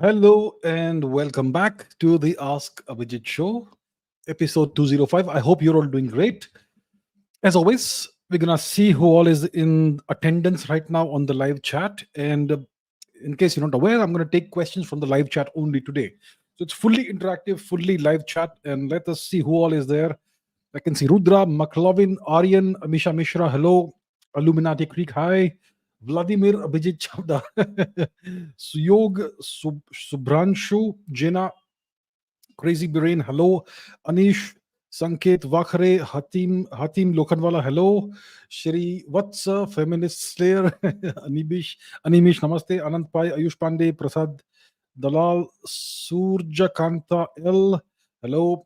Hello and welcome back to the Ask Abhijit show, episode 205. I hope you're all doing great. As always, we're going to see who all is in attendance right now on the live chat. And in case you're not aware, I'm going to take questions from the live chat only today. So it's fully interactive, fully live chat. And let us see who all is there. I can see Rudra, McLovin, Aryan, Amisha Mishra, hello. Illuminati Creek, hi. Vladimir Abhijit Chavda, Suyog Subhranshu, Jena, Crazy Brain, hello. Anish, Sanket Vakhre, Hatim Lokhanwala, hello. Shri Vatsa, Feminist Slayer, Animish, Namaste. Anand Pai, Ayush Pandey, Prasad Dalal, Surja Kanta L, hello.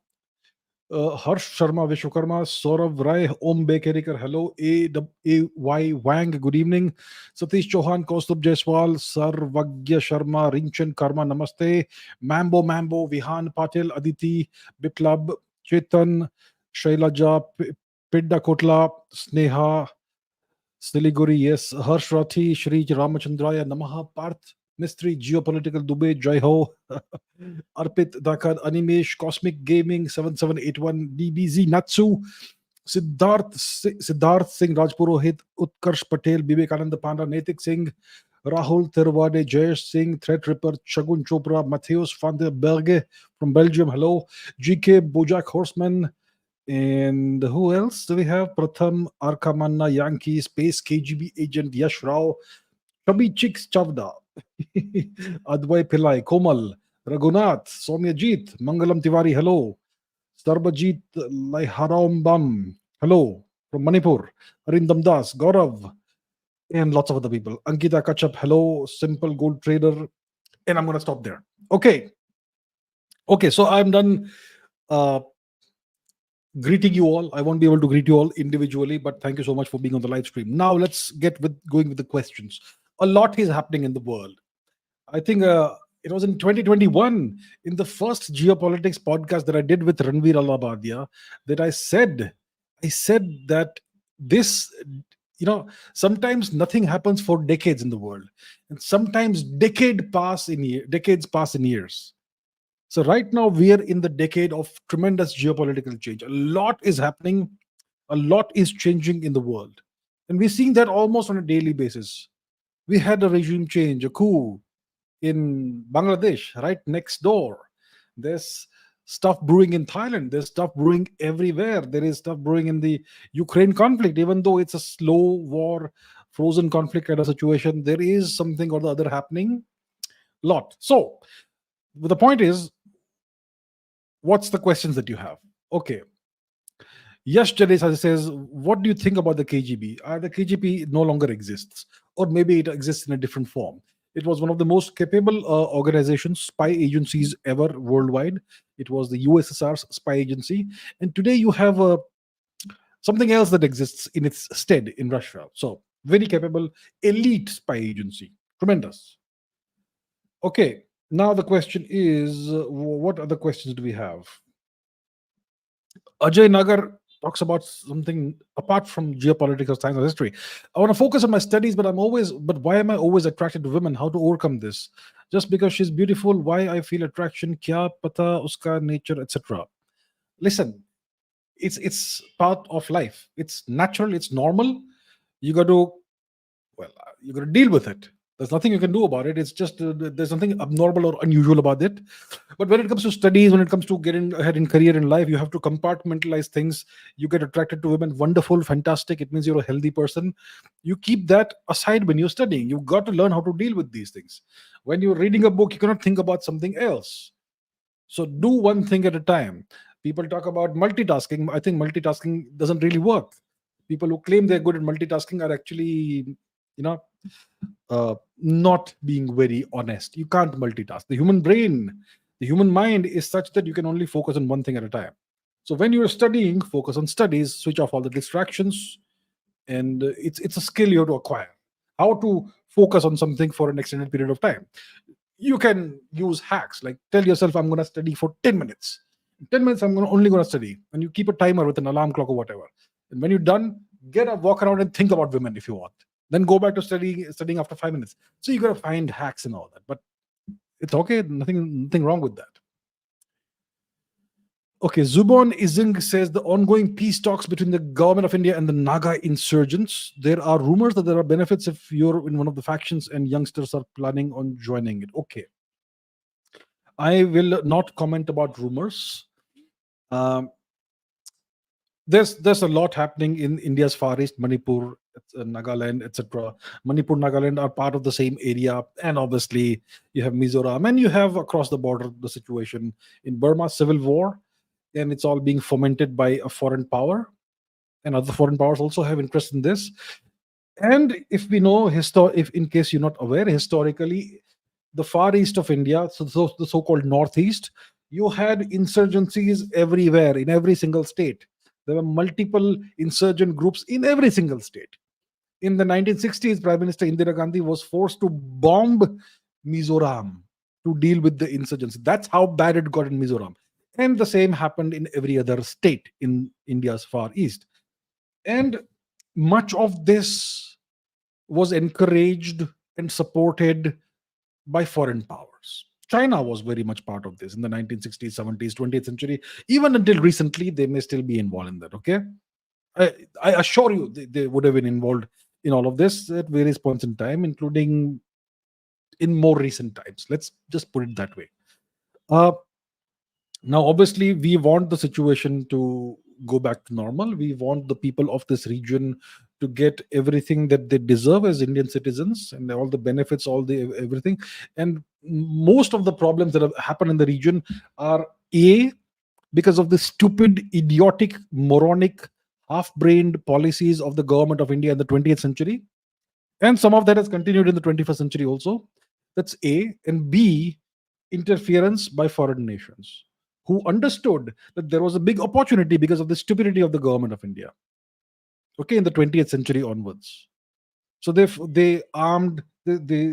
Harsh Sharma Vishwakarma, Saurav Rai, Om Bekerikar, hello. A.Y. Wang, good evening. Satish Chauhan, Kaustubh Jaiswal, Sarvagya Sharma, Rinchen Karma, namaste. Mambo, Vihan Patil, Aditi, Biplab, Chetan, Shailaja, Pidda Kotla, Sneha, Siliguri, yes. Harsh Rathi, Shri Ramachandraya, Namaha, Parth, Mystery, Geopolitical Dubey, Jai Ho, Arpit Dakar, Animesh, Cosmic Gaming, 7781, DBZ, Natsu, Siddharth Singh, Rajpurohit, Utkarsh Patel, Vivekananda Panda, Netik Singh, Rahul Thirwade, Jayesh Singh, Threadripper, Shagun Chopra, Matthias van der Berge from Belgium, hello, GK, Bojack Horseman, and who else do we have? Pratham, Arkamanna, Yankee, Space, KGB Agent, Yash Rao, Chubby Chicks Chavda, Advai Pillai, Komal, Raghunath, Soumyajit, Mangalam Tiwari, hello. Sarbajit Laiharambam, hello. From Manipur, Arindam Das, Gaurav, and lots of other people. Ankita Kachap, hello. Simple Gold Trader. And I'm going to stop there. Okay. Okay, so I'm done uh, greeting you all. I won't be able to greet you all individually, but thank you so much for being on the live stream. Now let's get with going with the questions. A lot is happening in the world. I think it was in 2021 in the first Geopolitics podcast that I did with Ranveer Allabadia that I said that this, sometimes nothing happens for decades in the world, and sometimes decades pass in years. So right now we are in the decade of tremendous geopolitical change. A lot is happening, a lot is changing in the world, and we're seeing that almost on a daily basis. We had a regime change, a coup in Bangladesh, right next door. There's stuff brewing in Thailand. There's stuff brewing everywhere. There is stuff brewing in the Ukraine conflict, even though it's a slow war, frozen conflict kind of situation. There is something or the other happening. Lot. So the point is, what's the questions that you have? Okay. Yesterday, says, what do you think about the KGB? The KGB no longer exists, or maybe it exists in a different form. It was one of the most capable organizations, spy agencies ever worldwide. It was the USSR's spy agency. And today you have something else that exists in its stead in Russia. So, very capable, elite spy agency. Tremendous. Okay, now the question is what other questions do we have? Ajay Nagar talks about something apart from geopolitics, science, or history. I want to focus on my studies, but why am I always attracted to women? How to overcome this? Just because she's beautiful, why I feel attraction? Kya pata uska nature, etc. Listen, it's part of life. It's natural. It's normal. You got to you got to deal with it. There's nothing you can do about it. It's just there's nothing abnormal or unusual about it. But when it comes to studies, when it comes to getting ahead in career in life, you have to compartmentalize things. You get attracted to women. Wonderful, fantastic. It means you're a healthy person. You keep that aside when you're studying. You got to learn how to deal with these things. When you're reading a book, you cannot think about something else. So do one thing at a time. People talk about multitasking. I think multitasking doesn't really work. People who claim they're good at multitasking are actually, not being very honest. You can't multitask. The human brain, the human mind is such that you can only focus on one thing at a time. So when you're studying, focus on studies, switch off all the distractions, and it's a skill you have to acquire. How to focus on something for an extended period of time. You can use hacks like tell yourself, I'm going to study for 10 minutes. 10 minutes, only going to study. And you keep a timer with an alarm clock or whatever. And when you're done, get up, walk around and think about women if you want. Then go back to studying after 5 minutes. So you got to find hacks and all that. But It's okay. Nothing wrong with that. Okay, Zubon Izing says the ongoing peace talks between the government of India and the Naga insurgents. There are rumors that there are benefits if you're in one of the factions and youngsters are planning on joining it. Okay. I will not comment about rumors. Um, there's a lot happening in India's far east, Manipur, Nagaland, etc. Manipur, Nagaland are part of the same area, and obviously you have Mizoram, and you have across the border the situation in Burma, civil war, and it's all being fomented by a foreign power, and other foreign powers also have interest in this. And if we know, if in case you're not aware, historically, the far east of India, so the so-called northeast, you had insurgencies everywhere in every single state. There were multiple insurgent groups in every single state. In the 1960s, Prime Minister Indira Gandhi was forced to bomb Mizoram to deal with the insurgents. That's how bad it got in Mizoram. And the same happened in every other state in India's far east. And much of this was encouraged and supported by foreign powers. China was very much part of this in the 1960s, 70s, 20th century. Even until recently, they may still be involved in that. Okay, I assure you, they would have been involved in all of this at various points in time, including in more recent times. Let's just put it that way. Now, obviously, we want the situation to go back to normal. We want the people of this region to get everything that they deserve as Indian citizens and all the benefits, all the everything. And most of the problems that have happened in the region are because of the stupid, idiotic, moronic, half-brained policies of the government of India in the 20th century. And some of that has continued in the 21st century also. That's A. And B, interference by foreign nations who understood that there was a big opportunity because of the stupidity of the government of India. Okay, in the 20th century onwards. So they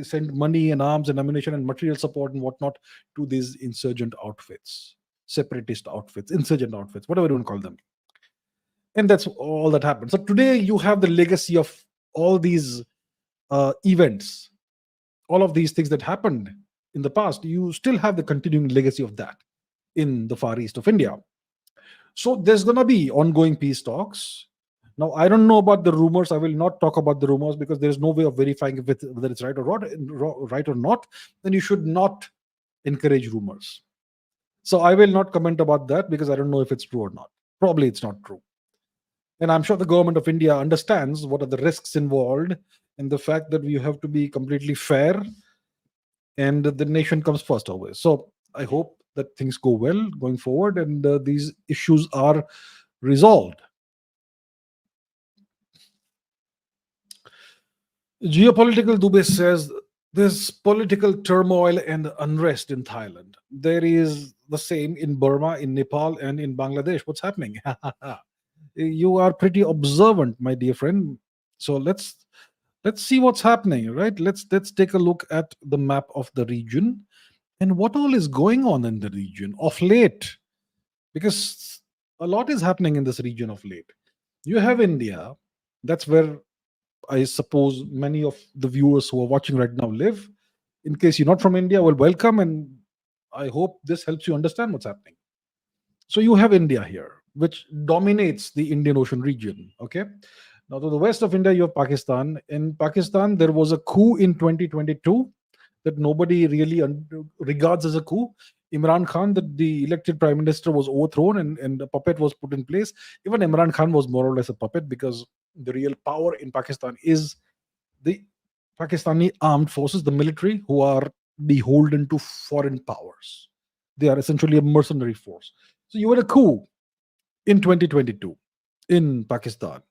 sent money and arms and ammunition and material support and whatnot to these insurgent outfits, separatist outfits, insurgent outfits, whatever you want to call them. And that's all that happened. So today you have the legacy of all these events, all of these things that happened in the past. You still have the continuing legacy of that in the far east of India. So there's going to be ongoing peace talks. Now, I don't know about the rumors. I will not talk about the rumors because there is no way of verifying whether it's right or not. Then you should not encourage rumors. So I will not comment about that because I don't know if it's true or not. Probably it's not true. And I'm sure the government of India understands what are the risks involved and the fact that you have to be completely fair and the nation comes first always. So I hope that things go well going forward and these issues are resolved. Geopolitical Dubey says there's political turmoil and unrest in Thailand. There is the same in Burma, in Nepal, and in Bangladesh. What's happening? You are pretty observant, my dear friend. So let's see what's happening, right? Let's take a look at the map of the region and what all is going on in the region of late, because a lot is happening in this region of late. You have India. That's where I suppose many of the viewers who are watching right now live. In case you're not from India, well, welcome, and I hope this helps you understand what's happening. So you have India here, which dominates the Indian Ocean region. Okay. Now, to the west of India, you have Pakistan. In Pakistan, there was a coup in 2022 that nobody really regards as a coup. Imran Khan, the elected prime minister, was overthrown and a puppet was put in place. Even Imran Khan was more or less a puppet because the real power in Pakistan is the Pakistani armed forces, the military, who are beholden to foreign powers. They are essentially a mercenary force. So you had a coup in 2022 in Pakistan.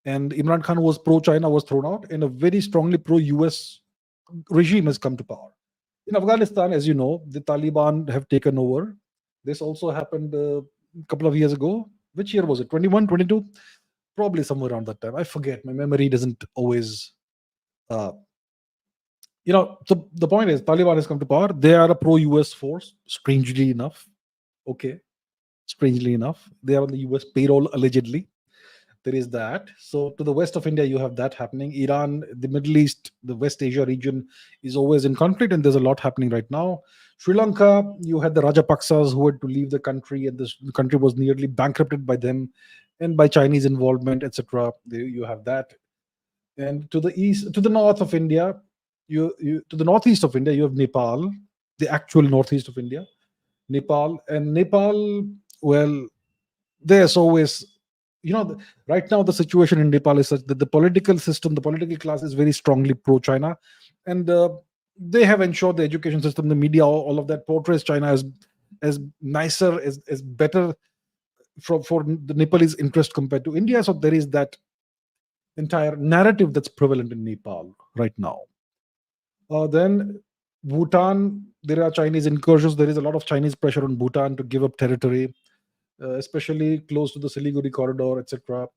And Imran Khan was pro-China, was thrown out, and a very strongly pro-US regime has come to power. In Afghanistan, as you know, the Taliban have taken over. This also happened a couple of years ago. Which year was it? 21, 22? Probably somewhere around that time. I forget. My memory doesn't always... so the point is, Taliban has come to power. They are a pro-US force, strangely enough. Okay. Strangely enough. They are on the US payroll, allegedly. There is that. So to the west of India, you have that happening. Iran, the Middle East, the West Asia region is always in conflict, and there's a lot happening right now. Sri Lanka, you had the Rajapaksas who had to leave the country, and the country was nearly bankrupted by them and by Chinese involvement, etc. You have that. And to the east, to the north of India, you to the northeast of India, you have Nepal, the actual northeast of India, Nepal, and Nepal. Well, there's always, right now the situation in Nepal is such that the political system, the political class is very strongly pro-China, and they have ensured the education system, the media, all of that portrays China as nicer, as better for the Nepalese interest compared to India. So there is that entire narrative that's prevalent in Nepal right now. Then Bhutan, there are Chinese incursions. There is a lot of Chinese pressure on Bhutan to give up territory, especially close to the Siliguri corridor, etc.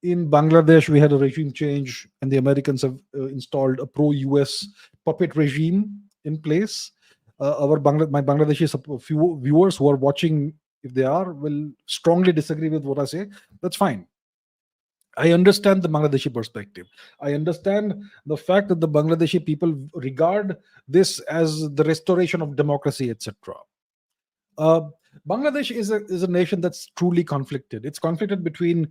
In Bangladesh, we had a regime change, and the Americans have installed a pro-US puppet regime in place. My Bangladeshi few viewers who are watching, if they are, will strongly disagree with what I say. That's fine. I understand the Bangladeshi perspective. I understand the fact that the Bangladeshi people regard this as the restoration of democracy, etc. Uh, Bangladesh is a nation that's truly conflicted. It's conflicted between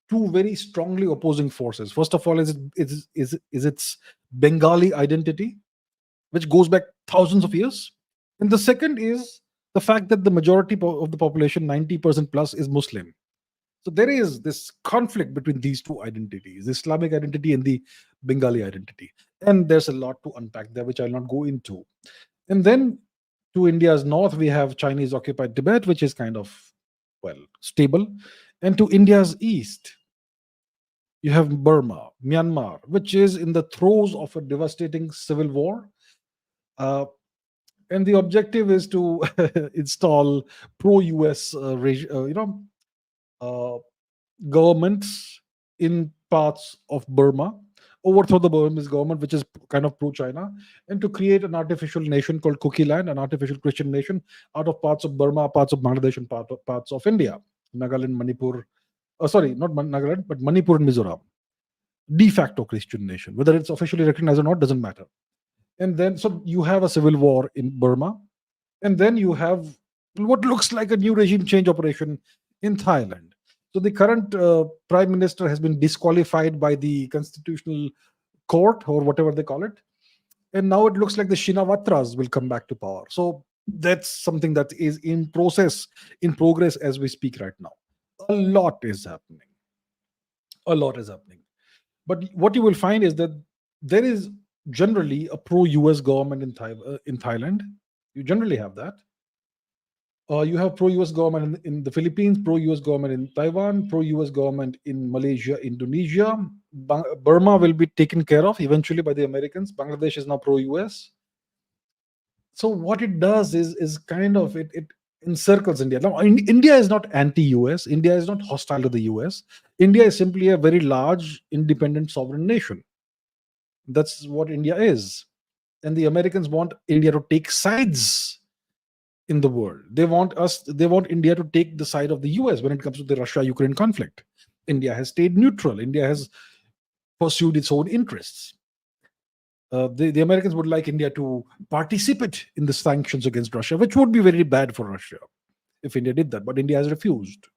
two very strongly opposing forces. First of all, is its Bengali identity, which goes back thousands of years, and the second is the fact that the majority of the population, 90% plus, is Muslim. So there is this conflict between these two identities, the Islamic identity and the Bengali identity. And there's a lot to unpack there, which I'll not go into. And then to India's north, we have Chinese occupied Tibet, which is kind of, well, stable. And to India's east, you have Burma, Myanmar, which is in the throes of a devastating civil war. And the objective is to install pro-US, governments in parts of Burma, overthrow the Burmese government, which is kind of pro-China, and to create an artificial nation called Cookie Land, an artificial Christian nation out of parts of Burma, parts of Bangladesh, and parts of India, Nagaland, Manipur. Sorry, not Nagaland, but Manipur and Mizoram. De facto Christian nation. Whether it's officially recognized or not doesn't matter. And then, so you have a civil war in Burma, and then you have what looks like a new regime change operation in Thailand. So the current prime minister has been disqualified by the constitutional court, or whatever they call it. And now it looks like the Shinawatras will come back to power. So that's something that is in progress as we speak right now. A lot is happening. A lot is happening. But what you will find is that there is generally a pro-US government in Thailand. You generally have that. You have pro-US government in the Philippines, pro-US government in Taiwan, pro-US government in Malaysia, Indonesia. Burma will be taken care of eventually by the Americans. Bangladesh is now pro-US. So what it does is kind of it encircles India. Now, India is not anti-US. India is not hostile to the US. India is simply a very large, independent, sovereign nation. That's what India is. And the Americans want India to take sides in the world. They want India to take the side of the US when it comes to the Russia-Ukraine conflict. India has stayed neutral. India has pursued its own interests. The Americans would like India to participate in the sanctions against Russia, which would be very bad for Russia if India did that, but India has refused.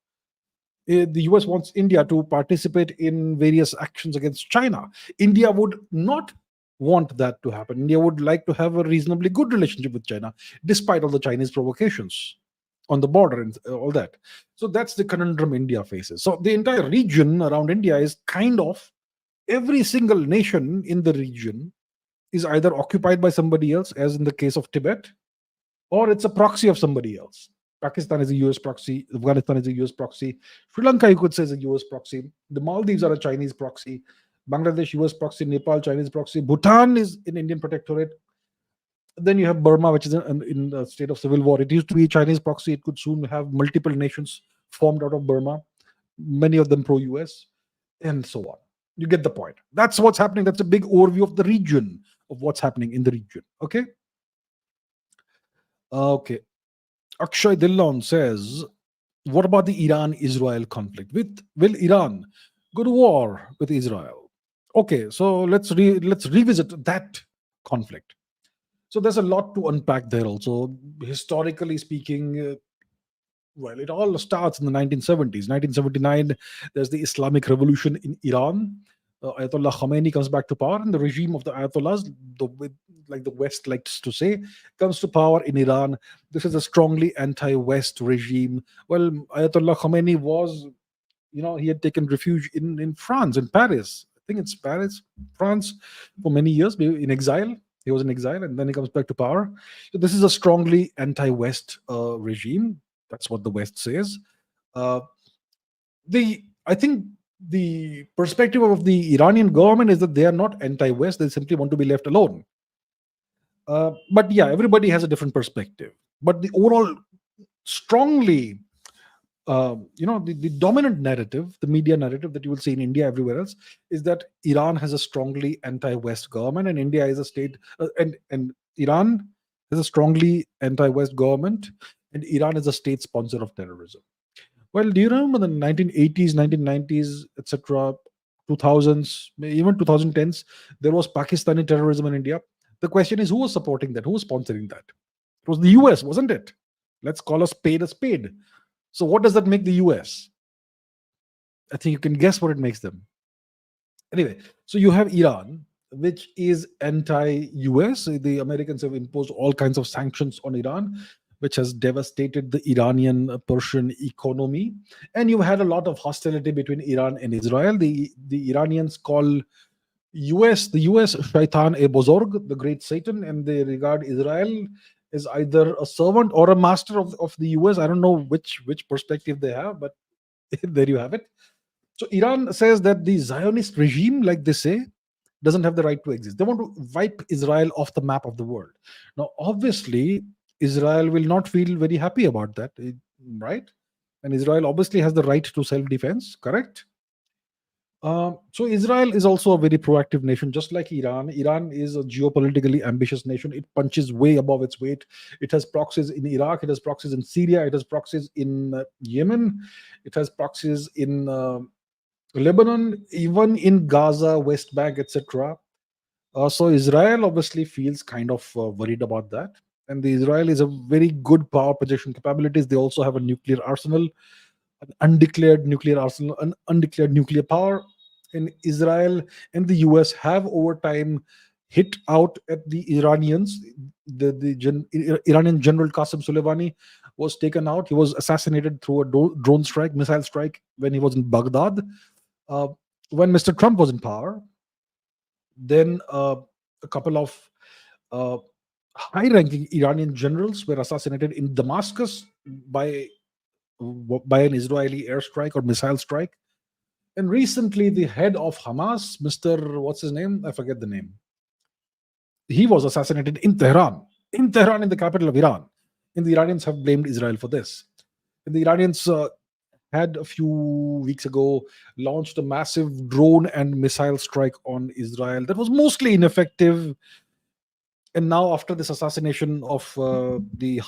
The US wants India to participate in various actions against China. India would not want that to happen. India would like to have a reasonably good relationship with China, despite all the Chinese provocations on the border and all that. So that's the conundrum India faces. So the entire region around India is kind of, every single nation in the region is either occupied by somebody else, as in the case of Tibet, or it's a proxy of somebody else. Pakistan is a US proxy, Afghanistan is a US proxy, Sri Lanka, you could say, is a US proxy, the Maldives are a Chinese proxy, Bangladesh, US proxy, Nepal, Chinese proxy, Bhutan is in Indian protectorate. Then you have Burma, which is in a state of civil war. It used to be a Chinese proxy. It could soon have multiple nations formed out of Burma, many of them pro-US, and so on. You get the point. That's what's happening. That's a big overview of the region, of what's happening in the region. Okay? Okay. Akshay Dillon says, What about the Iran-Israel conflict? Will Iran go to war with Israel? Okay, so let's revisit that conflict. So there's a lot to unpack there. Also, historically speaking, well, it all starts in the 1970s. 1979, there's the Islamic Revolution in Iran. Ayatollah Khomeini comes back to power, and the regime of the Ayatollahs, like the West likes to say, comes to power in Iran. This is a strongly anti-West regime. Well, Ayatollah Khomeini was, he had taken refuge in France, in Paris. I think it's Paris, France, for many years, maybe in exile. He was in exile, and then he comes back to power. So this is a strongly anti-West regime. That's what the West says. Uh, the I think the perspective of the Iranian government is that they are not anti-West; they simply want to be left alone. But yeah, everybody has a different perspective. But the overall strongly, the dominant narrative, the media narrative that you will see in India, everywhere else, is that Iran has a strongly anti-West government, and India is a state, and Iran has a strongly anti-West government, and Iran is a state sponsor of terrorism. Well, do you remember the 1980s, 1990s, etc., 2000s, even 2010s? There was Pakistani terrorism in India. The question is, who was supporting that? Who was sponsoring that? It was the US, wasn't it? Let's call a spade a spade. So, what does that make the US? I think you can guess what it makes them. Anyway, so you have Iran, which is anti-US. The Americans have imposed all kinds of sanctions on Iran, which has devastated the Iranian Persian economy. And you've had a lot of hostility between Iran and Israel. The Iranians call the US Shaitan e Bozorg, the great Satan, and they regard Israel as either a servant or a master of the US. I don't know which perspective they have, but there you have it. So Iran says that the Zionist regime, like they say, doesn't have the right to exist. They want to wipe Israel off the map of the world. Now, obviously, Israel will not feel very happy about that, right? And Israel obviously has the right to self-defense, correct? So Israel is also a very proactive nation, just like Iran. Iran is a geopolitically ambitious nation. It punches way above its weight. It has proxies in Iraq. It has proxies in Syria. It has proxies in Yemen. It has proxies in Lebanon, even in Gaza, West Bank, etc. So Israel obviously feels kind of worried about that. And the Israel is a very good power projection capabilities. They also have a nuclear arsenal, an undeclared nuclear arsenal, an undeclared nuclear power. In Israel and the US have over time hit out at the Iranians. Iranian General Qasem Soleimani was taken out. He was assassinated through a drone strike, missile strike, when he was in Baghdad. Uh, when Mr. Trump was in power, then a couple of uh, high-ranking Iranian generals were assassinated in Damascus by an Israeli airstrike or missile strike. And recently, the head of Hamas, Mr. What's his name? I forget the name. He was assassinated in Tehran, in the capital of Iran. And the Iranians have blamed Israel for this. And the Iranians had a few weeks ago launched a massive drone and missile strike on Israel that was mostly ineffective. And now, after this assassination of the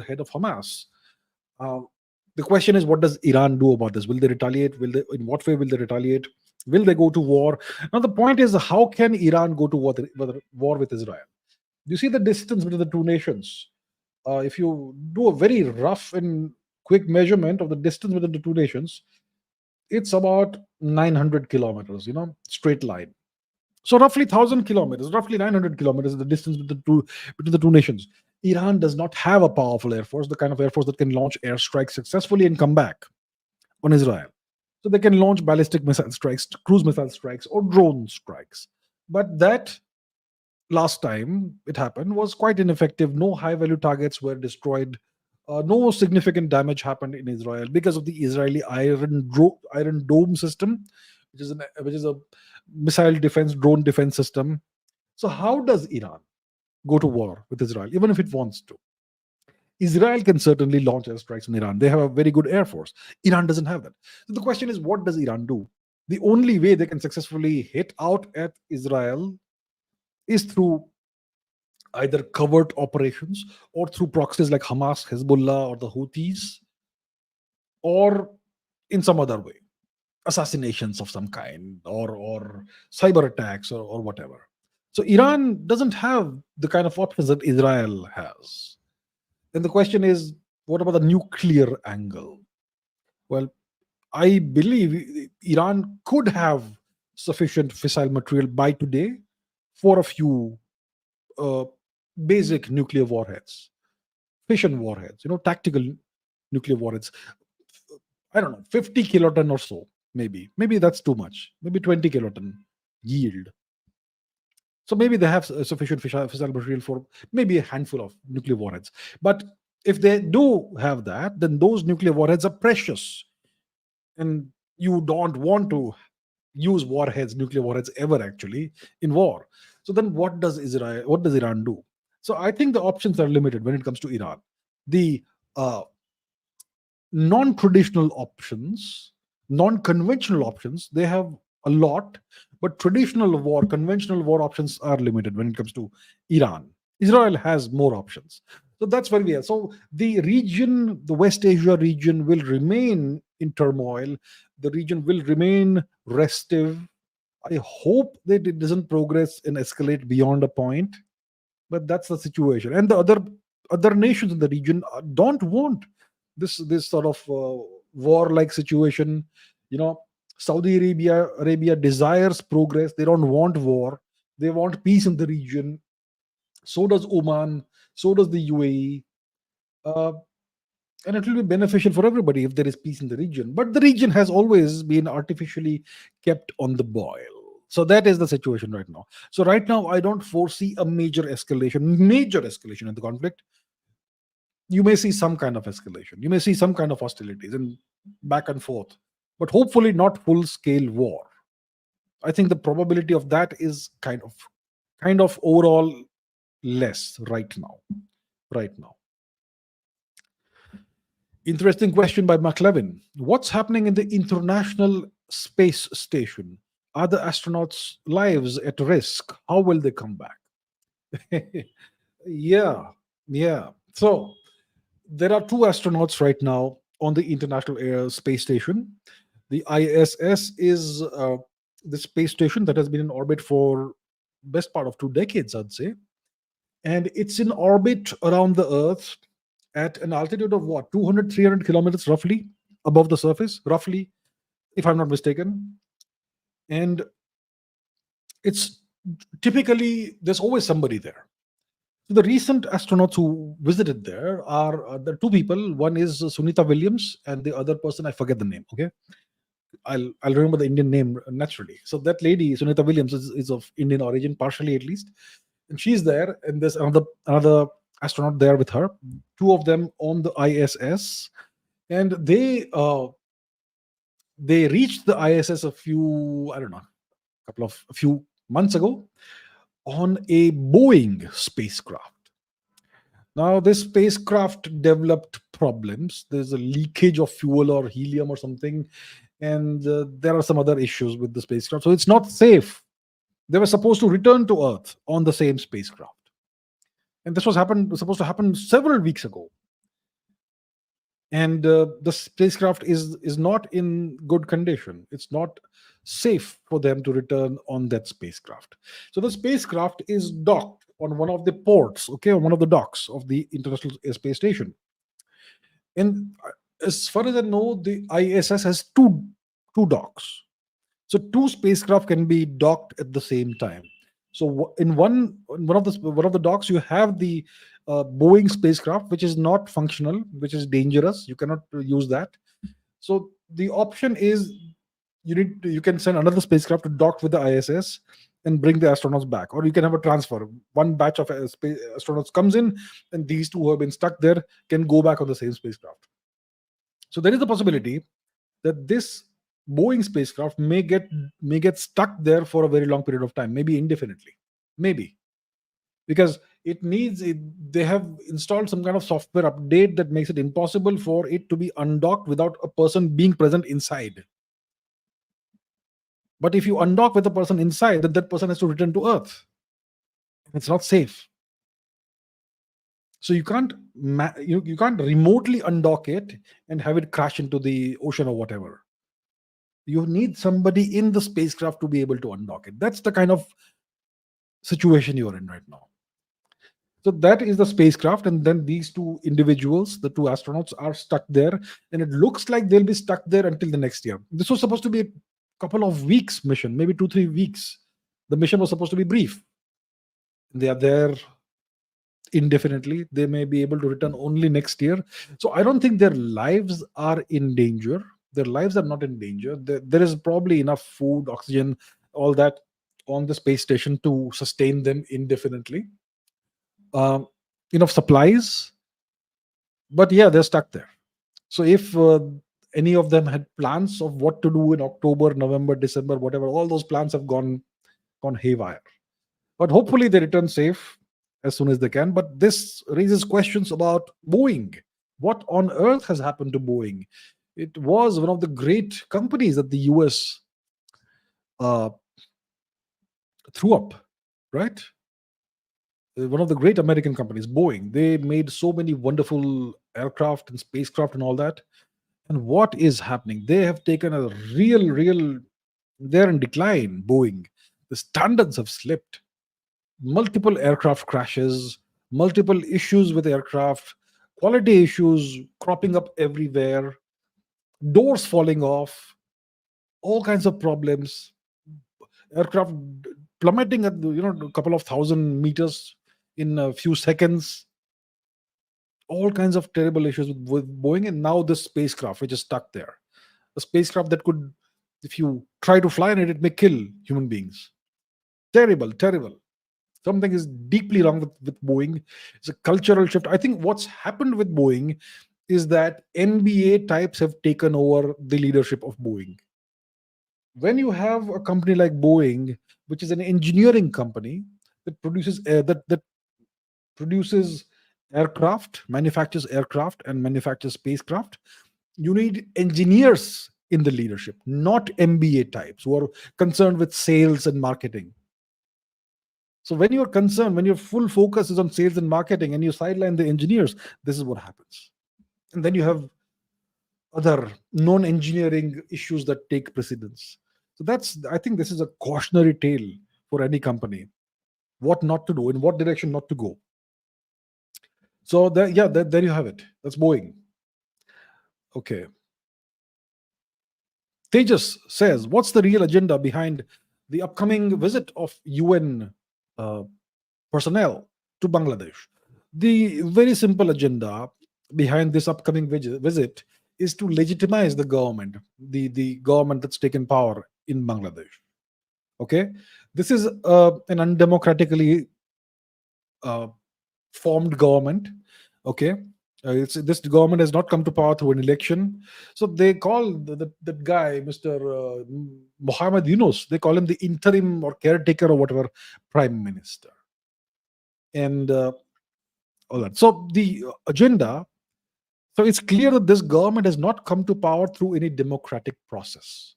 head of Hamas, uh, the question is, what does Iran do about this? Will they retaliate? In what way will they retaliate? Will they go to war? Now, the point is, how can Iran go to war with Israel? You see the distance between the two nations. If you do a very rough and quick measurement of the distance between the two nations, it's about 900 kilometers, straight line. So roughly 1,000 kilometers, roughly 900 kilometers is the distance between the two nations. Iran does not have a powerful air force, the kind of air force that can launch airstrikes successfully and come back on Israel. So they can launch ballistic missile strikes, cruise missile strikes, or drone strikes. But that last time it happened was quite ineffective. No high value targets were destroyed. No significant damage happened in Israel because of the Israeli Iron Dome system, which is a missile defense, drone defense system. So how does Iran go to war with Israel, even if it wants to? Israel can certainly launch airstrikes on Iran. They have a very good air force. Iran doesn't have that. So the question is, what does Iran do? The only way they can successfully hit out at Israel is through either covert operations or through proxies like Hamas, Hezbollah, or the Houthis, or in some other way, assassinations of some kind, or cyber attacks, or whatever. So Iran doesn't have the kind of options that Israel has. Then the question is, what about the nuclear angle? Well, I believe Iran could have sufficient fissile material by today for a few uh, basic nuclear warheads, fission warheads, tactical nuclear warheads. I don't know, 50 kiloton or so, maybe. Maybe that's too much. Maybe 20 kiloton yield. So maybe they have sufficient fissile material for maybe a handful of nuclear warheads. But if they do have that, then those nuclear warheads are precious. And you don't want to use nuclear warheads ever actually in war. So then what does Iran do? So I think the options are limited when it comes to Iran. The uh, non-traditional options, non-conventional options, they have a lot, but conventional war options are limited when it comes to Iran. Israel has more options. So that's where we are. So the region, the West Asia region, will remain in turmoil. The region will remain restive. I hope that it doesn't progress and escalate beyond a point, but that's the situation. And the other nations in the region don't want this sort of war-like situation. You know, Saudi Arabia desires progress. They don't want war. They want peace in the region. So does Oman. So does the UAE. Uh, and it will be beneficial for everybody if there is peace in the region. But the region has always been artificially kept on the boil. So that is the situation right now. So right now, I don't foresee a major escalation in the conflict. You may see some kind of escalation. You may see some kind of hostilities and back and forth, but hopefully not full scale war. I think the probability of that is kind of overall less right now. Right now. Interesting question by McLevin. What's happening in the International Space Station? Are the astronauts' lives at risk? How will they come back? Yeah, yeah. So there are two astronauts right now on the International Space Station. The ISS is the space station that has been in orbit for best part of 2 decades, I'd say, and it's in orbit around the Earth at an altitude of what, 200, 300 kilometers roughly above the surface, roughly, if I'm not mistaken. And it's typically, there's always somebody there. So the recent astronauts who visited there are the two people. One is Sunita Williams, and the other person I forget the name. Okay, I'll remember the Indian name naturally. So that lady Sunita Williams is of Indian origin, partially at least, and she's there. And there's another astronaut there with her. Two of them on the ISS, and they reached the ISS a few months ago on a Boeing spacecraft. Now, this spacecraft developed problems. There's a leakage of fuel or helium or something, and there are some other issues with the spacecraft. So it's not safe. They were supposed to return to Earth on the same spacecraft, and this was supposed to happen several weeks ago. And the spacecraft is not in good condition. It's not safe for them to return on that spacecraft. So the spacecraft is docked on one of the ports, okay, on one of the docks of the International Space Station. And as far as I know, the ISS has two docks. So two spacecraft can be docked at the same time. So in one of the docks, you have the Boeing spacecraft, which is not functional, which is dangerous. You cannot use that. So the option is you can send another spacecraft to dock with the ISS and bring the astronauts back, or you can have a transfer. One batch of astronauts comes in, and these two who have been stuck there can go back on the same spacecraft. So there is a possibility that this Boeing spacecraft may get stuck there for a very long period of time, maybe indefinitely, maybe, because they have installed some kind of software update that makes it impossible for it to be undocked without a person being present inside. But if you undock with a person inside, then that person has to return to Earth. It's not safe. So you can't remotely undock it and have it crash into the ocean or whatever. You need somebody in the spacecraft to be able to undock it. That's the kind of situation you're in right now. So that is the spacecraft, and then these two individuals, the two astronauts, are stuck there, and it looks like they'll be stuck there until the next year. This was supposed to be a couple of weeks mission, maybe 2-3 weeks. The mission was supposed to be brief. They are there indefinitely. They may be able to return only next year. So I don't think their lives are in danger. Their lives are not in danger. There is probably enough food, oxygen, all that on the space station to sustain them indefinitely. Um, Enough supplies, but yeah, they're stuck there. So if any of them had plans of what to do in October, November, December, whatever, all those plans have gone haywire. But hopefully they return safe as soon as they can. But this raises questions about Boeing. What on earth has happened to Boeing? It was one of the great companies that the US uh, threw up, right? One of the great American companies, Boeing. They made so many wonderful aircraft and spacecraft and all that. And what is happening? They have taken a real, they're in decline, Boeing. The standards have slipped. Multiple aircraft crashes, multiple issues with aircraft, quality issues cropping up everywhere, doors falling off, all kinds of problems, aircraft plummeting at a couple of thousand meters in a few seconds, all kinds of terrible issues with Boeing, and now this spacecraft which is stuck there, a spacecraft that could, if you try to fly in it, it may kill human beings. Terrible. Something is deeply wrong with Boeing. It's a cultural shift. I think what's happened with Boeing is that NBA types have taken over the leadership of Boeing. When you have a company like Boeing, which is an engineering company that produces aircraft, manufactures aircraft, and manufactures spacecraft, you need engineers in the leadership, not MBA types who are concerned with sales and marketing. So when you're concerned, when your full focus is on sales and marketing and you sideline the engineers, this is what happens. And then you have other non-engineering issues that take precedence. So I think this is a cautionary tale for any company. What not to do, in what direction not to go. So there you have it. That's Boeing. Okay. Tejas says, what's the real agenda behind the upcoming visit of UN personnel to Bangladesh? The very simple agenda behind this upcoming visit is to legitimize the government, the government that's taken power in Bangladesh. Okay, this is an undemocratically formed government. Okay, this government has not come to power through an election. So they call that guy, Mr. Mohammed Yunus, they call him the interim or caretaker or whatever prime minister. And all that. So the agenda, so it's clear that this government has not come to power through any democratic process.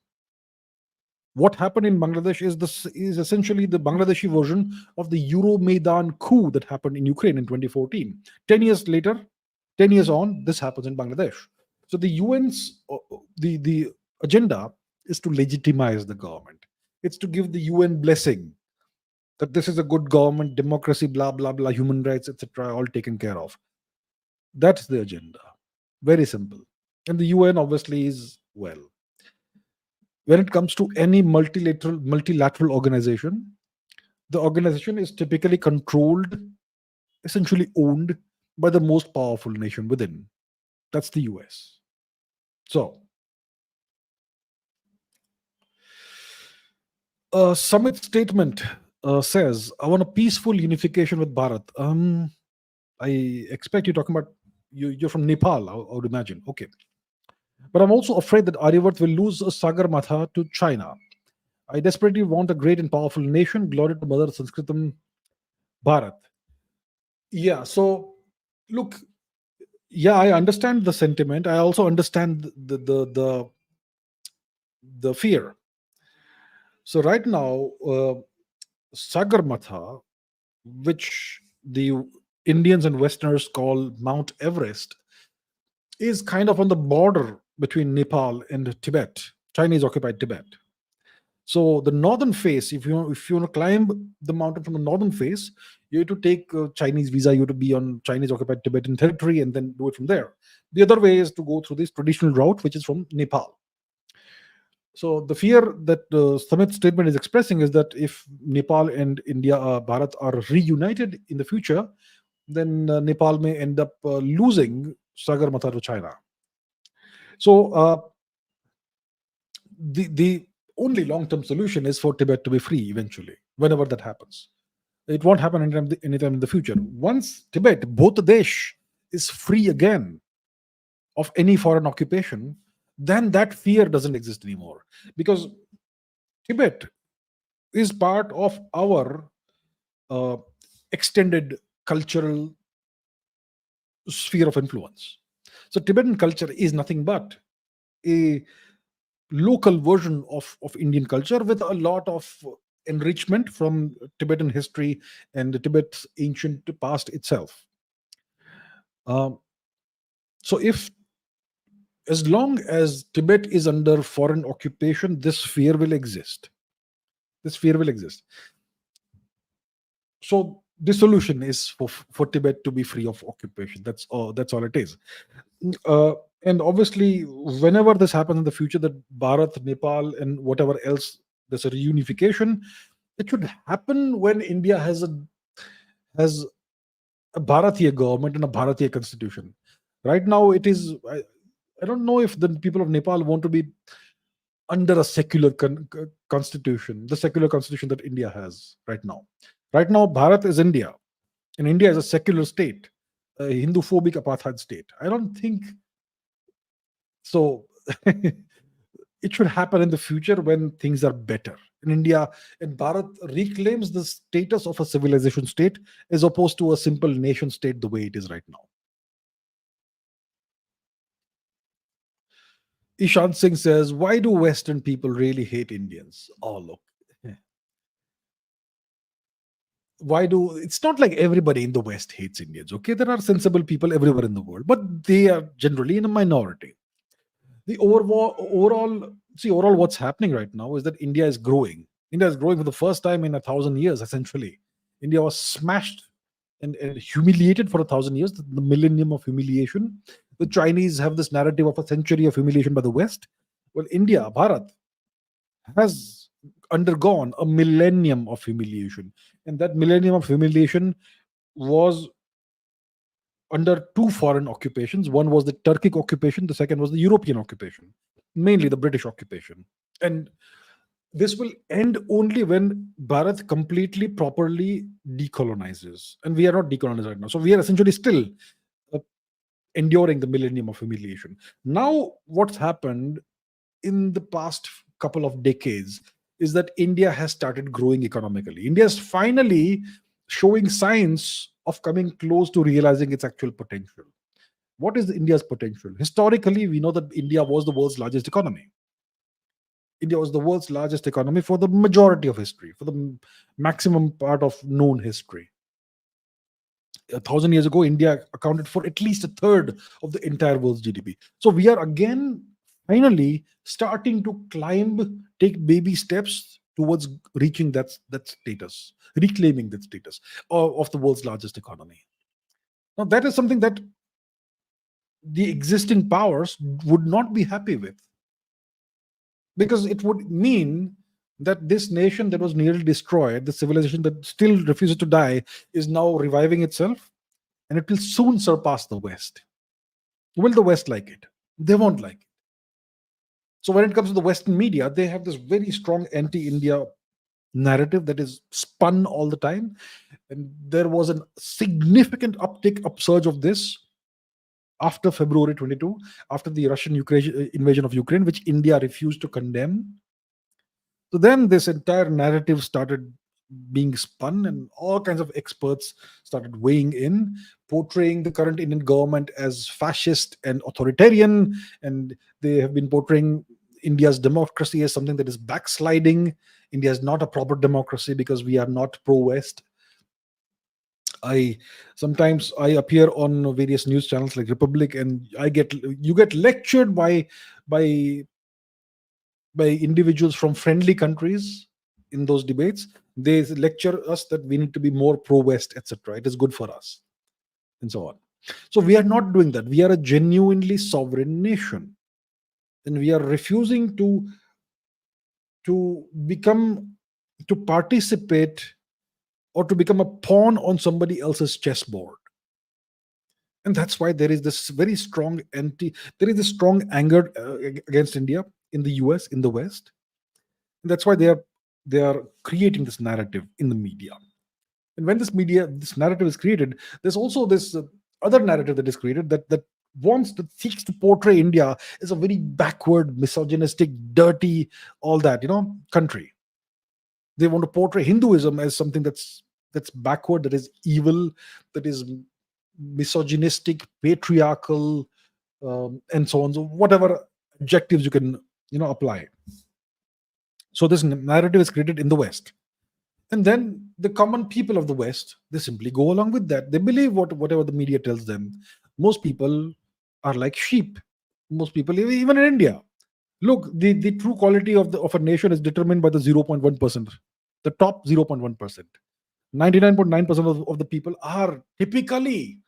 What happened in Bangladesh is essentially the Bangladeshi version of the Euromaidan coup that happened in Ukraine in 2014. 10 years later, 10 years on, this happens in Bangladesh. So the UN's the agenda is to legitimize the government. It's to give the UN blessing that this is a good government, democracy, blah blah blah, human rights, etc., all taken care of. That's the agenda. Very simple. And the UN obviously is, well, when it comes to any multilateral organization, the organization is typically controlled, essentially owned by the most powerful nation within. That's the US. So, a summit statement says, I want a peaceful unification with Bharat. I expect you're talking about, you're from Nepal, I would imagine. Okay. But I'm also afraid that Aryavat will lose Sagarmatha to China. I desperately want a great and powerful nation. Glory to Mother Sanskritam Bharat. Yeah, so look, yeah, I understand the sentiment. I also understand the fear. So right now, Sagarmatha, which the Indians and Westerners call Mount Everest, is kind of on the border between Nepal and Tibet, Chinese occupied Tibet. So the northern face, if you want to climb the mountain from the northern face, you have to take a Chinese visa. You have to be on Chinese occupied Tibetan territory and then do it from there. The other way is to go through this traditional route, which is from Nepal. So the fear that Samit's statement is expressing is that if Nepal and India, Bharat, are reunited in the future, then Nepal may end up losing Sagarmatha to China. So the only long-term solution is for Tibet to be free eventually, whenever that happens. It won't happen anytime in the future. Once Tibet, Bangladesh, is free again of any foreign occupation, then that fear doesn't exist anymore. Because Tibet is part of our extended cultural sphere of influence. So Tibetan culture is nothing but a local version of Indian culture with a lot of enrichment from Tibetan history and Tibet's ancient past itself. So if, as long as Tibet is under foreign occupation, this fear will exist. This fear will exist. So the solution is for Tibet to be free of occupation. That's all it is. And obviously, whenever this happens in the future, that Bharat, Nepal, and whatever else, there's a reunification, it should happen when India has a Bharatiya government and a Bharatiya constitution. Right now, it is. I don't know if the people of Nepal want to be under a secular constitution, the secular constitution that India has right now. Right now, Bharat is India, and India is a secular state, a Hindu-phobic apartheid state. I don't think so. It should happen in the future when things are better. In India, and Bharat reclaims the status of a civilization state as opposed to a simple nation state the way it is right now. Ishant Singh says, why do Western people really hate Indians? Oh, look. It's not like everybody in the West hates Indians, okay? There are sensible people everywhere in the world, but they are generally in a minority. The overall what's happening right now is that India is growing. India is growing for the first time in 1,000 years, essentially. India was smashed and humiliated for 1,000 years, the millennium of humiliation. The Chinese have this narrative of a century of humiliation by the West. Well, India, Bharat, has undergone a millennium of humiliation. And that millennium of humiliation was under two foreign occupations. One was the Turkic occupation, the second was the European occupation, mainly the British occupation. And this will end only when Bharat completely, properly decolonizes. And we are not decolonized right now. So we are essentially still enduring the millennium of humiliation. Now, what's happened in the past couple of decades is that India has started growing economically. India is finally showing signs of coming close to realizing its actual potential. What is India's potential? Historically, we know that India was the world's largest economy. India was the world's largest economy for the majority of history, for the maximum part of known history. 1,000 years ago, India accounted for at least a third of the entire world's GDP. So we are again finally starting to take baby steps towards reaching that status, reclaiming that status of the world's largest economy. Now, that is something that the existing powers would not be happy with, because it would mean that this nation that was nearly destroyed, the civilization that still refuses to die, is now reviving itself, and it will soon surpass the West. Will the West like it? They won't like it. So when it comes to the Western media, they have this very strong anti-India narrative that is spun all the time. And there was a significant upsurge of this after February 22, after the Russian invasion of Ukraine, which India refused to condemn. So then this entire narrative started being spun, and all kinds of experts started weighing in, portraying the current Indian government as fascist and authoritarian, and they have been portraying India's democracy as something that is backsliding. India is not a proper democracy because we are not pro-West. I sometimes I appear on various news channels like Republic, and you get lectured by by individuals from friendly countries in those debates. They lecture us that we need to be more pro-West, etc. It is good for us, and so on. So we are not doing that. We are a genuinely sovereign nation, and we are refusing to become to participate or to become a pawn on somebody else's chessboard. And that's why there is this very strong there is this strong anger against India in the US, in the West. And that's why they are creating this narrative in the media. And when this narrative is created, there's also this other narrative that is created that seeks to portray India as a very backward, misogynistic, dirty, all that, country. They want to portray Hinduism as something that's backward, that is evil, that is misogynistic, patriarchal, and so on. So whatever adjectives you can apply. So this narrative is created in the West, and then the common people of the West, they simply go along with that. They believe whatever the media tells them. Most people are like sheep. Most people, even in India, look, the true quality of a nation is determined by the 0.1%, the top 0.1%. 99.9% of the people are typically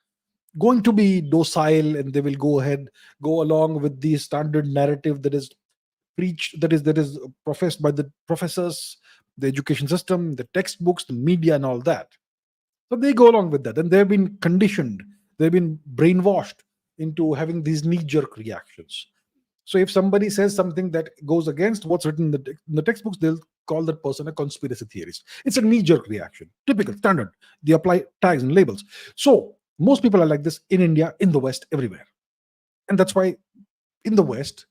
going to be docile, and they will go along with the standard narrative that is preached, that is professed by the professors, the education system, the textbooks, the media, and all that. So they go along with that, and they've been conditioned, they've been brainwashed into having these knee-jerk reactions. So if somebody says something that goes against what's written in the textbooks, they'll call that person a conspiracy theorist. It's a knee-jerk reaction, typical, standard. They apply tags and labels. So most people are like this in India, in the West, everywhere. And that's why in the West,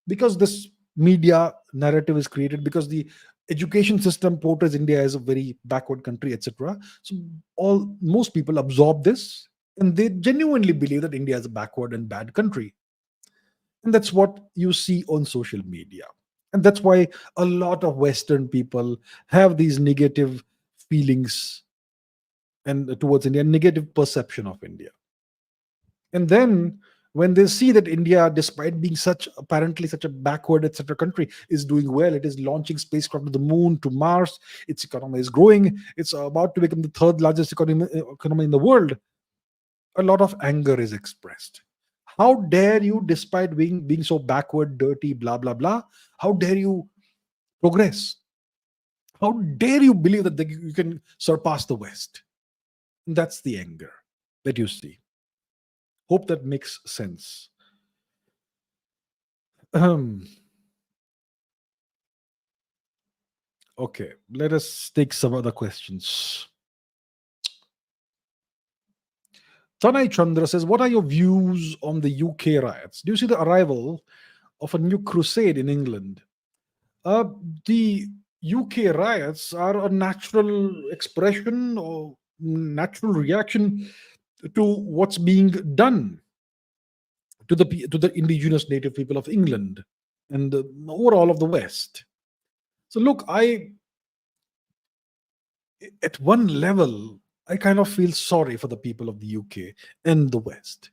because this media narrative is created, because the education system portrays India as a very backward country, etc. So most people absorb this, and they genuinely believe that India is a backward and bad country. And that's what you see on social media. And that's why a lot of Western people have these negative feelings and towards India, negative perception of India. And then when they see that India, despite being apparently such a backward, etc., country, is doing well, it is launching spacecraft to the moon, to Mars, its economy is growing, it's about to become the third largest economy in the world, a lot of anger is expressed. How dare you, despite being so backward, dirty, blah, blah, blah, how dare you progress? How dare you believe that you can surpass the West? And that's the anger that you see. Hope that makes sense. Okay, let us take some other questions. Tanay Chandra says, what are your views on the UK riots? Do you see the arrival of a new crusade in England? The UK riots are a natural expression or natural reaction to what's being done to the indigenous native people of England and overall of the West. So look, at one level, I kind of feel sorry for the people of the UK and the West.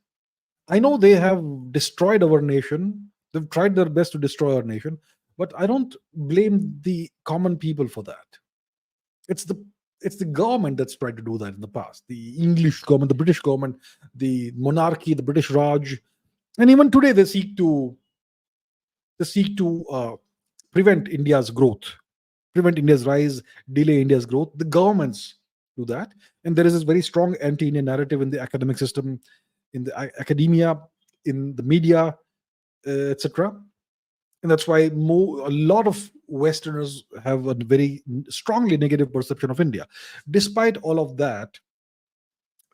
I know they have destroyed our nation. They've tried their best to destroy our nation, but I don't blame the common people for that. It's the government that's tried to do that in the past. The English government, the British government, the monarchy, the British Raj, and even today they seek to prevent India's growth, prevent India's rise, delay India's growth. The governments do that, and there is this very strong anti-Indian narrative in the academic system, in the academia, in the media, etc. And that's why a lot of Westerners have a very strongly negative perception of India. Despite all of that,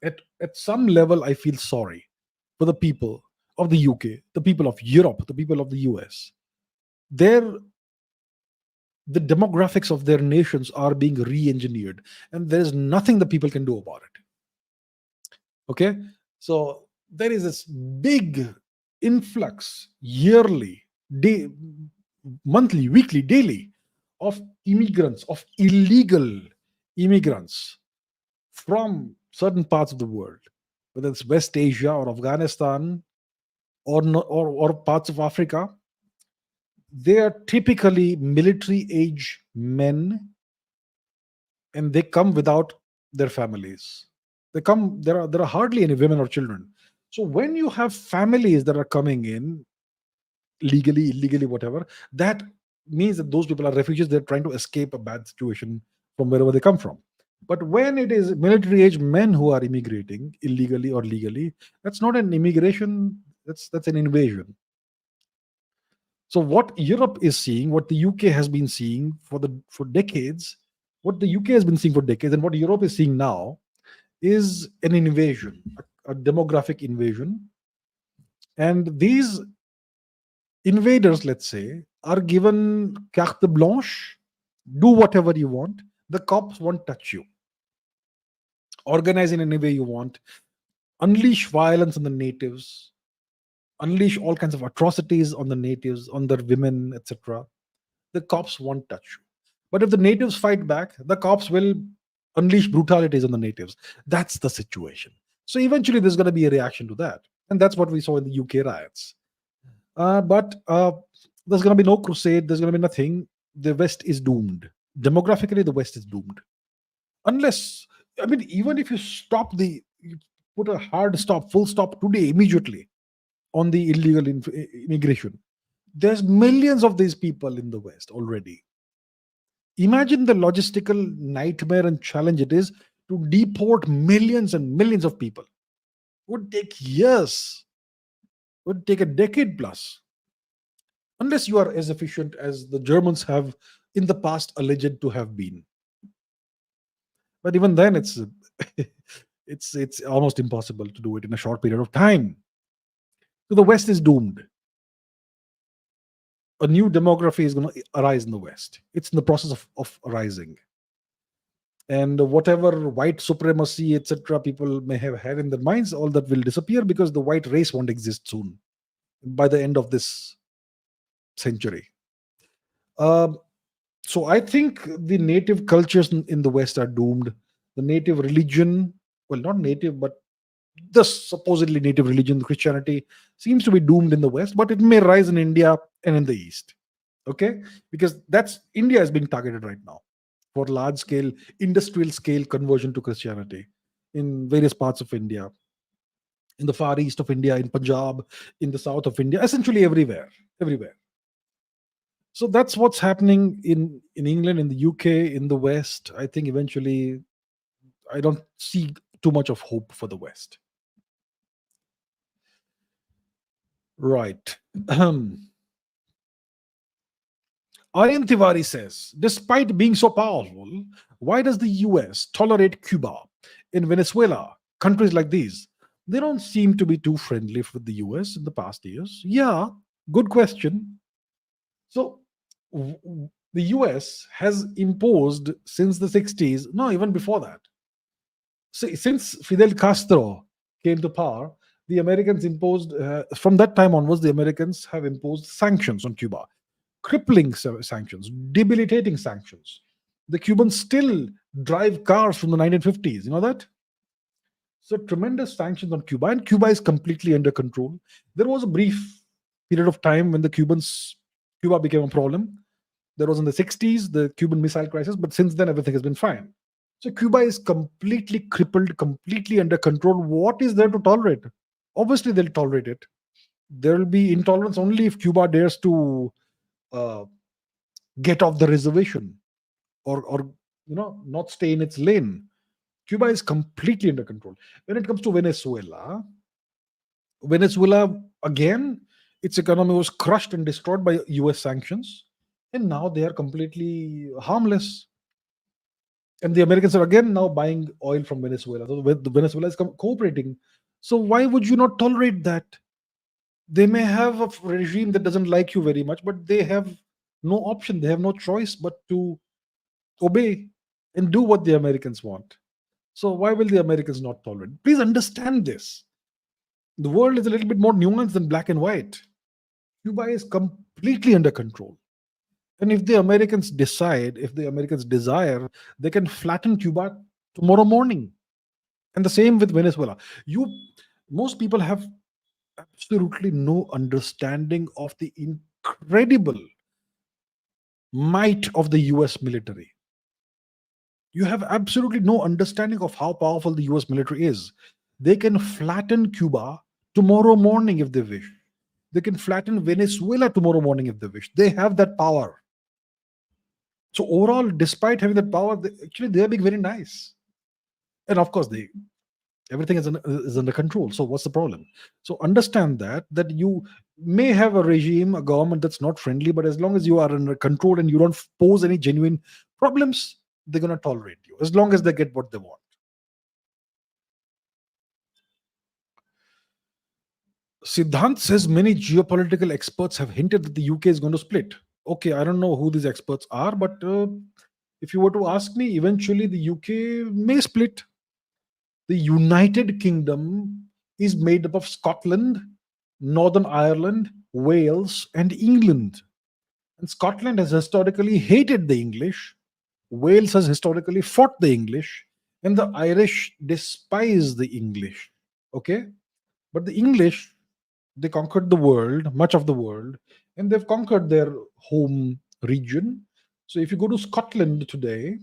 at some level, I feel sorry for the people of the UK, the people of Europe, the people of the US. The demographics of their nations are being re-engineered, and there is nothing the people can do about it. Okay, so there is this big influx yearly, monthly, weekly, daily, of immigrants, of illegal immigrants from certain parts of the world, whether it's West Asia or Afghanistan or or parts of Africa, they are typically military age men, and they come without their families. They come. There are hardly any women or children. So when you have families that are coming in legally, illegally, whatever, that means that those people are refugees. They're trying to escape a bad situation from wherever they come from. But when it is military age men who are immigrating illegally or legally, that's not an immigration. That's an invasion. So what Europe is seeing, what the UK has been seeing for decades, what the UK has been seeing for decades, and what Europe is seeing now is an invasion, a demographic invasion. And these invaders, let's say, are given carte blanche, do whatever you want. The cops won't touch you. Organize in any way you want. Unleash violence on the natives. Unleash all kinds of atrocities on the natives, on their women, etc. The cops won't touch you. But if the natives fight back, the cops will unleash brutalities on the natives. That's the situation. So eventually there's going to be a reaction to that. And that's what we saw in the UK riots. But there's going to be no crusade. There's going to be nothing. The West is doomed. Demographically, the West is doomed. Unless, I mean, even if you you put a hard stop, full stop today, immediately on the illegal immigration, there's millions of these people in the West already. Imagine the logistical nightmare and challenge it is to deport millions and millions of people. It would take years. It would take a decade plus. Unless you are as efficient as the Germans have in the past alleged to have been. But even then, it's almost impossible to do it in a short period of time. So the West is doomed. A new demography is going to arise in the West. It's in the process of arising. And whatever white supremacy, etc., people may have had in their minds, all that will disappear because the white race won't exist soon, by the end of this century. So I think the native cultures in the West are doomed. The native religion, well, not native, but the supposedly native religion, Christianity, seems to be doomed in the West, but it may rise in India and in the East. Okay? Because India is being targeted right now for large scale, industrial scale conversion to Christianity in various parts of India, in the far east of India, in Punjab, in the south of India, essentially everywhere. So that's what's happening in England, in the UK, in the West. I think eventually I don't see too much of hope for the West. Right. Aryan Tiwari says, despite being so powerful, why does the US tolerate Cuba? In Venezuela, countries like these, they don't seem to be too friendly with the US in the past years. Yeah, good question. So the US has imposed since the 60s, no, even before that. Since Fidel Castro came to power, the Americans imposed, from that time onwards, the Americans have imposed sanctions on Cuba, crippling sanctions, debilitating sanctions. The Cubans still drive cars from the 1950s. You know that? So tremendous sanctions on Cuba, and Cuba is completely under control. There was a brief period of time when Cuba became a problem. There was in the 60s, the Cuban Missile Crisis, but since then everything has been fine. So Cuba is completely crippled, completely under control. What is there to tolerate? Obviously, they'll tolerate it. There will be intolerance only if Cuba dares to get off the reservation or not stay in its lane. Cuba is completely under control. When it comes to Venezuela, again, its economy was crushed and destroyed by US sanctions, and now they are completely harmless. And the Americans are again now buying oil from Venezuela. So the Venezuela is cooperating. So why would you not tolerate that? They may have a regime that doesn't like you very much, but they have no option. They have no choice but to obey and do what the Americans want. So why will the Americans not tolerate? Please understand this. The world is a little bit more nuanced than black and white. Cuba is completely under control. And if the Americans desire, they can flatten Cuba tomorrow morning. And the same with Venezuela. You Most people have absolutely no understanding of the incredible might of the US military. You have absolutely no understanding of how powerful the US military is. They can flatten Cuba tomorrow morning if they wish. They can flatten Venezuela tomorrow morning if they wish. They have that power. So overall, despite having that power, actually they are being very nice. And of course, they everything is under control. So what's the problem? So understand that you may have a regime, a government that's not friendly, but as long as you are under control and you don't pose any genuine problems, they're going to tolerate you as long as they get what they want. Siddhant says many geopolitical experts have hinted that the UK is going to split. Okay, I don't know who these experts are, but if you were to ask me, eventually the UK may split. The United Kingdom is made up of Scotland, Northern Ireland, Wales, and England. And Scotland has historically hated the English. Wales has historically fought the English. And the Irish despise the English. Okay? But the English, they conquered the world, much of the world, and they've conquered their home region. So if you go to Scotland today,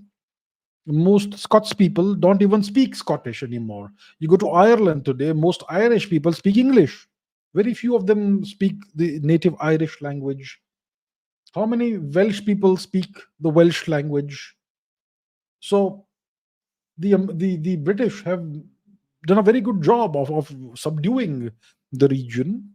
most Scots people don't even speak Scottish anymore. You go to Ireland today, most Irish people speak English. Very few of them speak the native Irish language. How many Welsh people speak the Welsh language? So the British have done a very good job of subduing the region.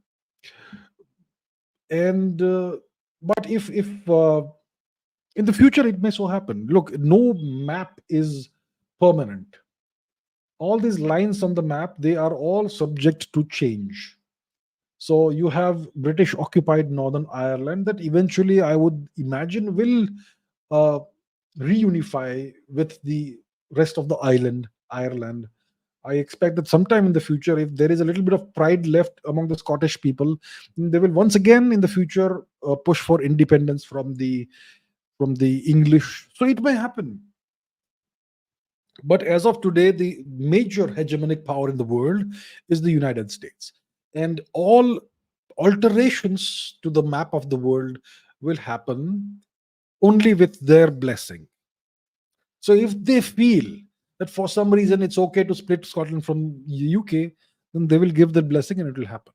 And but if in the future it may so happen. Look, no map is permanent. All these lines on the map, they are all subject to change. So you have British occupied Northern Ireland that eventually I would imagine will uh, reunify with the rest of the island, Ireland. I expect that sometime in the future, if there is a little bit of pride left among the Scottish people, they will once again in the future push for independence from the English. So it may happen. But as of today, the major hegemonic power in the world is the United States. And all alterations to the map of the world will happen only with their blessing. So if they feel that for some reason it's okay to split Scotland from UK, then they will give their blessing and it will happen.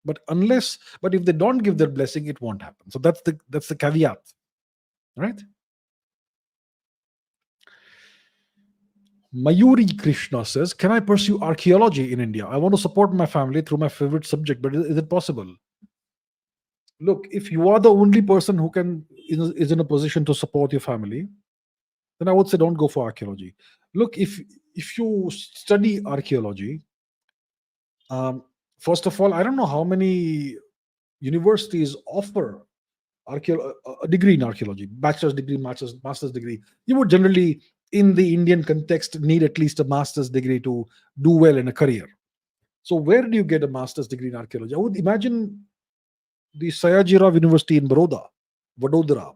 But if they don't give their blessing, it won't happen. So that's the caveat, right? Mayuri Krishna says, "Can I pursue archaeology in India? I want to support my family through my favorite subject, but is it possible?" Look, if you are the only person who is in a position to support your family, then I would say don't go for archaeology. Look, if you study archaeology, first of all, I don't know how many universities offer a degree in archaeology, bachelor's degree, master's degree. You would generally, in the Indian context, need at least a master's degree to do well in a career. So where do you get a master's degree in archaeology? I would imagine the Sayajirao University in Vadodara,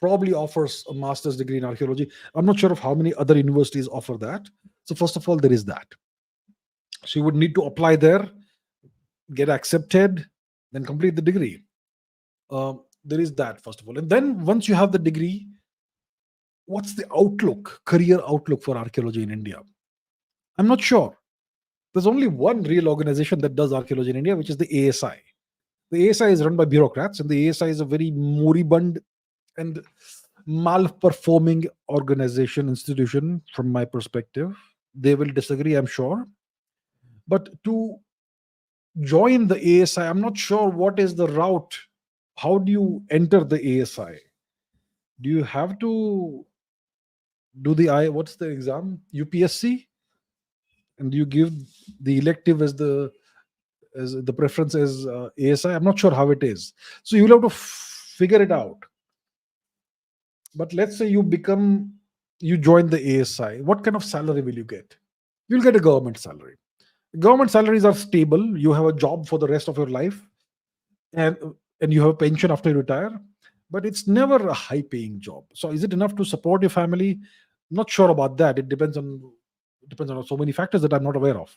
probably offers a master's degree in archaeology. I'm not sure of how many other universities offer that. So first of all, there is that. So you would need to apply there, get accepted, then complete the degree. There is that, first of all. And then once you have the degree, what's the career outlook for archaeology in India? I'm not sure. There's only one real organization that does archaeology in India, which is the ASI. The ASI is run by bureaucrats, and the ASI is a very moribund and malperforming institution from my perspective. They will disagree, I'm sure. But to join the ASI, I'm not sure what is the route. How do you enter the ASI? Do you have to do what's the exam? UPSC? And do you give the elective as the preference as ASI? I'm not sure how it is. So you'll have to figure it out. But let's say you join the ASI. What kind of salary will you get? You'll get a government salary. Government salaries are stable. You have a job for the rest of your life, and you have a pension after you retire. But it's never a high-paying job. So is it enough to support your family? Not sure about that. It depends on depends on so many factors that I'm not aware of.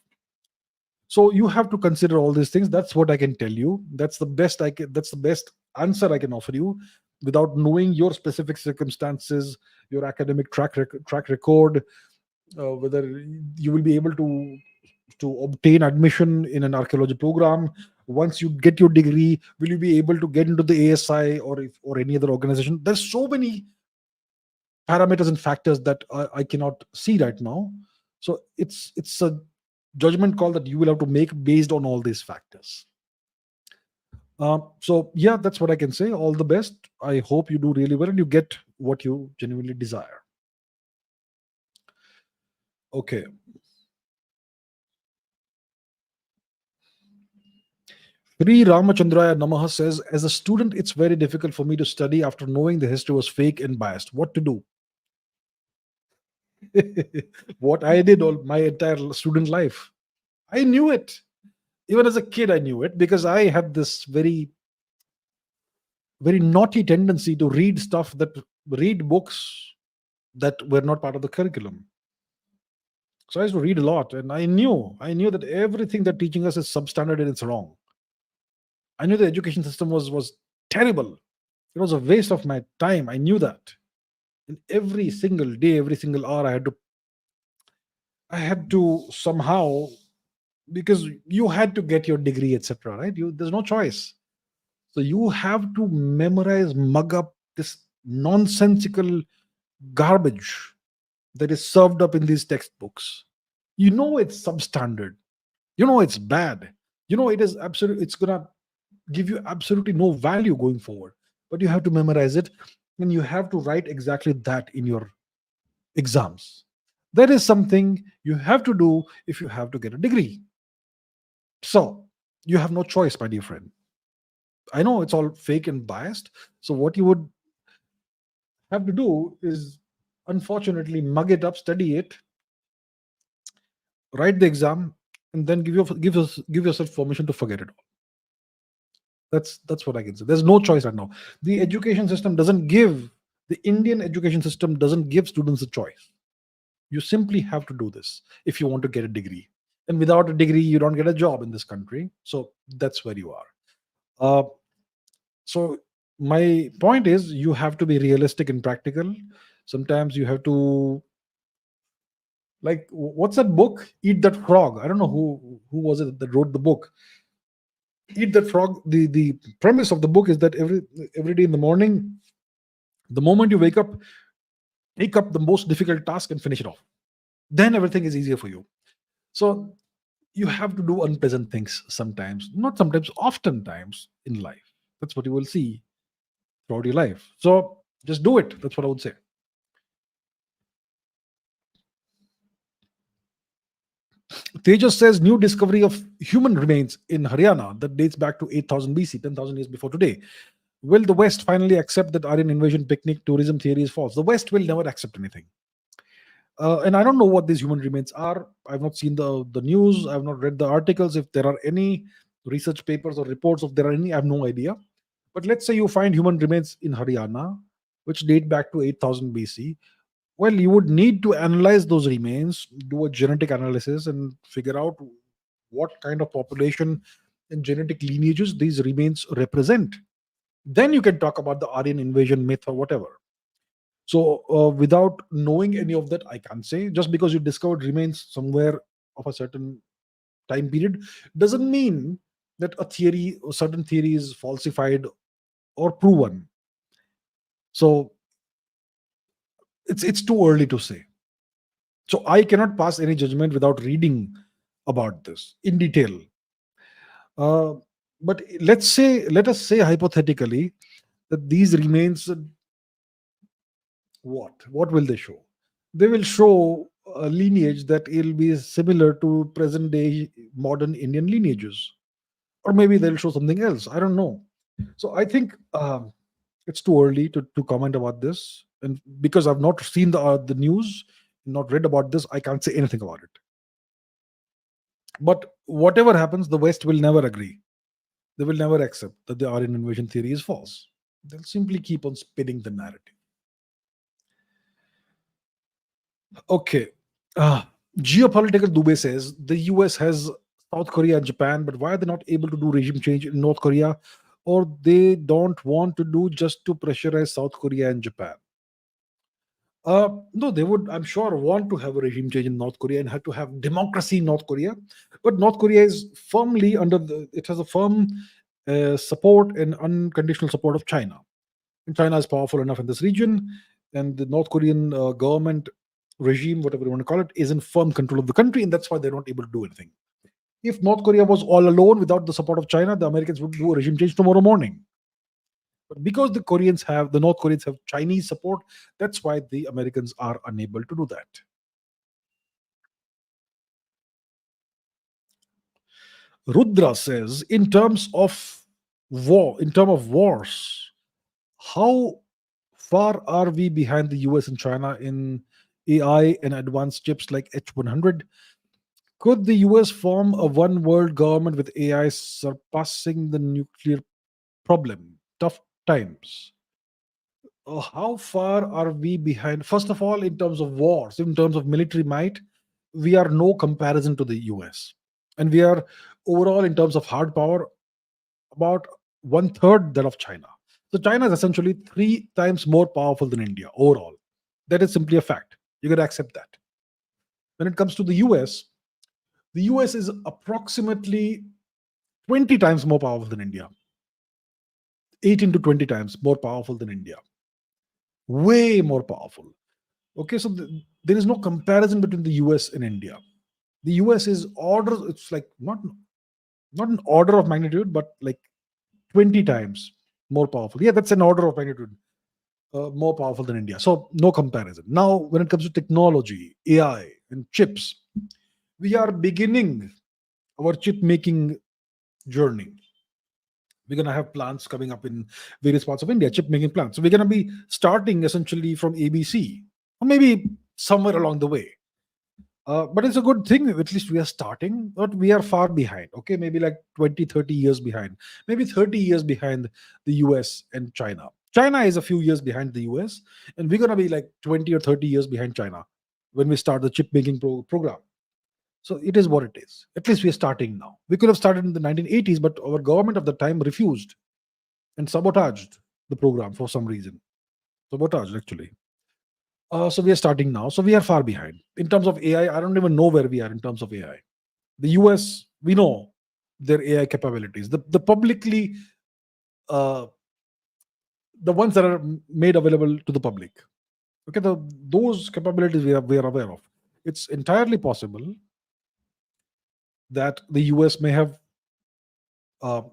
So you have to consider all these things. That's what I can tell you. That's the best answer I can offer you, without knowing your specific circumstances, your academic track record, whether you will be able to obtain admission in an archaeology program. Once you get your degree, will you be able to get into the ASI or any other organization? There's so many parameters and factors that I cannot see right now. So it's a judgment call that you will have to make based on all these factors. So yeah, that's what I can say. All the best. I hope you do really well and you get what you genuinely desire. Okay. Sri Ramachandraya Namaha says, as a student, it's very difficult for me to study after knowing the history was fake and biased. What to do? What I did all my entire student life. I knew it. Even as a kid, I knew it because I had this very, very naughty tendency to read books that were not part of the curriculum. So I used to read a lot, and I knew that everything they're teaching us is substandard and it's wrong. I knew the education system was terrible. It was a waste of my time. I knew that. And every single day, every single hour, I had to somehow, because you had to get your degree, etc. Right? There's no choice. So you have to memorize, mug up this nonsensical garbage that is served up in these textbooks. You know it's substandard. You know it's bad. You know it's gonna give you absolutely no value going forward. But you have to memorize it, and you have to write exactly that in your exams. That is something you have to do if you have to get a degree. So you have no choice, my dear friend. I know it's all fake and biased. So what you would have to do is, unfortunately, mug it up, study it, write the exam, and then give yourself permission to forget it all. That's what I can say. There's no choice right now. The Indian education system doesn't give students a choice. You simply have to do this if you want to get a degree. And without a degree, you don't get a job in this country. So that's where you are. Uh, so my point is, you have to be realistic and practical. Sometimes you have to, like, what's that book? Eat That Frog. I don't know who was it that wrote the book. Eat That Frog. The premise of the book is that every day in the morning, the moment you wake up, take up the most difficult task and finish it off. Then everything is easier for you. So you have to do unpleasant things sometimes, not sometimes, oftentimes in life. That's what you will see throughout your life. So just do it. That's what I would say. Tejas says, new discovery of human remains in Haryana that dates back to 8,000 BC, 10,000 years before today. Will the West finally accept that Aryan invasion picnic tourism theory is false? The West will never accept anything. And I don't know what these human remains are. I've not seen the news. I've not read the articles. If there are any research papers or reports, if there are any, I have no idea. But let's say you find human remains in Haryana, which date back to 8,000 BC. Well, you would need to analyze those remains, do a genetic analysis, and figure out what kind of population and genetic lineages these remains represent. Then you can talk about the Aryan invasion myth or whatever. So, without knowing any of that, I can't say. Just because you discovered remains somewhere of a certain time period doesn't mean that a certain theory is falsified or proven. So, it's too early to say. So, I cannot pass any judgment without reading about this in detail. Uh, but let us say hypothetically that these remains, what will they show? They will show a lineage that will be similar to present day modern Indian lineages, or maybe they'll show something else. I don't know. So I think it's too early to comment about this, and because I've not seen the news, not read about this, I can't say anything about it. But whatever happens, the West will never agree. They will never accept that the Aryan invasion theory is false. They'll simply keep on spinning the narrative. Okay. Geopolitical Dubey says the US has South Korea and Japan, but why are they not able to do regime change in North Korea? Or they don't want to do just to pressurize South Korea and Japan? No, they would, I'm sure, want to have a regime change in North Korea and have to have democracy in North Korea. But North Korea is firmly it has a firm support and unconditional support of China. And China is powerful enough in this region, and the North Korean government regime, whatever you want to call it, is in firm control of the country, and that's why they're not able to do anything. If North Korea was all alone without the support of China, the Americans would do a regime change tomorrow morning. But because the North Koreans have Chinese support, that's why the Americans are unable to do that. Rudra says, in terms of wars, how far are we behind the US and China in AI and advanced chips like H100? Could the US form a one world government with AI surpassing the nuclear problem? Tough times. How far are we behind? First of all, in terms of wars, in terms of military might, we are no comparison to the US. And we are overall, in terms of hard power, about one third that of China. So China is essentially 3 times more powerful than India overall. That is simply a fact. You got to accept that. When it comes to the US is approximately 20 times more powerful than India. 18 to 20 times more powerful than India. Way more powerful. Okay, so there is no comparison between the US and India. The US is it's like not an order of magnitude, but like 20 times more powerful. Yeah, that's an order of magnitude more powerful than India. So no comparison. Now, when it comes to technology, AI, and chips, we are beginning our chip making journey. We're going to have plants coming up in various parts of India, chip making plants. So we're going to be starting essentially from ABC, or maybe somewhere along the way. But it's a good thing. At least we are starting, but we are far behind. Okay, maybe like 20, 30 years behind, maybe 30 years behind the US and China. China is a few years behind the US, and we're going to be like 20 or 30 years behind China when we start the chip making program. So it is what it is. At least we are starting now. We could have started in the 1980s, but our government of the time refused and sabotaged the program for some reason. Sabotaged, actually. So we are starting now. So we are far behind. In terms of AI, I don't even know where we are in terms of AI. The US, we know their AI capabilities. The publicly, the ones that are made available to the public. Okay, those capabilities we are aware of. It's entirely possible that the US may have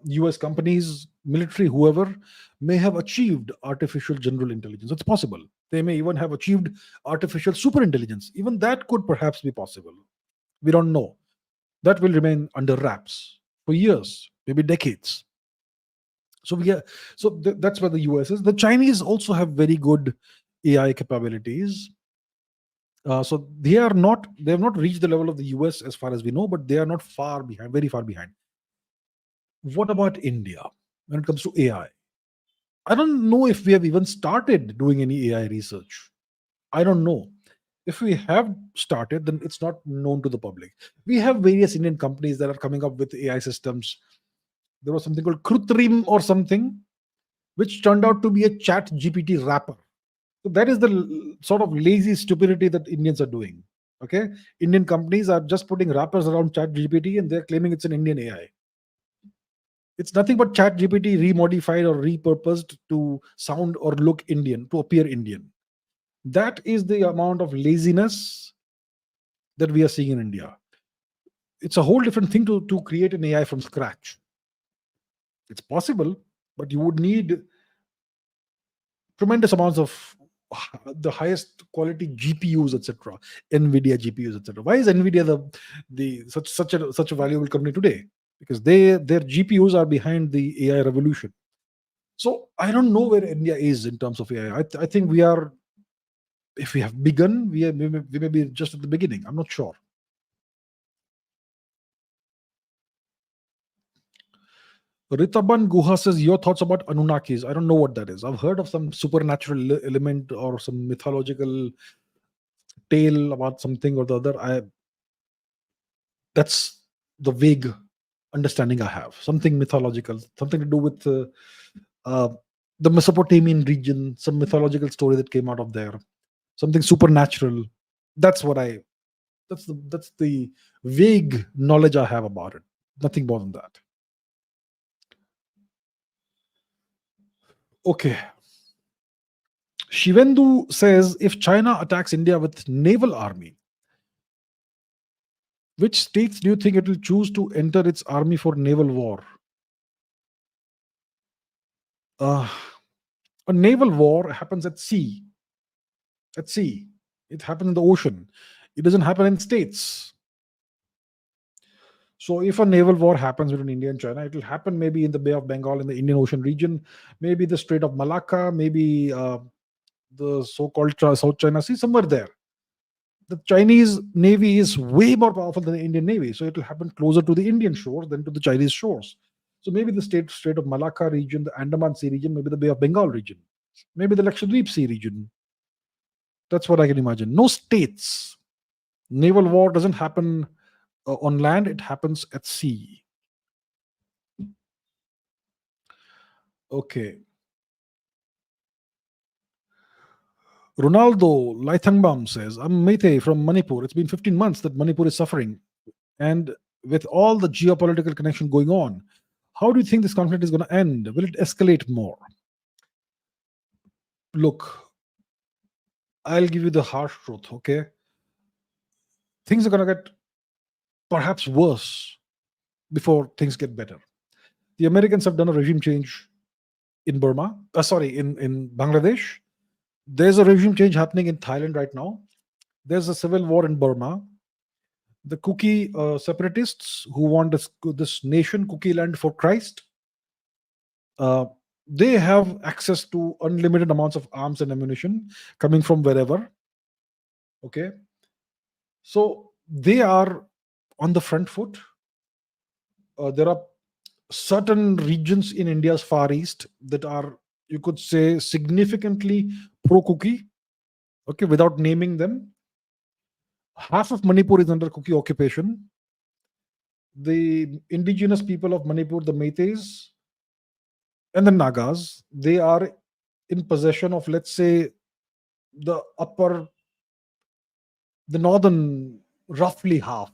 US companies, military, whoever, may have achieved artificial general intelligence. It's possible. They may even have achieved artificial super intelligence. Even that could perhaps be possible. We don't know. That will remain under wraps for years, maybe decades. So that's where the US is. The Chinese also have very good AI capabilities. So they have not reached the level of the US as far as we know, but they are not far behind, very far behind. What about India when it comes to AI? I don't know if we have even started doing any AI research. I don't know. If we have started, then it's not known to the public. We have various Indian companies that are coming up with AI systems. There was something called Krutrim or something, which turned out to be a chat GPT wrapper. So that is the sort of lazy stupidity that Indians are doing. Okay. Indian companies are just putting wrappers around chat GPT and they're claiming it's an Indian AI. It's nothing but chat GPT remodified or repurposed to sound or look Indian, to appear Indian. That is the amount of laziness that we are seeing in India. It's a whole different thing to create an AI from scratch. It's possible, but you would need tremendous amounts of the highest quality GPUs, etc. NVIDIA GPUs, etc. Why is NVIDIA such a valuable company today? Because their GPUs are behind the AI revolution. So I don't know where India is in terms of AI. I think we are, if we have begun, we may be just at the beginning. I'm not sure. Ritaban Guha says, your thoughts about Anunnakis. I don't know what that is. I've heard of some supernatural element or some mythological tale about something or the other. That's the vague understanding I have. Something mythological, something to do with uh, the Mesopotamian region, some mythological story that came out of there, something supernatural. That's what I. That's the vague knowledge I have about it. Nothing more than that. Okay. Shivendu says if China attacks India with naval army, which states do you think it will choose to enter its army for naval war? Uh, a naval war happens at sea. At sea. It happens in the ocean. It doesn't happen in states. So if a naval war happens between India and China, it will happen maybe in the Bay of Bengal in the Indian Ocean region, maybe the Strait of Malacca, maybe the so-called South China Sea, somewhere there. The Chinese Navy is way more powerful than the Indian Navy, so it will happen closer to the Indian shores than to the Chinese shores. So maybe the Strait of Malacca region, the Andaman Sea region, maybe the Bay of Bengal region, maybe the Lakshadweep Sea region. That's what I can imagine. No states. Naval war doesn't happen on land; it happens at sea. Okay. Ronaldo Laithangbam says, I'm Meitei from Manipur. It's been 15 months that Manipur is suffering. And with all the geopolitical connection going on, how do you think this conflict is going to end? Will it escalate more? Look, I'll give you the harsh truth, okay? Things are going to get perhaps worse before things get better. The Americans have done a regime change in Burma, in Bangladesh. There's a regime change happening in Thailand right now. There's a civil war in Burma. The Kuki separatists who want this nation, Kuki land for Christ, they have access to unlimited amounts of arms and ammunition coming from wherever. Okay. So they are on the front foot. There are certain regions in India's Far East that are, you could say, significantly pro-Kuki, okay, without naming them. Half of Manipur is under Kuki occupation. The indigenous people of Manipur, the Meiteis and the Nagas, they are in possession of, let's say, the northern, roughly half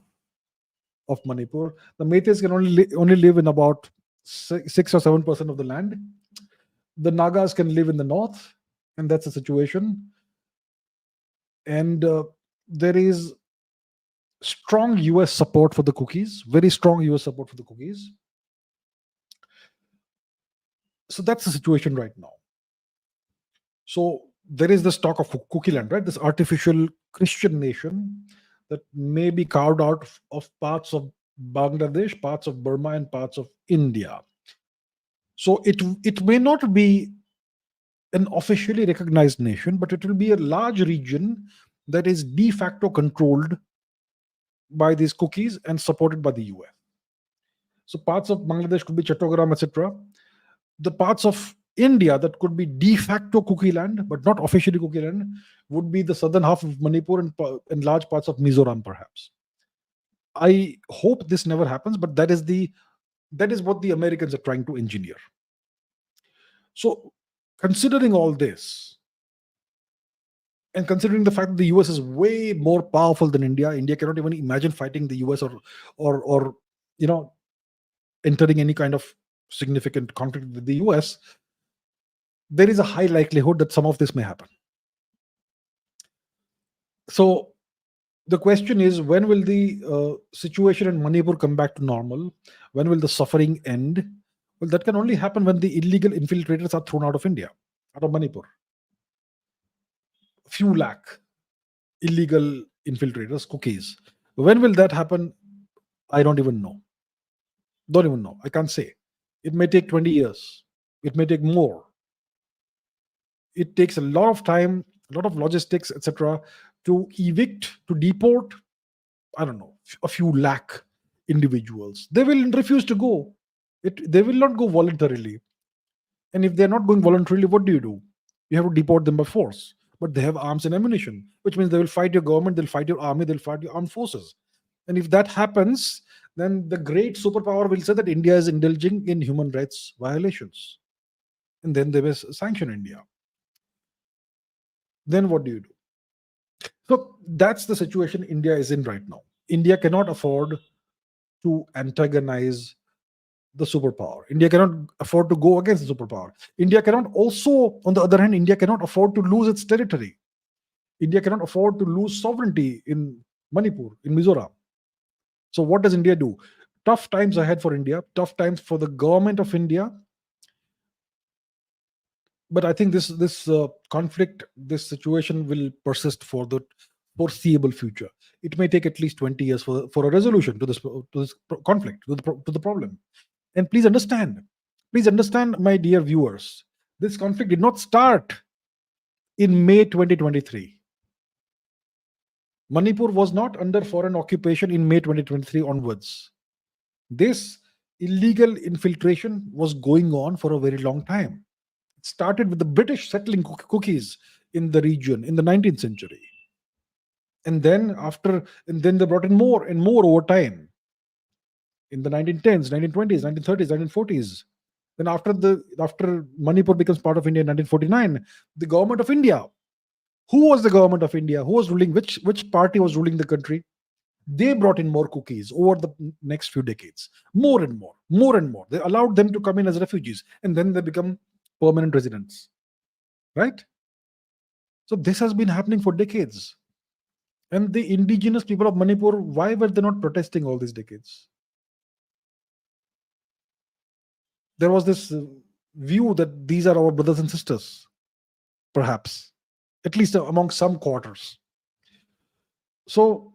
of Manipur. The Meiteis can only live in about 6 or 7% of the land. The Nagas can live in the north, and that's the situation. And there is strong US support for the Kukis, very strong US support for the Kukis. So that's the situation right now. So there is this talk of Kuki land, right? This artificial Christian nation that may be carved out of parts of Bangladesh, parts of Burma, and parts of India. So it may not be an officially recognized nation, but it will be a large region that is de facto controlled by these Kukis and supported by the US. So parts of Bangladesh could be Chattogram, etc. The parts of India that could be de facto Kuki land, but not officially Kuki land, would be the southern half of Manipur and large parts of Mizoram, perhaps. I hope this never happens, but that is what the Americans are trying to engineer. So, considering all this, and considering the fact that the US is way more powerful than India cannot even imagine fighting the US or entering any kind of significant conflict with the US. There is a high likelihood that some of this may happen. So the question is, when will the situation in Manipur come back to normal? When will the suffering end? Well, that can only happen when the illegal infiltrators are thrown out of India, out of Manipur. Few lakh illegal infiltrators, Kukis. When will that happen? I don't even know. I can't say. It may take 20 years. It may take more. It takes a lot of time, a lot of logistics, etc., to evict, to deport, I don't know, a few lakh individuals. They will refuse to go. They will not go voluntarily. And if they're not going voluntarily, what do? You have to deport them by force. But they have arms and ammunition, which means they will fight your government, they'll fight your army, they'll fight your armed forces. And if that happens, then the great superpower will say that India is indulging in human rights violations. And then they will sanction India. Then what do you do? So that's the situation India is in right now. India cannot afford to antagonize the superpower. India cannot afford to go against the superpower. India cannot also, on the other hand, India cannot afford to lose its territory. India cannot afford to lose sovereignty in Manipur, in Mizoram. So what does India do? Tough times ahead for India, tough times for the government of India. But I think this conflict, this situation will persist for the foreseeable future. It may take at least 20 years for a resolution to this conflict, to the problem. And please understand, my dear viewers, this conflict did not start in May 2023. Manipur was not under foreign occupation in May 2023 onwards. This illegal infiltration was going on for a very long time. It started with the British settling cookies in the region in the 19th century. And then they brought in more and more over time. In the 1910s, 1920s, 1930s, 1940s. Then after Manipur becomes part of India in 1949, the government of India. Who was the government of India? Who was ruling? Which party was ruling the country? They brought in more cookies over the next few decades. More and more, more and more. They allowed them to come in as refugees, and then they become permanent residents. Right? So this has been happening for decades. And the indigenous people of Manipur, why were they not protesting all these decades? There was this view that these are our brothers and sisters, perhaps, at least among some quarters. So,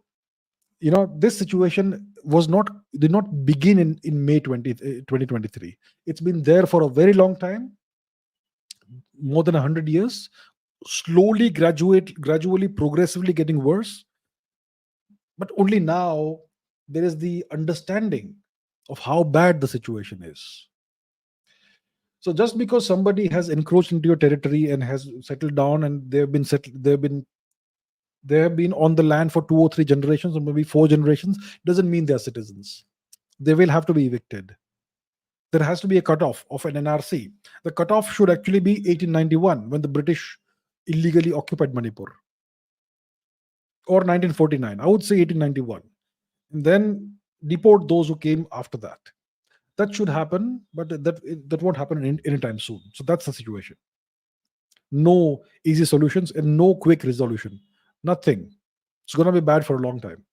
this situation did not begin in May 2023. It's been there for a very long time, more than 100 years, slowly, gradually, progressively getting worse. But only now there is the understanding of how bad the situation is. So just because somebody has encroached into your territory and has settled down, and they have been on the land for 2 or 3 generations, or maybe 4 generations, doesn't mean they are citizens. They will have to be evicted. There has to be a cutoff of an NRC. The cutoff should actually be 1891, when the British illegally occupied Manipur, or 1949. I would say 1891, and then deport those who came after that. That should happen, but that won't happen anytime soon. So that's the situation. No easy solutions and no quick resolution. Nothing. It's going to be bad for a long time.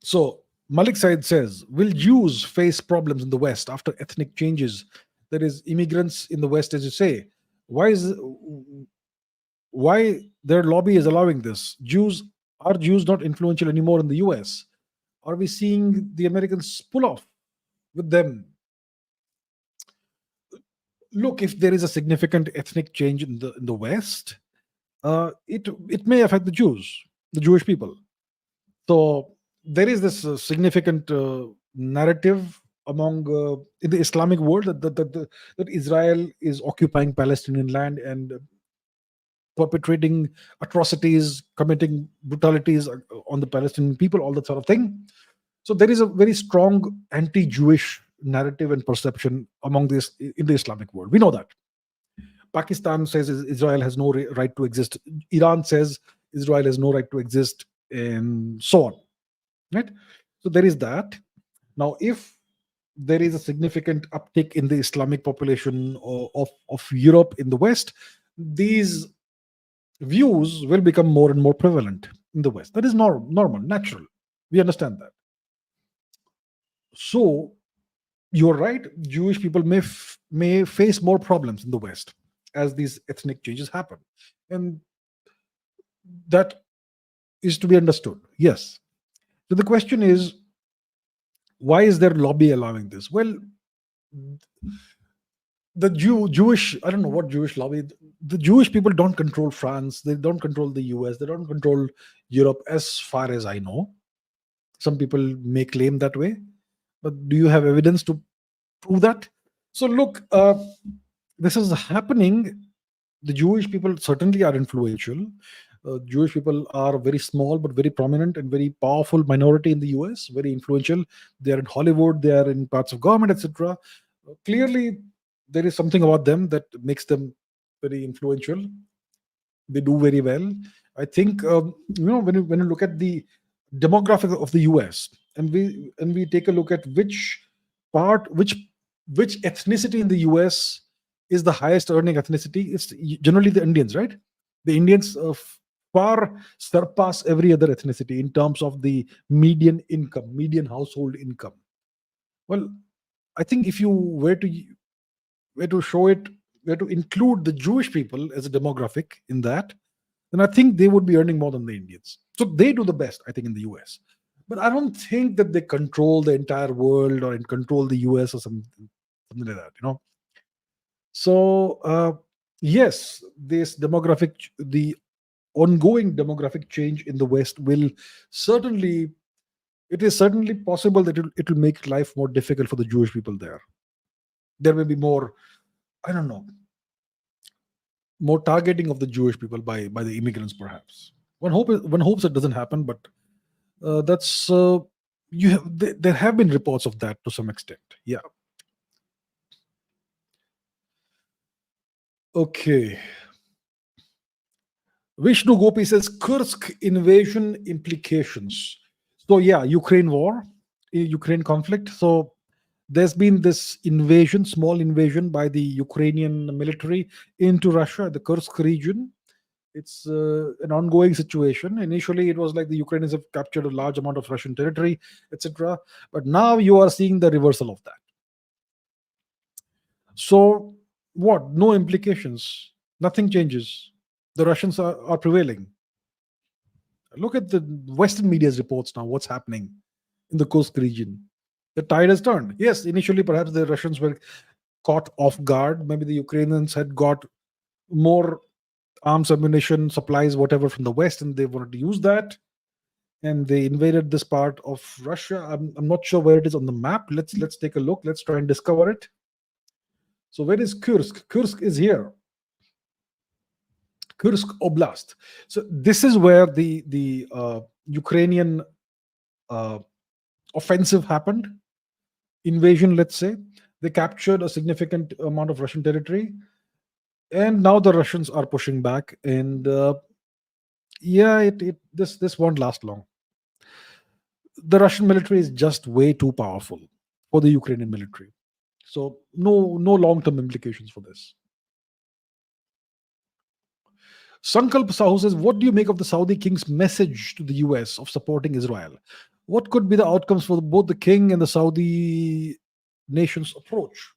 So Malik Said says, will Jews face problems in the West after ethnic changes? There is immigrants in the West, as you say. Why their lobby is allowing this? Are Jews not influential anymore in the US? Are we seeing the Americans pull off with them? Look, if there is a significant ethnic change in the West, it may affect the Jewish people. So there is this significant narrative among in the Islamic world that Israel is occupying Palestinian land and perpetrating atrocities, committing brutalities on the Palestinian people, all that sort of thing. So there is a very strong anti-Jewish narrative and perception in the Islamic world. We know that. Pakistan says Israel has no right to exist. Iran says Israel has no right to exist, and so on. Right? So there is that. Now, if there is a significant uptick in the Islamic population of Europe in the West, these views will become more and more prevalent in the West. That is normal, natural. We understand that. So you're right. Jewish people may face more problems in the West as these ethnic changes happen, and that is to be understood. Yes. So the question is, why is their lobby allowing this? Well, the Jewish, I don't know what Jewish lobby. The Jewish people don't control France. They don't control the US. They don't control Europe, as far as I know. Some people may claim that way, but do you have evidence to prove that? So look, this is happening the Jewish people certainly are influential. Jewish people are very small but very prominent and very powerful minority in the US, very influential. They are in Hollywood, they are in parts of government, etc. Clearly, there is something about them that makes them very influential. They do very well. I think when you look at the demographic of the US, and we take a look at part which which ethnicity in the US is the highest earning ethnicity, it's generally the Indians, right? The Indians far surpass every other ethnicity in terms of the median income, median household income. Well, I think if you were to show it, were to include the Jewish people as a demographic in that, then I think they would be earning more than the Indians. So they do the best, I think, in the US. But I don't think that they control the entire world or control the US or something like that. So yes, the ongoing demographic change in the West will certainly, it is certainly possible that it will make life more difficult for the Jewish people there. There may be more, I don't know, more targeting of the Jewish people by the immigrants, perhaps. One hopes it doesn't happen, but that's there have been reports of that to some extent. Yeah. Okay. Vishnu Gopi says Kursk invasion implications. So yeah, Ukraine war, Ukraine conflict. So there's been this invasion, small invasion by the Ukrainian military into Russia, the Kursk region. It's an ongoing situation. Initially, it was like the Ukrainians have captured a large amount of Russian territory, etc. But now you are seeing the reversal of that. So what? No implications. Nothing changes. The Russians are prevailing. Look at the Western media's reports now. What's happening in the Kursk region? The tide has turned. Yes, initially perhaps the Russians were caught off guard. Maybe the Ukrainians had got more arms, ammunition, supplies, whatever from the West, and they wanted to use that. And they invaded this part of Russia. I'm not sure where it is on the map. Let's take a look. Let's try and discover it. So where is Kursk? Kursk is here. Kursk Oblast. So this is where the Ukrainian offensive happened, invasion, let's say. They captured a significant amount of Russian territory, and now the Russians are pushing back. And yeah, this won't last long. The Russian military is just way too powerful for the Ukrainian military. So no long-term implications for this. Sankalp Sahu says, what do you make of the Saudi king's message to the US of supporting Israel? What could be the outcomes for both the king and the Saudi nation's approach?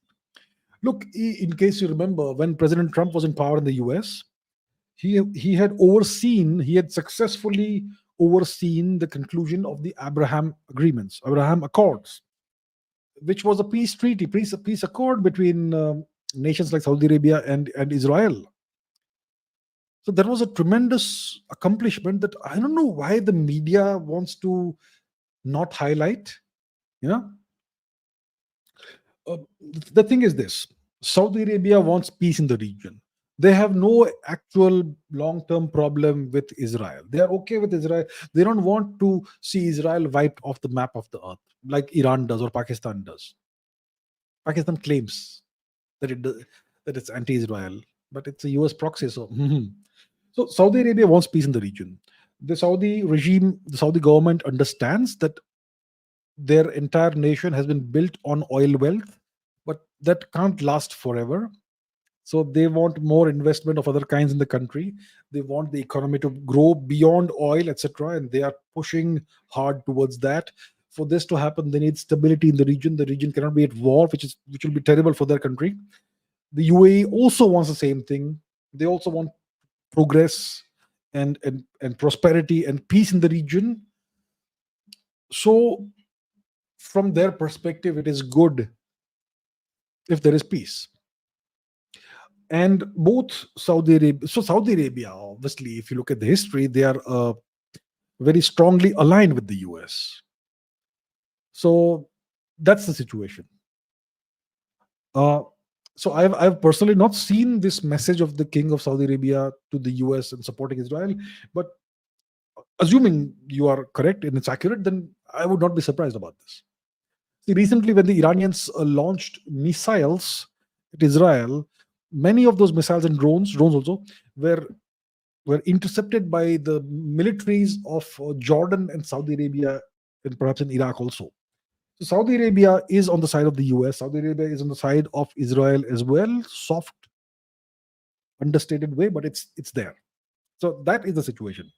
Look, in case you remember, when President Trump was in power in the US, he had successfully overseen the conclusion of the Abraham Accords, which was a peace treaty, peace accord between nations like Saudi Arabia and Israel. So that was a tremendous accomplishment that I don't know why the media wants to not highlight. The thing is this: Saudi Arabia wants peace in the region. They have no actual long-term problem with Israel. They are okay with Israel. They don't want to see Israel wiped off the map of the earth like Iran does or Pakistan does. Pakistan claims that it's anti-Israel, but it's a US proxy. So Saudi Arabia wants peace in the region. The Saudi regime, the Saudi government understands that their entire nation has been built on oil wealth, but that can't last forever. So they want more investment of other kinds in the country. They want the economy to grow beyond oil, etc. And they are pushing hard towards that. For this to happen, they need stability in the region. The region cannot be at war, which will be terrible for their country. The UAE also wants the same thing. They also want progress and prosperity and peace in the region. So from their perspective, it is good if there is peace. And both Saudi Arabia, obviously, if you look at the history, they are very strongly aligned with the US. So that's the situation. So I've personally not seen this message of the king of Saudi Arabia to the US and supporting Israel, but assuming you are correct and it's accurate, then I would not be surprised about this. See, recently when the Iranians launched missiles at Israel, many of those missiles and drones also were were intercepted by the militaries of Jordan and Saudi Arabia and perhaps in Iraq also. So Saudi Arabia is on the side of the US. Saudi Arabia is on the side of Israel as well. Soft, understated way, but it's there. So that is the situation.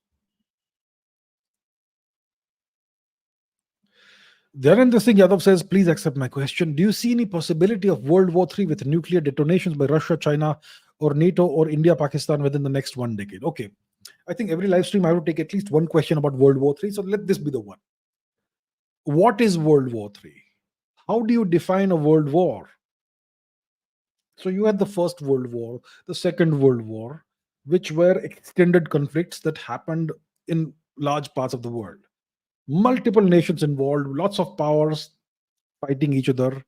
Dharendra Singh Yadav says, please accept my question. Do you see any possibility of World War III with nuclear detonations by Russia, China, or NATO or India, Pakistan within the next 1 decade? Okay. I think every live stream I would take at least one question about World War III. So let this be the one. What is World War III? How do you define a world war? So you had the First World War, the Second World War, which were extended conflicts that happened in large parts of the world. Multiple nations involved, lots of powers fighting each other.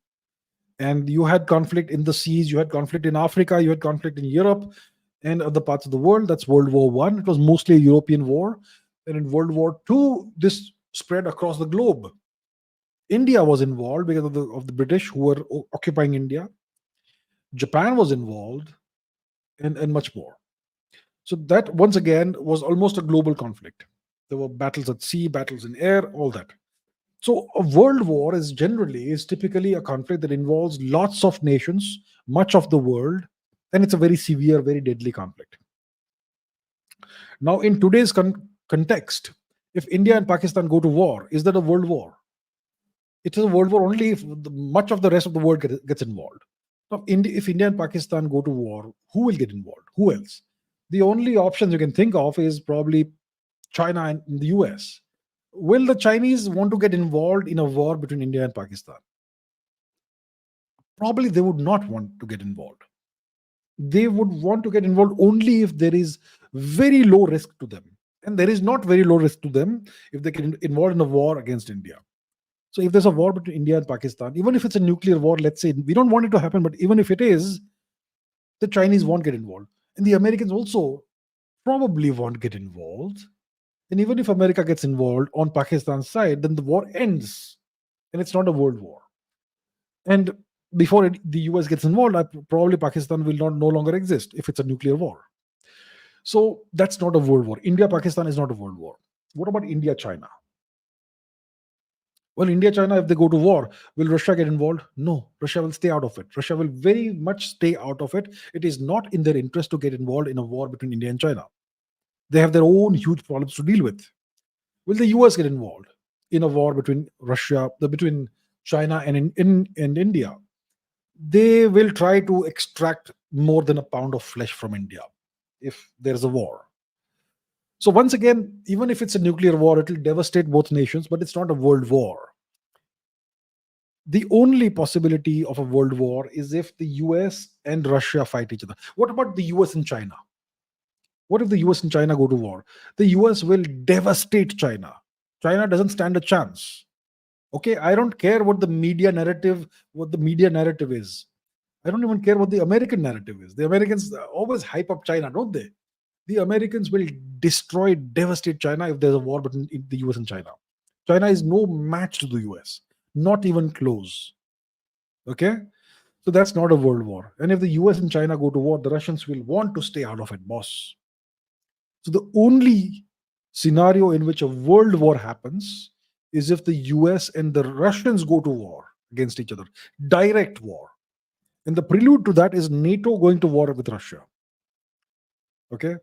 And you had conflict in the seas, you had conflict in Africa, you had conflict in Europe and other parts of the world. That's World War One. It was mostly a European war. And in World War Two, this spread across the globe. India was involved because of the British who were occupying India. Japan was involved, and much more. So that once again was almost a global conflict. There were battles at sea, battles in air, all that. So a world war is typically a conflict that involves lots of nations, much of the world, and it's a very severe, very deadly conflict. Now, in today's context, if India and Pakistan go to war, is that a world war? It is a world war only if much of the rest of the world gets involved. Now, if India and Pakistan go to war, who will get involved? Who else? The only options you can think of is probably China and the US. Will the Chinese want to get involved in a war between India and Pakistan? Probably they would not want to get involved. They would want to get involved only if there is very low risk to them. And there is not very low risk to them if they get involved in a war against India. So if there's a war between India and Pakistan, even if it's a nuclear war, let's say, we don't want it to happen, but even if it is, the Chinese won't get involved. And the Americans also probably won't get involved. And even if America gets involved on Pakistan's side, then the war ends and it's not a world war. And before the US gets involved, probably Pakistan will no longer exist if it's a nuclear war. So that's not a world war. India Pakistan is not a world war. What about India China? Well, India China, if they go to war, will Russia get involved? No, Russia will stay out of it. Russia will very much stay out of it. It is not in their interest to get involved in a war between India and China. They have their own huge problems to deal with. Will the US get involved in a war between between China and India? They will try to extract more than a pound of flesh from India if there's a war. So once again, even if it's a nuclear war, it will devastate both nations, but it's not a world war. The only possibility of a world war is if the US and Russia fight each other. What about the US and China? What if the US and China go to war? The US will devastate China. China doesn't stand a chance. Okay, I don't care what the media narrative is. I don't even care what the American narrative is. The Americans always hype up China, don't they? The Americans will destroy, devastate China if there's a war between the US and China. China is no match to the US, not even close. Okay? So that's not a world war. And if the US and China go to war, the Russians will want to stay out of it, boss. So the only scenario in which a world war happens is if the US and the Russians go to war against each other, direct war. And the prelude to that is NATO going to war with Russia. Okay?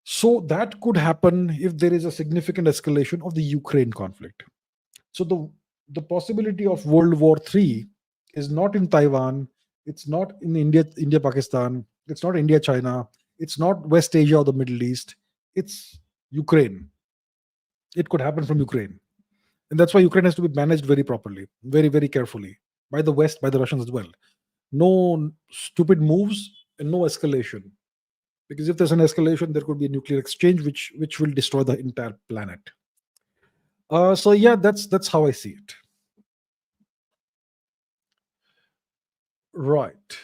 So that could happen if there is a significant escalation of the Ukraine conflict. So the possibility of World War III is not in Taiwan, it's not in India, Pakistan, it's not India, China, it's not West Asia or the Middle East, it's Ukraine. It could happen from Ukraine. And that's why Ukraine has to be managed very properly, very, very carefully by the West, by the Russians as well. No stupid moves and no escalation. Because if there's an escalation, there could be a nuclear exchange, which will destroy the entire planet. So yeah, that's how I see it. Right.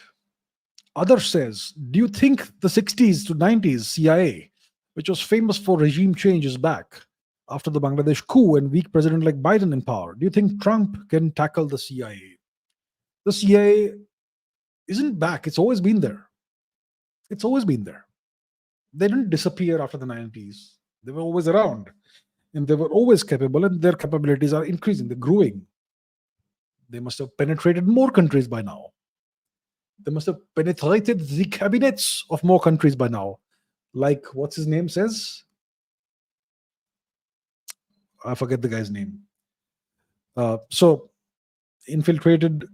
Other says, do you think the 60s to 90s CIA, which was famous for regime change, is back after the Bangladesh coup and weak president like Biden in power? Do you think Trump can tackle the CIA? The CIA isn't back. It's always been there. It's always been there. They didn't disappear after the 90s. They were always around and they were always capable, and their capabilities are increasing, they're growing. They must have penetrated more countries by now. They must have penetrated the cabinets of more countries by now. Like, what's his name says? I forget the guy's name. So, infiltrated,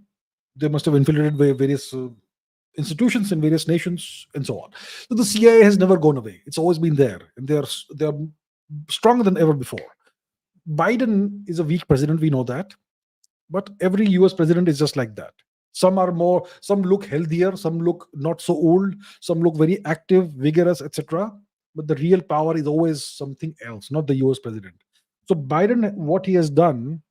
they must have infiltrated various institutions in various nations and so on. So the CIA has never gone away. It's always been there, and they're stronger than ever before. Biden is a weak president, we know that, but every US president is just like that. Some are more, some look healthier, some look not so old, some look very active, vigorous, etc. But the real power is always something else, not the US president. So Biden, what he has done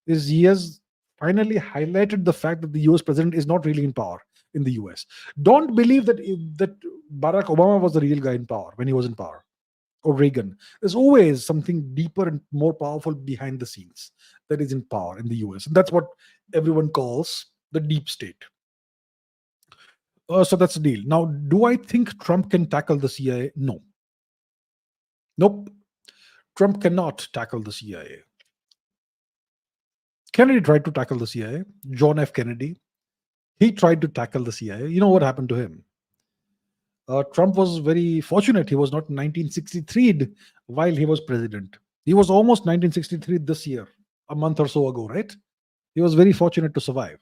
is he has finally highlighted the fact that the US president is not really in power in the US. Don't believe that Barack Obama was the real guy in power when he was in power, or Reagan. There's always something deeper and more powerful behind the scenes that is in power in the US. And that's what everyone calls the deep state. So that's the deal. Now, do I think Trump can tackle the CIA? No. Nope. Trump cannot tackle the CIA. Kennedy tried to tackle the CIA. John F. Kennedy. He tried to tackle the CIA. You know what happened to him? Trump was very fortunate. He was not 1963 while he was president. He was almost 1963 this year, a month or so ago, right? He was very fortunate to survive.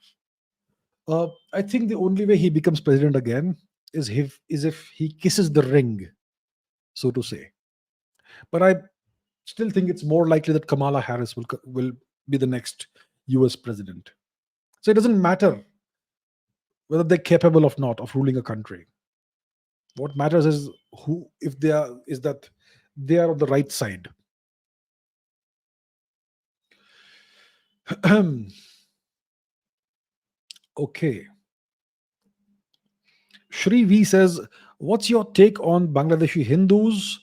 I think the only way he becomes president again is if he kisses the ring, so to say. But I still think it's more likely that Kamala Harris will be the next US president. So it doesn't matter whether they're capable of not of ruling a country. What matters is that they are on the right side. Okay. Shri V says, what's your take on Bangladeshi Hindus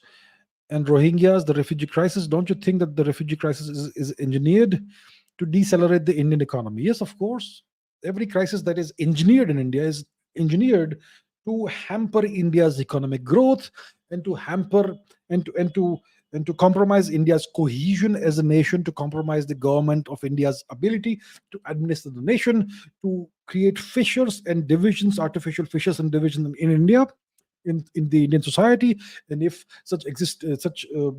and Rohingyas, the refugee crisis? Don't you think that the refugee crisis is engineered to decelerate the Indian economy? Yes, of course. Every crisis that is engineered in India is engineered to hamper India's economic growth and to hamper and to compromise India's cohesion as a nation, to compromise the government of India's ability to administer the nation, to create fissures and divisions, artificial fissures and divisions in India, in the Indian society. And if such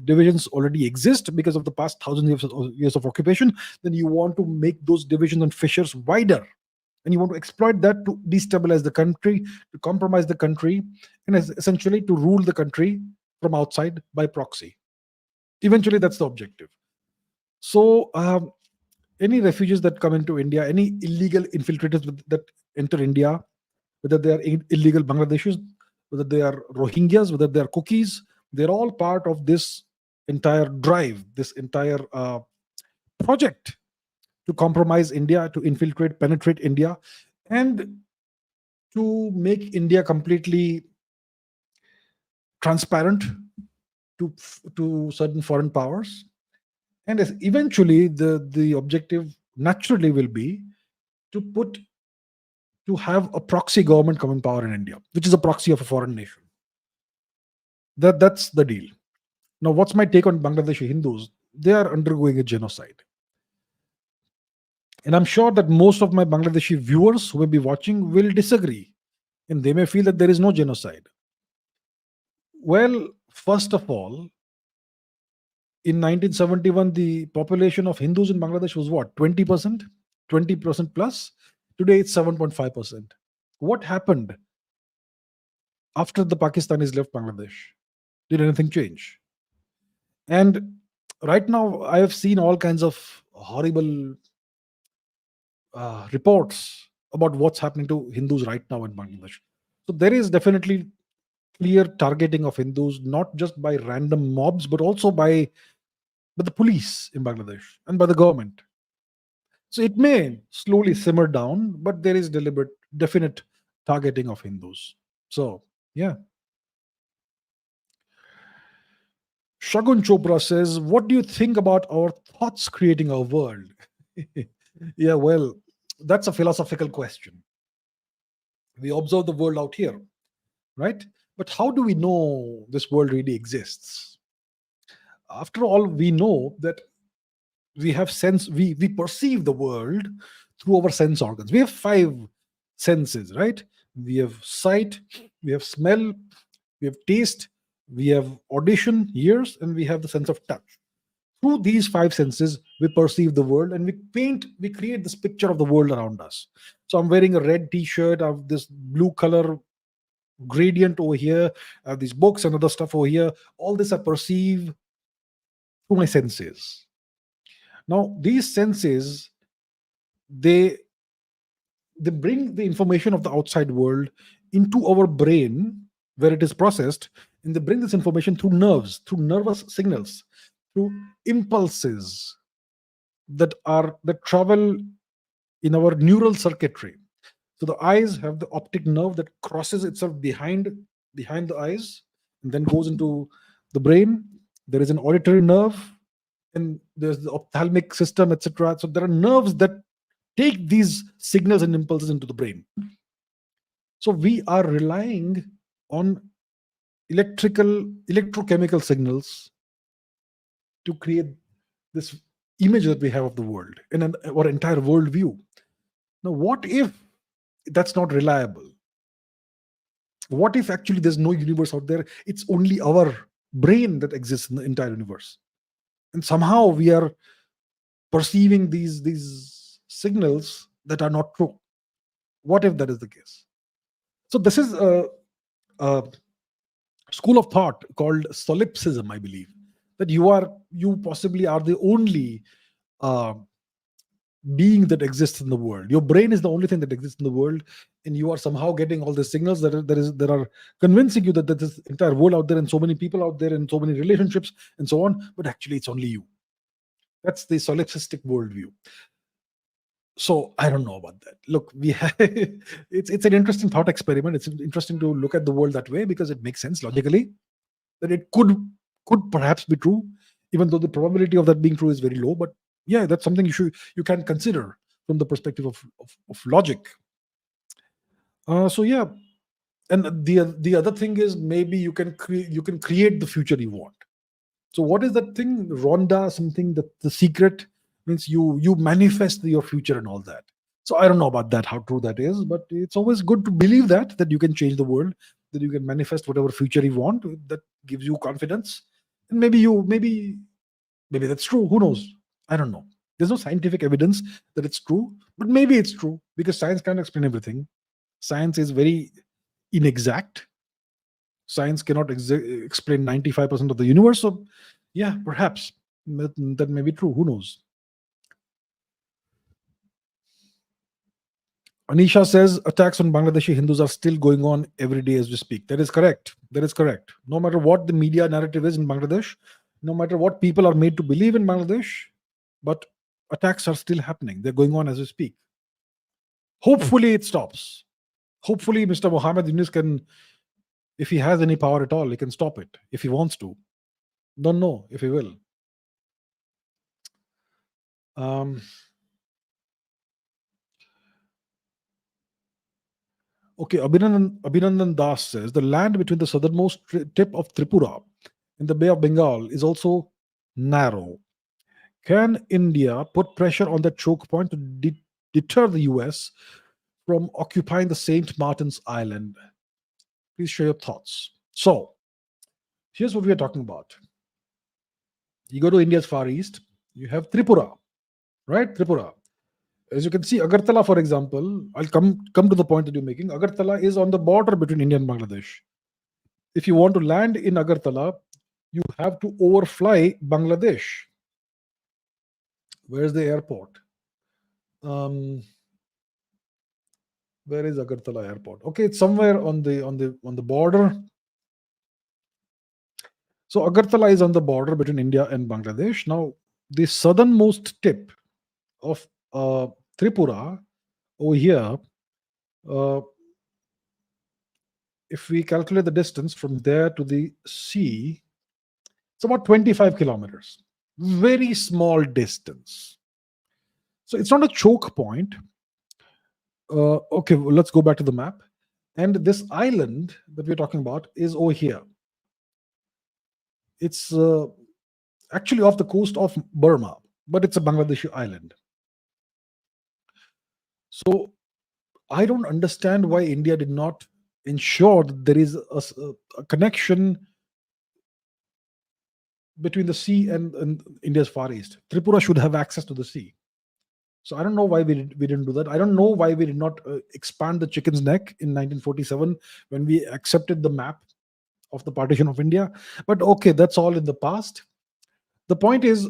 divisions already exist because of the past thousand years of occupation, then you want to make those divisions and fissures wider, and you want to exploit that to destabilize the country, to compromise the country, and essentially to rule the country from outside by proxy. Eventually, that's the objective. So, any refugees that come into India, any illegal infiltrators that enter India, whether they are illegal Bangladeshis, whether they are Rohingyas, whether they are cookies, they're all part of this entire drive, this entire project to compromise India, to infiltrate, penetrate India, and to make India completely transparent to certain foreign powers. And eventually, the objective naturally will be to have a proxy government come in power in India, which is a proxy of a foreign nation. That's the deal. Now, what's my take on Bangladeshi Hindus? They are undergoing a genocide. And I'm sure that most of my Bangladeshi viewers who may be watching will disagree. And they may feel that there is no genocide. Well, first of all, in 1971, the population of Hindus in Bangladesh was what? 20%? 20% plus? Today it's 7.5%. What happened after the Pakistanis left Bangladesh? Did anything change? And right now, I have seen all kinds of horrible reports about what's happening to Hindus right now in Bangladesh. So there is definitely clear targeting of Hindus, not just by random mobs, but also by the police in Bangladesh and by the government. So it may slowly simmer down, but there is deliberate definite targeting of Hindus. So, yeah. Shagun Chopra says, "What do you think about our thoughts creating our world?" Yeah, well, that's a philosophical question. We observe the world out here, right? But how do we know this world really exists? After all, we know that we have sense, we perceive the world through our sense organs. We have five senses, right? We have sight, we have smell, we have taste, we have audition, ears, and we have the sense of touch. Through these five senses, we perceive the world, and we create this picture of the world around us. So I'm wearing a red t-shirt, I have this blue color gradient over here, I have these books and other stuff over here. All this I perceive through my senses. Now these senses, they they bring the information of the outside world into our brain, where it is processed, and they bring this information through nerves, through nervous signals, through impulses that travel in our neural circuitry. So the eyes have the optic nerve that crosses itself behind the eyes and then goes into the brain. There is an auditory nerve, and there's the ophthalmic system, etc. So there are nerves that take these signals and impulses into the brain. So we are relying on electrochemical signals to create this image that we have of the world and our entire worldview. Now, what if that's not reliable? What if actually there's no universe out there? It's only our brain that exists in the entire universe, and somehow we are perceiving these signals that are not true. What if that is the case? So this is a school of thought called solipsism, I believe, that you possibly are the only uh, being that exists in the world. Your brain is the only thing that exists in the world, and you are somehow getting all the signals that are convincing you that there's this entire world out there and so many people out there and so many relationships and so on. But actually, it's only you. That's the solipsistic worldview. So I don't know about that. Look, we have it's an interesting thought experiment. It's interesting to look at the world that way because it makes sense logically that it could perhaps be true, even though the probability of that being true is very low. But yeah, that's something you can consider from the perspective of logic. So yeah, and the other thing is maybe you can create the future you want. So what is that thing? Rhonda, something that the secret means you manifest your future and all that. So I don't know about that, how true that is, but it's always good to believe that you can change the world, that you can manifest whatever future you want. That gives you confidence, and maybe that's true. Who knows? I don't know. There's no scientific evidence that it's true, but maybe it's true because science can't explain everything. Science is very inexact. Science cannot explain 95% of the universe. So yeah, perhaps that may be true. Who knows? Anisha says attacks on Bangladeshi Hindus are still going on every day as we speak. That is correct. That is correct. No matter what the media narrative is in Bangladesh, no matter what people are made to believe in Bangladesh, but attacks are still happening. They're going on as we speak. Hopefully it stops. Hopefully Mr. Mohammed Yunus can, if he has any power at all, he can stop it if he wants to. Don't know if he will. Okay, Abhinandan Das says the land between the southernmost tip of Tripura and the Bay of Bengal is also narrow. Can India put pressure on that choke point to deter the US from occupying the St. Martin's Island? Please share your thoughts. So, here's what we are talking about. You go to India's far east, you have Tripura, right? Tripura. As you can see, Agartala, for example, I'll come to the point that you're making. Agartala is on the border between India and Bangladesh. If you want to land in Agartala, you have to overfly Bangladesh. Where's the airport? Where is Agartala airport? Okay, it's somewhere on the border. So Agartala is on the border between India and Bangladesh. Now, the southernmost tip of Tripura over here Uh, if we calculate the distance from there to the sea, it's about 25 kilometers. Very small distance. So it's not a choke point. Okay, well, let's go back to the map. And this island that we're talking about is over here. It's actually off the coast of Burma, but it's a Bangladeshi island. So I don't understand why India did not ensure that there is a connection between the sea and India's far east. Tripura should have access to the sea. So I don't know why we didn't do that. I don't know why we did not expand the chicken's neck in 1947 when we accepted the map of the partition of India. But okay, that's all in the past. The point is,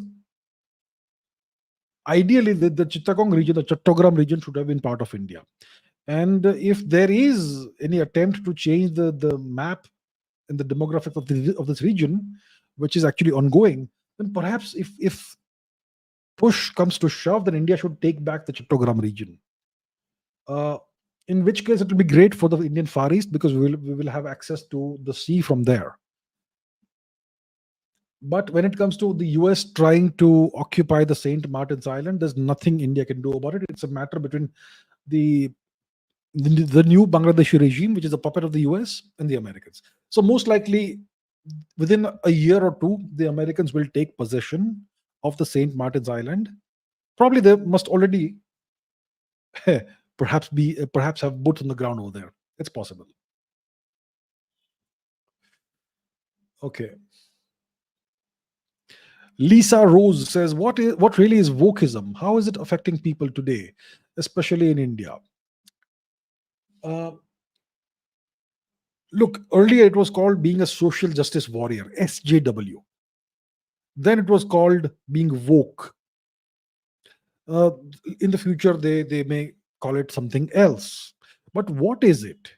ideally, the Chittagong region, the Chattogram region, should have been part of India. And if there is any attempt to change the map and the demographics of this region, which is actually ongoing, then perhaps if push comes to shove, then India should take back the Chattogram region. In which case, it will be great for the Indian Far East because we will have access to the sea from there. But when it comes to the US trying to occupy the St. Martin's Island, there's nothing India can do about it. It's a matter between the new Bangladeshi regime, which is a puppet of the US, and the Americans. So most likely, within a year or two, the Americans will take possession of the St. Martin's Island. Probably they must already perhaps have boots on the ground over there. It's possible. Okay. Lisa Rose says, what really is wokeism? How is it affecting people today, especially in India? Look, earlier it was called being a social justice warrior, SJW. Then it was called being woke. In the future, they may call it something else. But what is it?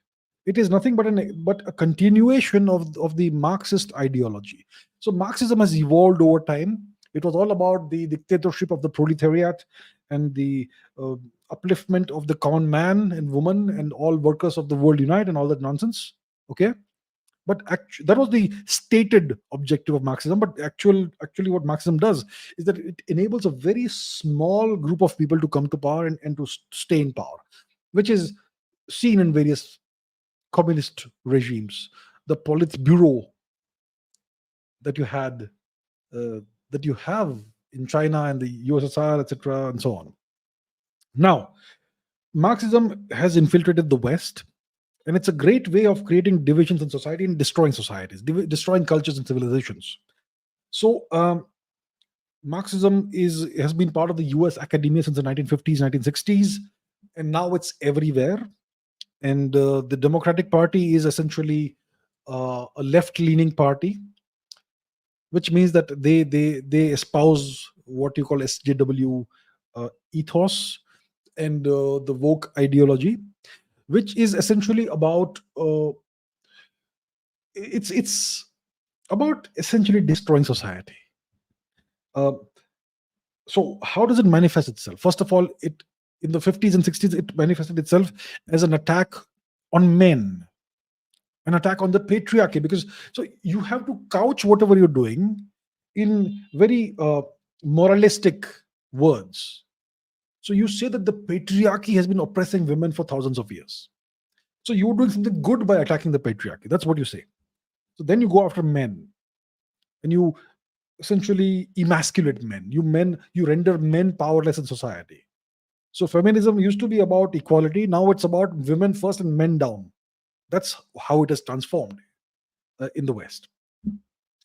It is nothing but a continuation of the Marxist ideology. So Marxism has evolved over time. It was all about the dictatorship of the proletariat and the upliftment of the common man and woman and all workers of the world unite and all that nonsense. Okay, but that was the stated objective of Marxism. But actually what Marxism does is that it enables a very small group of people to come to power and to stay in power, which is seen in various communist regimes. The Politburo that you had, that you have in China and the USSR, etc., and so on. Now, Marxism has infiltrated the West, and it's a great way of creating divisions in society and destroying societies, destroying cultures and civilizations. So, Marxism has been part of the US academia since the 1950s, 1960s, and now it's everywhere. And the Democratic Party is essentially a left-leaning party, which means that they espouse what you call SJW ethos and the woke ideology, which is essentially about it's about essentially destroying society. So how does it manifest itself? First of all, in the 50s and 60s, it manifested itself as an attack on men, an attack on the patriarchy, because so you have to couch whatever you're doing in very moralistic words. So you say that the patriarchy has been oppressing women for thousands of years. So you're doing something good by attacking the patriarchy. That's what you say. So then you go after men, and you essentially emasculate men. You render men powerless in society. So feminism used to be about equality. Now it's about women first and men down. That's how it has transformed in the West.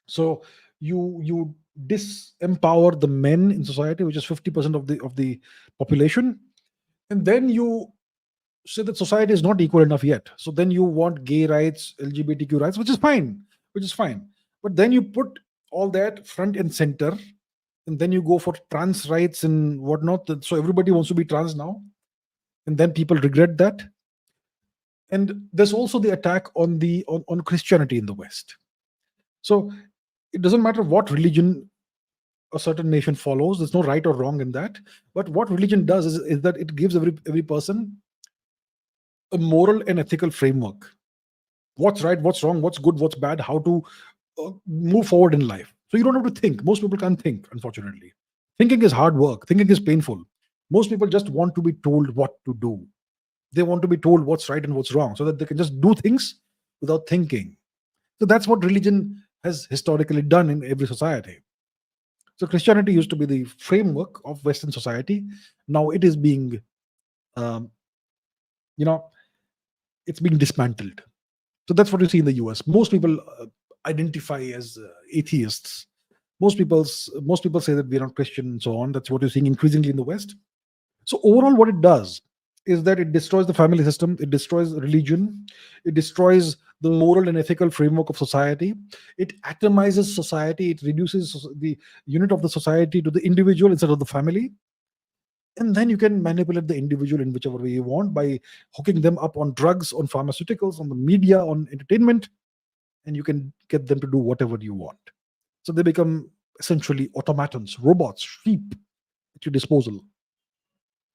So you disempower the men in society, which is 50% of the population, and then you say that society is not equal enough yet. So then you want gay rights, LGBTQ rights, which is fine, But then you put all that front and center, and then you go for trans rights and whatnot. So everybody wants to be trans now, and then people regret that. And there's also the attack on Christianity in the West. So it doesn't matter what religion a certain nation follows. There's no right or wrong in that. But what religion does is that it gives every person a moral and ethical framework. What's right, what's wrong, what's good, what's bad, how to move forward in life. So you don't have to think. Most people can't think, unfortunately. Thinking is hard work, thinking is painful. Most people just want to be told what to do. They want to be told what's right and what's wrong so that they can just do things without thinking. So that's what religion has historically done in every society. So Christianity used to be the framework of Western society. Now it is being, um, you know, it's being dismantled. So that's what you see in the US. Most people identify as atheists. Most people say that we're not Christian and so on. That's what you're seeing increasingly in the West. So overall, what it does is that it destroys the family system, it destroys religion, it destroys the moral and ethical framework of society. It atomizes society. It reduces the unit of the society to the individual instead of the family. And then you can manipulate the individual in whichever way you want by hooking them up on drugs, on pharmaceuticals, on the media, on entertainment, and you can get them to do whatever you want. So they become essentially automatons, robots, sheep at your disposal.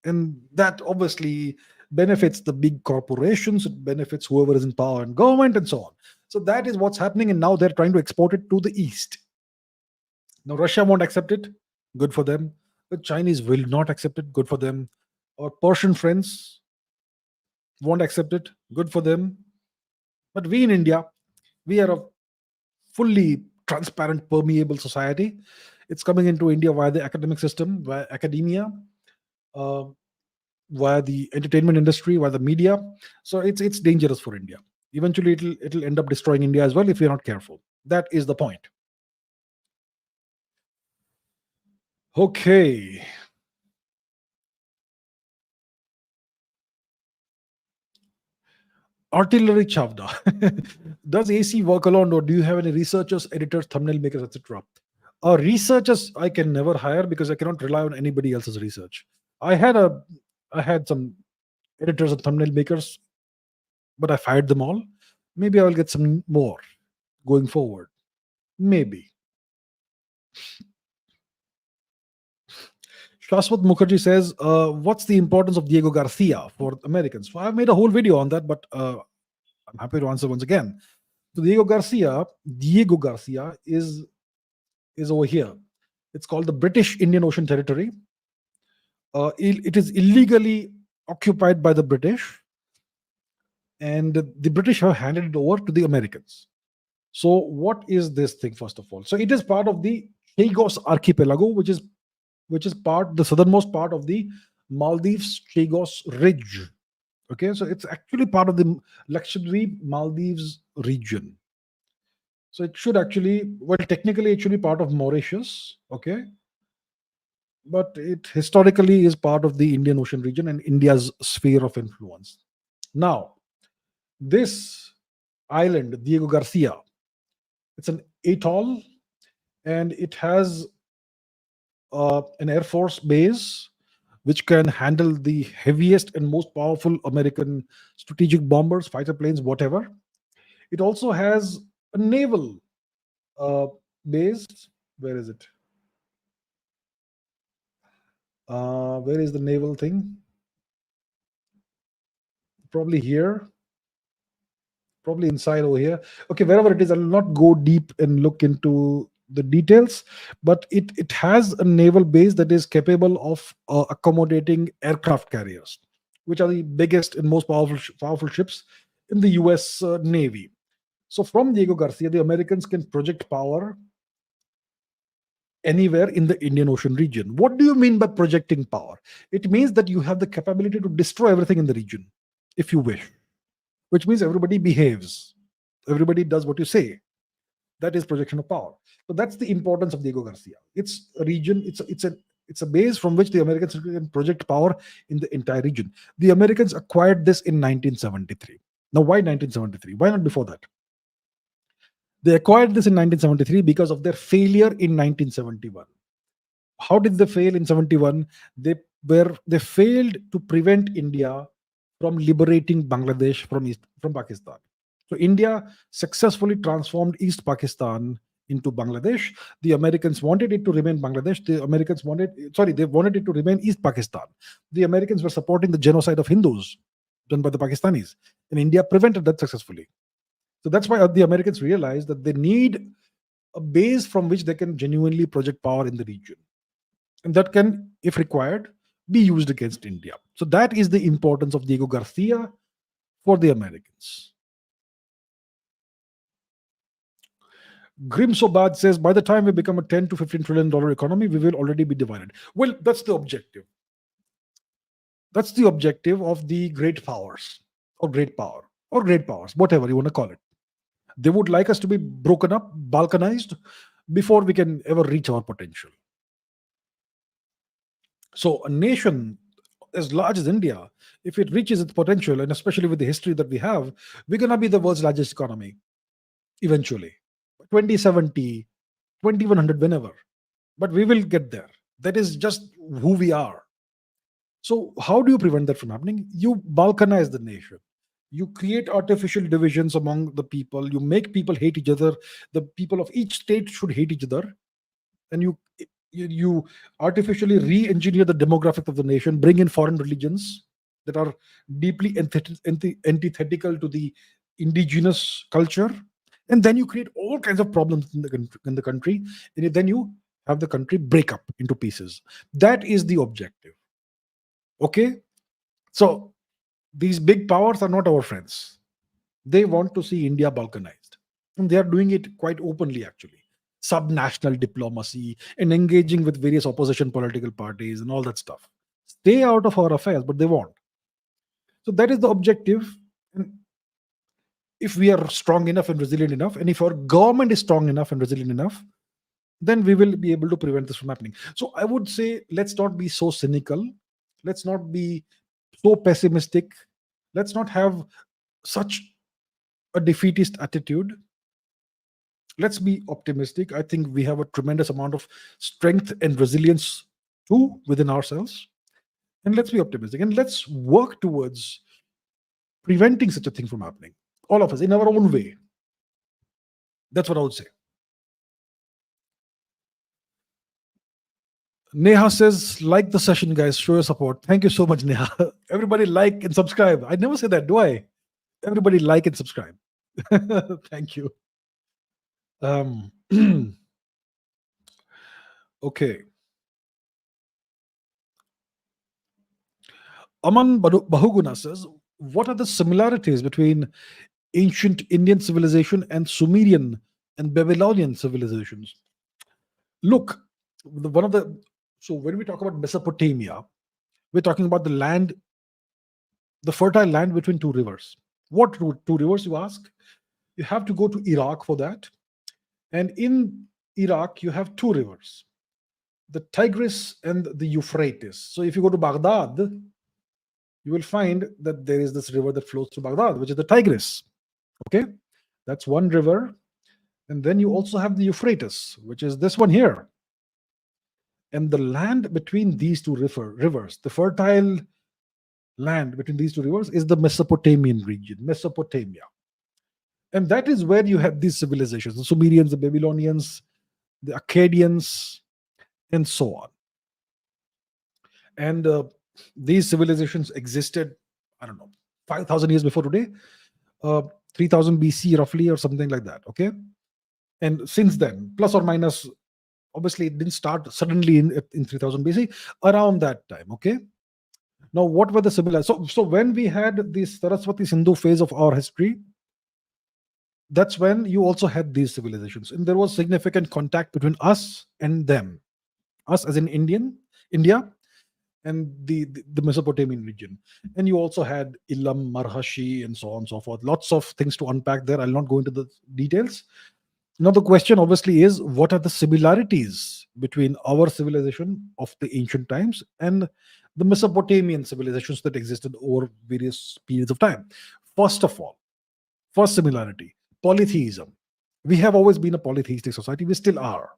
And that obviously benefits the big corporations, it benefits whoever is in power and government and so on. So that is what's happening, and now they're trying to export it to the East. Now Russia won't accept it, good for them. The Chinese will not accept it, good for them. Our Persian friends won't accept it, good for them. But we in India, we are a fully transparent, permeable society. It's coming into India via the academic system, via academia, uh, via the entertainment industry, via the media. So it's dangerous for India. Eventually, it'll end up destroying India as well if we're not careful. That is the point. Okay. Artillery Chavda. Does AC work alone, or do you have any researchers, editors, thumbnail makers, etc.? Researchers I can never hire because I cannot rely on anybody else's research. I had some editors and thumbnail makers, but I fired them all. Maybe I will get some more going forward. Maybe. Shashwat Mukherjee says, what's the importance of Diego Garcia for Americans? So I've made a whole video on that, but I'm happy to answer once again. So Diego Garcia is over here. It's called the British Indian Ocean Territory. It is illegally occupied by the British, and the British have handed it over to the Americans. So what is this thing, first of all? So it is part of the Chagos archipelago, which is the southernmost part of the Maldives Chagos Ridge. Okay, so it's actually part of the Lakshadweep Maldives region. So it should actually, well, technically it should be part of Mauritius. Okay, but it historically is part of the Indian Ocean region and India's sphere of influence. Now, this island, Diego Garcia, it's an atoll, and it has an Air Force base which can handle the heaviest and most powerful American strategic bombers, fighter planes, whatever. It also has a naval base. Where is it? Where is the naval thing? Probably here. Probably inside over here. Okay, wherever it is, I'll not go deep and look into the details, but it has a naval base that is capable of accommodating aircraft carriers, which are the biggest and most powerful ships in the US Navy. So from Diego Garcia, the Americans can project power anywhere in the Indian Ocean region. What do you mean by projecting power? It means that you have the capability to destroy everything in the region if you wish, which means everybody behaves, everybody does what you say. That is projection of power. So that's the importance of Diego Garcia. It's a region, it's a base from which the Americans can project power in the entire region. The Americans acquired this in 1973. Now, why 1973? Why not before that? They acquired this in 1973 because of their failure in 1971. How did they fail in 71? They failed to prevent India from liberating Bangladesh from Pakistan. So India successfully transformed East Pakistan into Bangladesh. The Americans wanted it to remain Bangladesh. They wanted it to remain East Pakistan. The Americans were supporting the genocide of Hindus. done by the Pakistanis. And India prevented that successfully. So that's why the Americans realized that they need a base from which they can genuinely project power in the region. And that can, if required, be used against India. So that is the importance of Diego Garcia for the Americans. Grim Sobad says, by the time we become a 10 to $15 trillion economy, we will already be divided. Well, that's the objective. That's the objective of the great powers, or great power, or great powers, whatever you want to call it. They would like us to be broken up, balkanized, before we can ever reach our potential. So a nation as large as India, if it reaches its potential, and especially with the history that we have, we're going to be the world's largest economy eventually. 2070, 2100, whenever. But we will get there. That is just who we are. So how do you prevent that from happening? You balkanize the nation. You create artificial divisions among the people. You make people hate each other. The people of each state should hate each other. And you artificially re-engineer the demographic of the nation, bring in foreign religions that are deeply antithetical to the indigenous culture. And then you create all kinds of problems in the country. And then you have the country break up into pieces. That is the objective. Okay? So these big powers are not our friends. They want to see India balkanized. And they are doing it quite openly, actually. Subnational diplomacy and engaging with various opposition political parties and all that stuff. Stay out of our affairs, but they won't. So that is the objective. And if we are strong enough and resilient enough, and if our government is strong enough and resilient enough, then we will be able to prevent this from happening. So I would say, let's not be so cynical. Let's not be so pessimistic. Let's not have such a defeatist attitude. Let's be optimistic. I think we have a tremendous amount of strength and resilience too within ourselves. And let's be optimistic. And let's work towards preventing such a thing from happening. All of us, in our own way. That's what I would say. Neha says, like the session, guys. Show your support. Thank you so much, Neha. Everybody like and subscribe. I never say that, do I? Everybody like and subscribe. Thank you. Okay. Aman Bahuguna says, what are the similarities between ancient Indian civilization and Sumerian and Babylonian civilizations? Look, so when we talk about Mesopotamia, we're talking about the land, the fertile land between two rivers. What two rivers, you ask? You have to go to Iraq for that. And in Iraq, you have two rivers, the Tigris and the Euphrates. So if you go to Baghdad, you will find that there is this river that flows through Baghdad, which is the Tigris. Okay, that's one river. And then you also have the Euphrates, which is this one here. And the land between these two rivers, the fertile land between these two rivers, is the Mesopotamian region, Mesopotamia. And that is where you have these civilizations, the Sumerians, the Babylonians, the Akkadians, and so on. And these civilizations existed, I don't know, 5,000 years before today, 3000 BC roughly, or something like that. Okay. And since then, plus or minus, obviously it didn't start suddenly in 3000 BC, around that time. Okay. Now, what were the similar? So when we had this Saraswati Sindhu phase of our history, that's when you also had these civilizations, and there was significant contact between us and them, us as in India, and the Mesopotamian region. And you also had Ilam, Marhashi, and so on and so forth. Lots of things to unpack there. I'll not go into the details. Now, the question obviously is, what are the similarities between our civilization of the ancient times and the Mesopotamian civilizations that existed over various periods of time? First of all, first similarity, polytheism. We have always been a polytheistic society. We still are.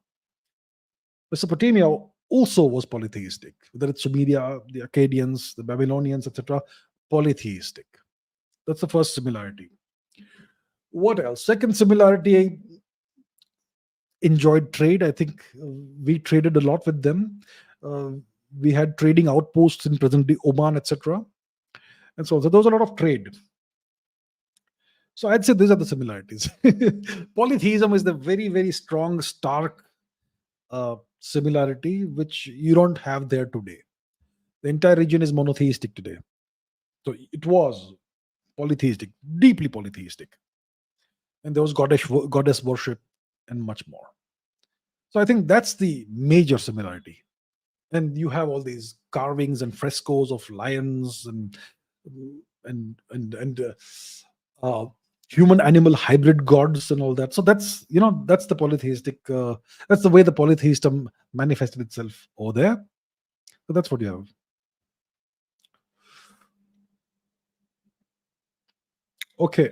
Mesopotamia also was polytheistic, whether it's Sumeria, the Akkadians, the Babylonians, etc. Polytheistic. That's the first similarity. What else? Second similarity, enjoyed trade. I think we traded a lot with them. We had trading outposts in present-day Oman, etc. and so on. So there was a lot of trade. So I'd say these are the similarities. Polytheism is the very, very strong, stark similarity which you don't have there today. The entire region is monotheistic today. So it was polytheistic, deeply polytheistic, and there was goddess worship and much more. So I think that's the major similarity. And you have all these carvings and frescoes of lions and uh, human animal hybrid gods and all that. So that's that's the polytheistic. That's the way the polytheism manifested itself over there. So that's what you have. Okay.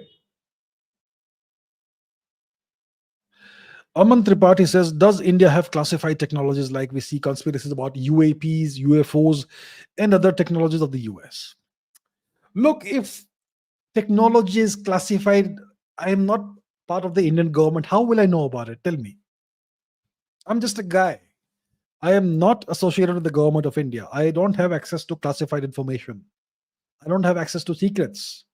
Aman Tripathi says, does India have classified technologies like we see conspiracies about UAPs, UFOs, and other technologies of the US? Look, if technology is classified, I am not part of the Indian government. How will I know about it? Tell me. I'm just a guy. I am not associated with the government of India. I don't have access to classified information. I don't have access to secrets.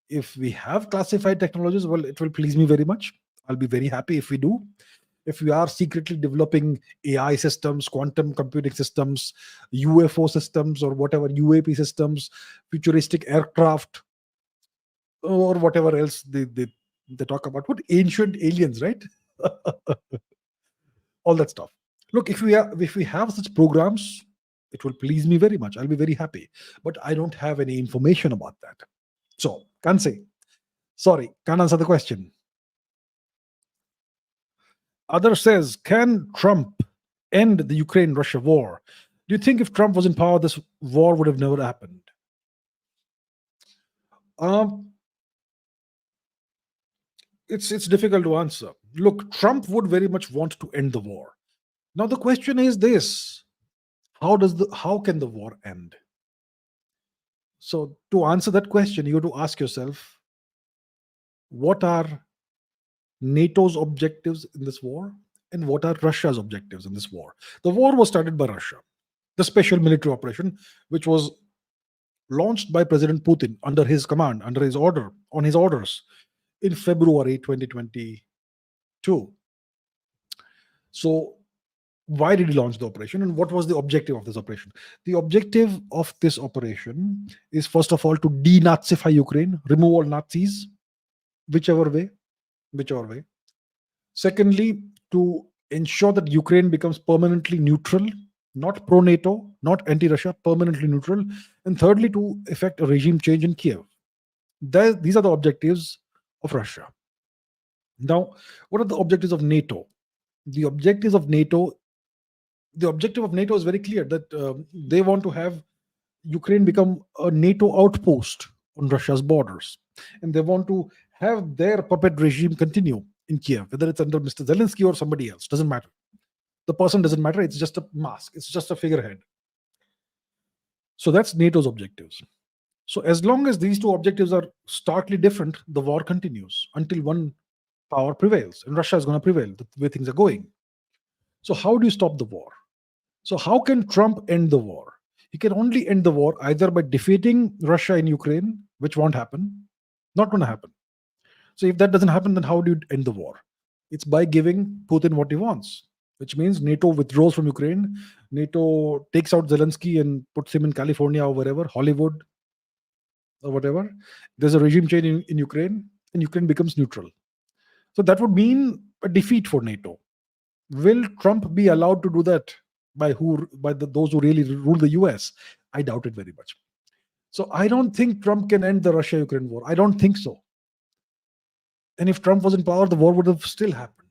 If we have classified technologies, well, it will please me very much. I'll be very happy if we do. If we are secretly developing AI systems, quantum computing systems, UFO systems, or whatever, UAP systems, futuristic aircraft, or whatever else they talk about, what ancient aliens, right? All that stuff. Look, if we have such programs, it will please me very much. I'll be very happy. But I don't have any information about that. So can't say. Sorry, can't answer the question. Other says, can Trump end the Ukraine-Russia war? Do you think if Trump was in power, this war would have never happened? Um, it's difficult to answer. Look, Trump would very much want to end the war. Now the question is this: how can the war end? So to answer that question, you have to ask yourself, what are NATO's objectives in this war, and what are Russia's objectives in this war? The war was started by Russia, the special military operation, which was launched by President Putin under his command, under his order, on his orders in February 2022. So, why did he launch the operation, and what was the objective of this operation? The objective of this operation is, first of all, to denazify Ukraine, remove all Nazis, whichever way, whichever way. Secondly, to ensure that Ukraine becomes permanently neutral, not pro NATO, not anti Russia, permanently neutral. And thirdly, to effect a regime change in Kiev. These are the objectives of Russia. Now, what are the objectives of NATO? The objectives of NATO, the objective of NATO is very clear, that they want to have Ukraine become a NATO outpost on Russia's borders, and they want to have their puppet regime continue in Kiev, whether it's under Mr. Zelensky or somebody else, doesn't matter. The person doesn't matter. It's just a mask. It's just a figurehead. So that's NATO's objectives. So as long as these two objectives are starkly different, the war continues until one power prevails, and Russia is going to prevail the way things are going. So how do you stop the war? So how can Trump end the war? He can only end the war either by defeating Russia in Ukraine, which won't happen, not going to happen. So if that doesn't happen, then how do you end the war? It's by giving Putin what he wants, which means NATO withdraws from Ukraine. NATO takes out Zelensky and puts him in California or wherever, Hollywood or whatever. There's a regime change in Ukraine, and Ukraine becomes neutral. So that would mean a defeat for NATO. Will Trump be allowed to do that by those who really rule the US? I doubt it very much. So I don't think Trump can end the Russia-Ukraine war. I don't think so. And if Trump was in power, the war would have still happened.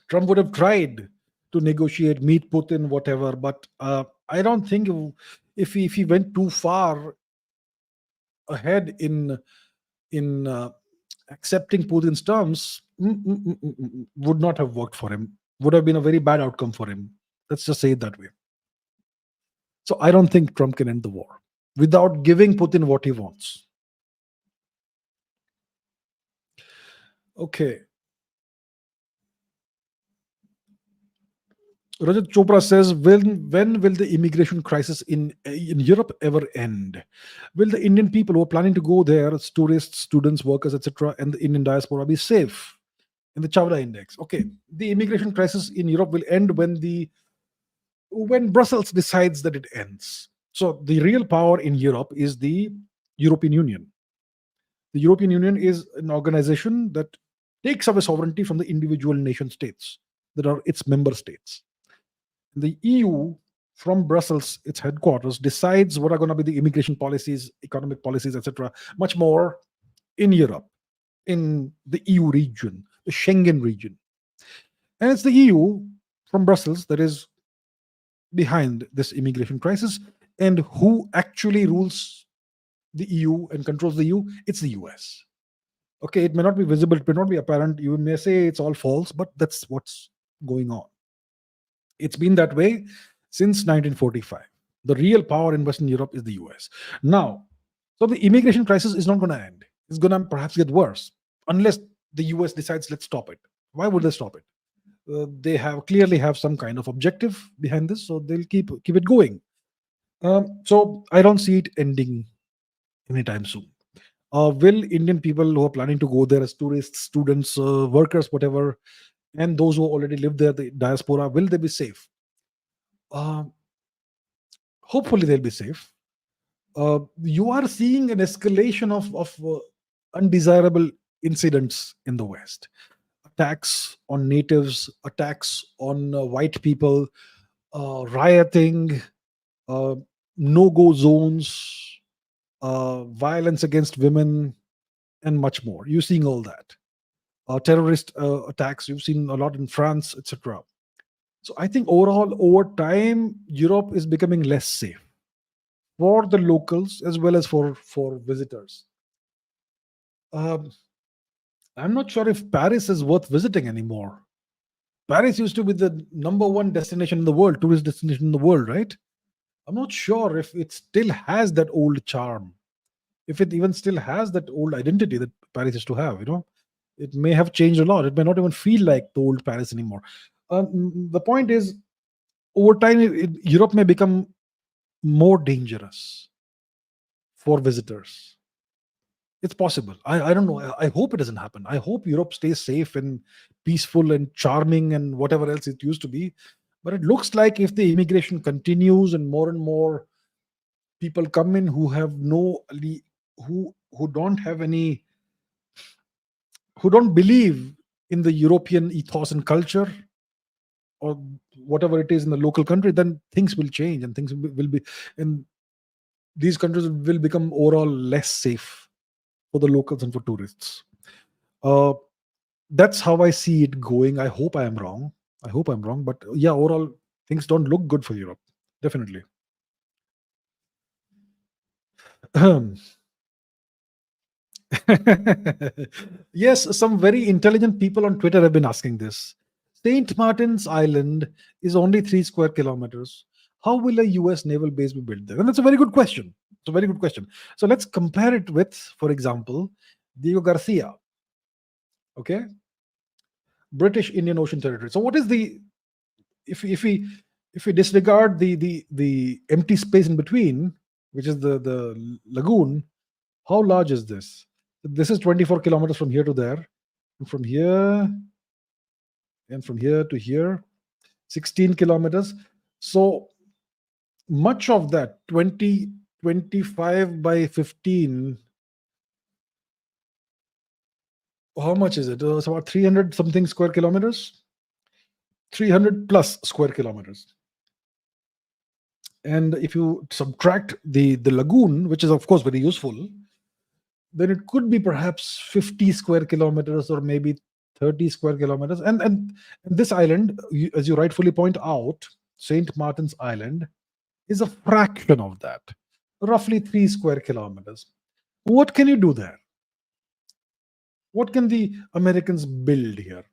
Trump would have tried to negotiate, meet Putin, whatever. But I don't think if he went too far ahead in accepting Putin's terms, would not have worked for him. Would have been a very bad outcome for him. Let's just say it that way. So I don't think Trump can end the war without giving Putin what he wants. Okay. Rajat Chopra says, when will the immigration crisis in Europe ever end? Will the Indian people who are planning to go there, as tourists, students, workers, etc., and the Indian diaspora be safe in the Chawda Index? Okay, the immigration crisis in Europe will end when Brussels decides that it ends. So the real power in Europe is the European Union. The European Union is an organization that takes away sovereignty from the individual nation states that are its member states. The EU from Brussels, its headquarters, decides what are going to be the immigration policies, economic policies, etc., much more in Europe, in the EU region, the Schengen region. And it's the EU from Brussels that is behind this immigration crisis. And who actually rules the EU and controls the EU? It's the US. Okay, it may not be visible, it may not be apparent. You may say it's all false, but that's what's going on. It's been that way since 1945. The real power in Western Europe is the US. Now, so the immigration crisis is not going to end. It's going to perhaps get worse unless the US decides, let's stop it. Why would they stop it? They have clearly have some kind of objective behind this, so they'll keep it going. So I don't see it ending anytime soon. Will Indian people who are planning to go there as tourists, students, workers, whatever, and those who already live there, the diaspora, will they be safe? Uh, Hopefully, they'll be safe. You are seeing an escalation of undesirable incidents in the West. Attacks on natives, attacks on white people, rioting, no-go zones, violence against women, and much more. You're seeing all that. Terrorist attacks, you've seen a lot in France, etc. So I think overall, over time, Europe is becoming less safe for the locals as well as for visitors. Um, I'm not sure if Paris is worth visiting anymore. Paris used to be the number one destination in the world, tourist destination in the world, right? I'm not sure if it still has that old charm, if it even still has that old identity that Paris used to have. It may have changed a lot. It may not even feel like the old Paris anymore. The point is, over time, Europe may become more dangerous for visitors. It's possible. I don't know. I hope it doesn't happen. I hope Europe stays safe and peaceful and charming and whatever else it used to be. But it looks like if the immigration continues and more people come in who have who don't have any, who don't believe in the European ethos and culture, or whatever it is in the local country, then things will change and things will be, and these countries will become overall less safe for the locals and for tourists. Uh, that's how I see it going. I hope I am wrong. But yeah, overall things don't look good for Europe. Definitely. Yes, some very intelligent people on Twitter have been asking this. St. Martin's Island is only 3 square kilometers. How will a US naval base be built there? And that's a very good question. It's a very good question. So let's compare it with, for example, Diego Garcia. Okay, British Indian Ocean Territory. So what is the, if we disregard the empty space in between, which is the lagoon, how large is this? This is 24 kilometers from here to there, and from here to here, 16 kilometers. So much of that 25 by 15, how much is it? It's about 300 something square kilometers, 300 plus square kilometers. And if you subtract the lagoon, which is of course very useful, then it could be perhaps 50 square kilometers or maybe 30 square kilometers. And this island, as you rightfully point out, St. Martin's Island, is a fraction of that, roughly 3 square kilometers. What can you do there? What can the Americans build here?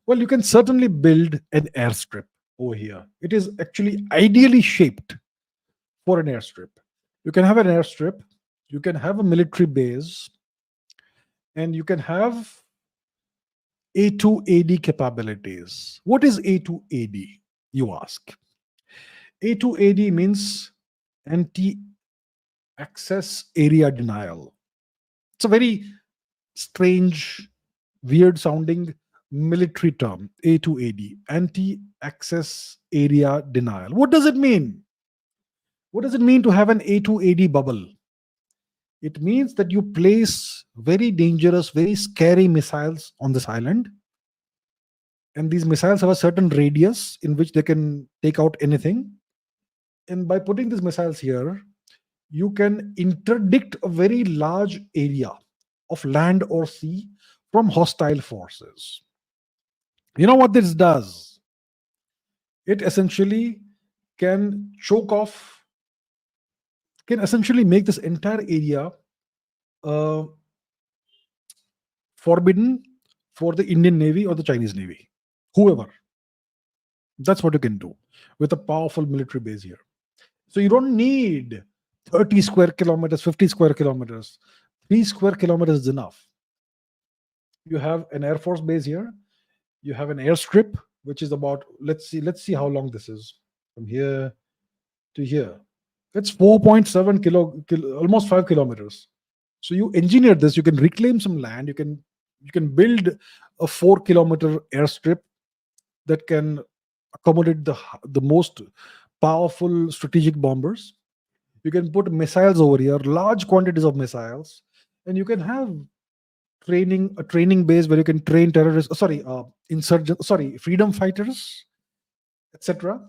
Well, you can certainly build an airstrip over here. It is actually ideally shaped for an airstrip. You can have an airstrip, you can have a military base, and you can have A2AD capabilities. What is A2AD? you ask? A2AD means anti-access area denial. It's a very strange, weird sounding military term, A2AD, anti-access area denial. What does it mean? What does it mean to have an A2AD bubble? It means that you place very dangerous, very scary missiles on this island, and these missiles have a certain radius in which they can take out anything. And by putting these missiles here, you can interdict a very large area of land or sea from hostile forces. You know what this does? It essentially can choke off, can essentially make this entire area uh, forbidden for the Indian Navy or the Chinese Navy, whoever. That's what you can do with a powerful military base here. So you don't need 30 square kilometers, 50 square kilometers. 3 square kilometers is enough. You have an Air Force base here. You have an airstrip, which is about, let's see how long this is from here to here. It's 4.7 almost 5 kilometers. So you engineer this, you can reclaim some land, you can build a 4-kilometer airstrip that can accommodate the most powerful strategic bombers. You can put missiles over here, large quantities of missiles, and you can have a training base where you can train terrorists, insurgents, freedom fighters, etc.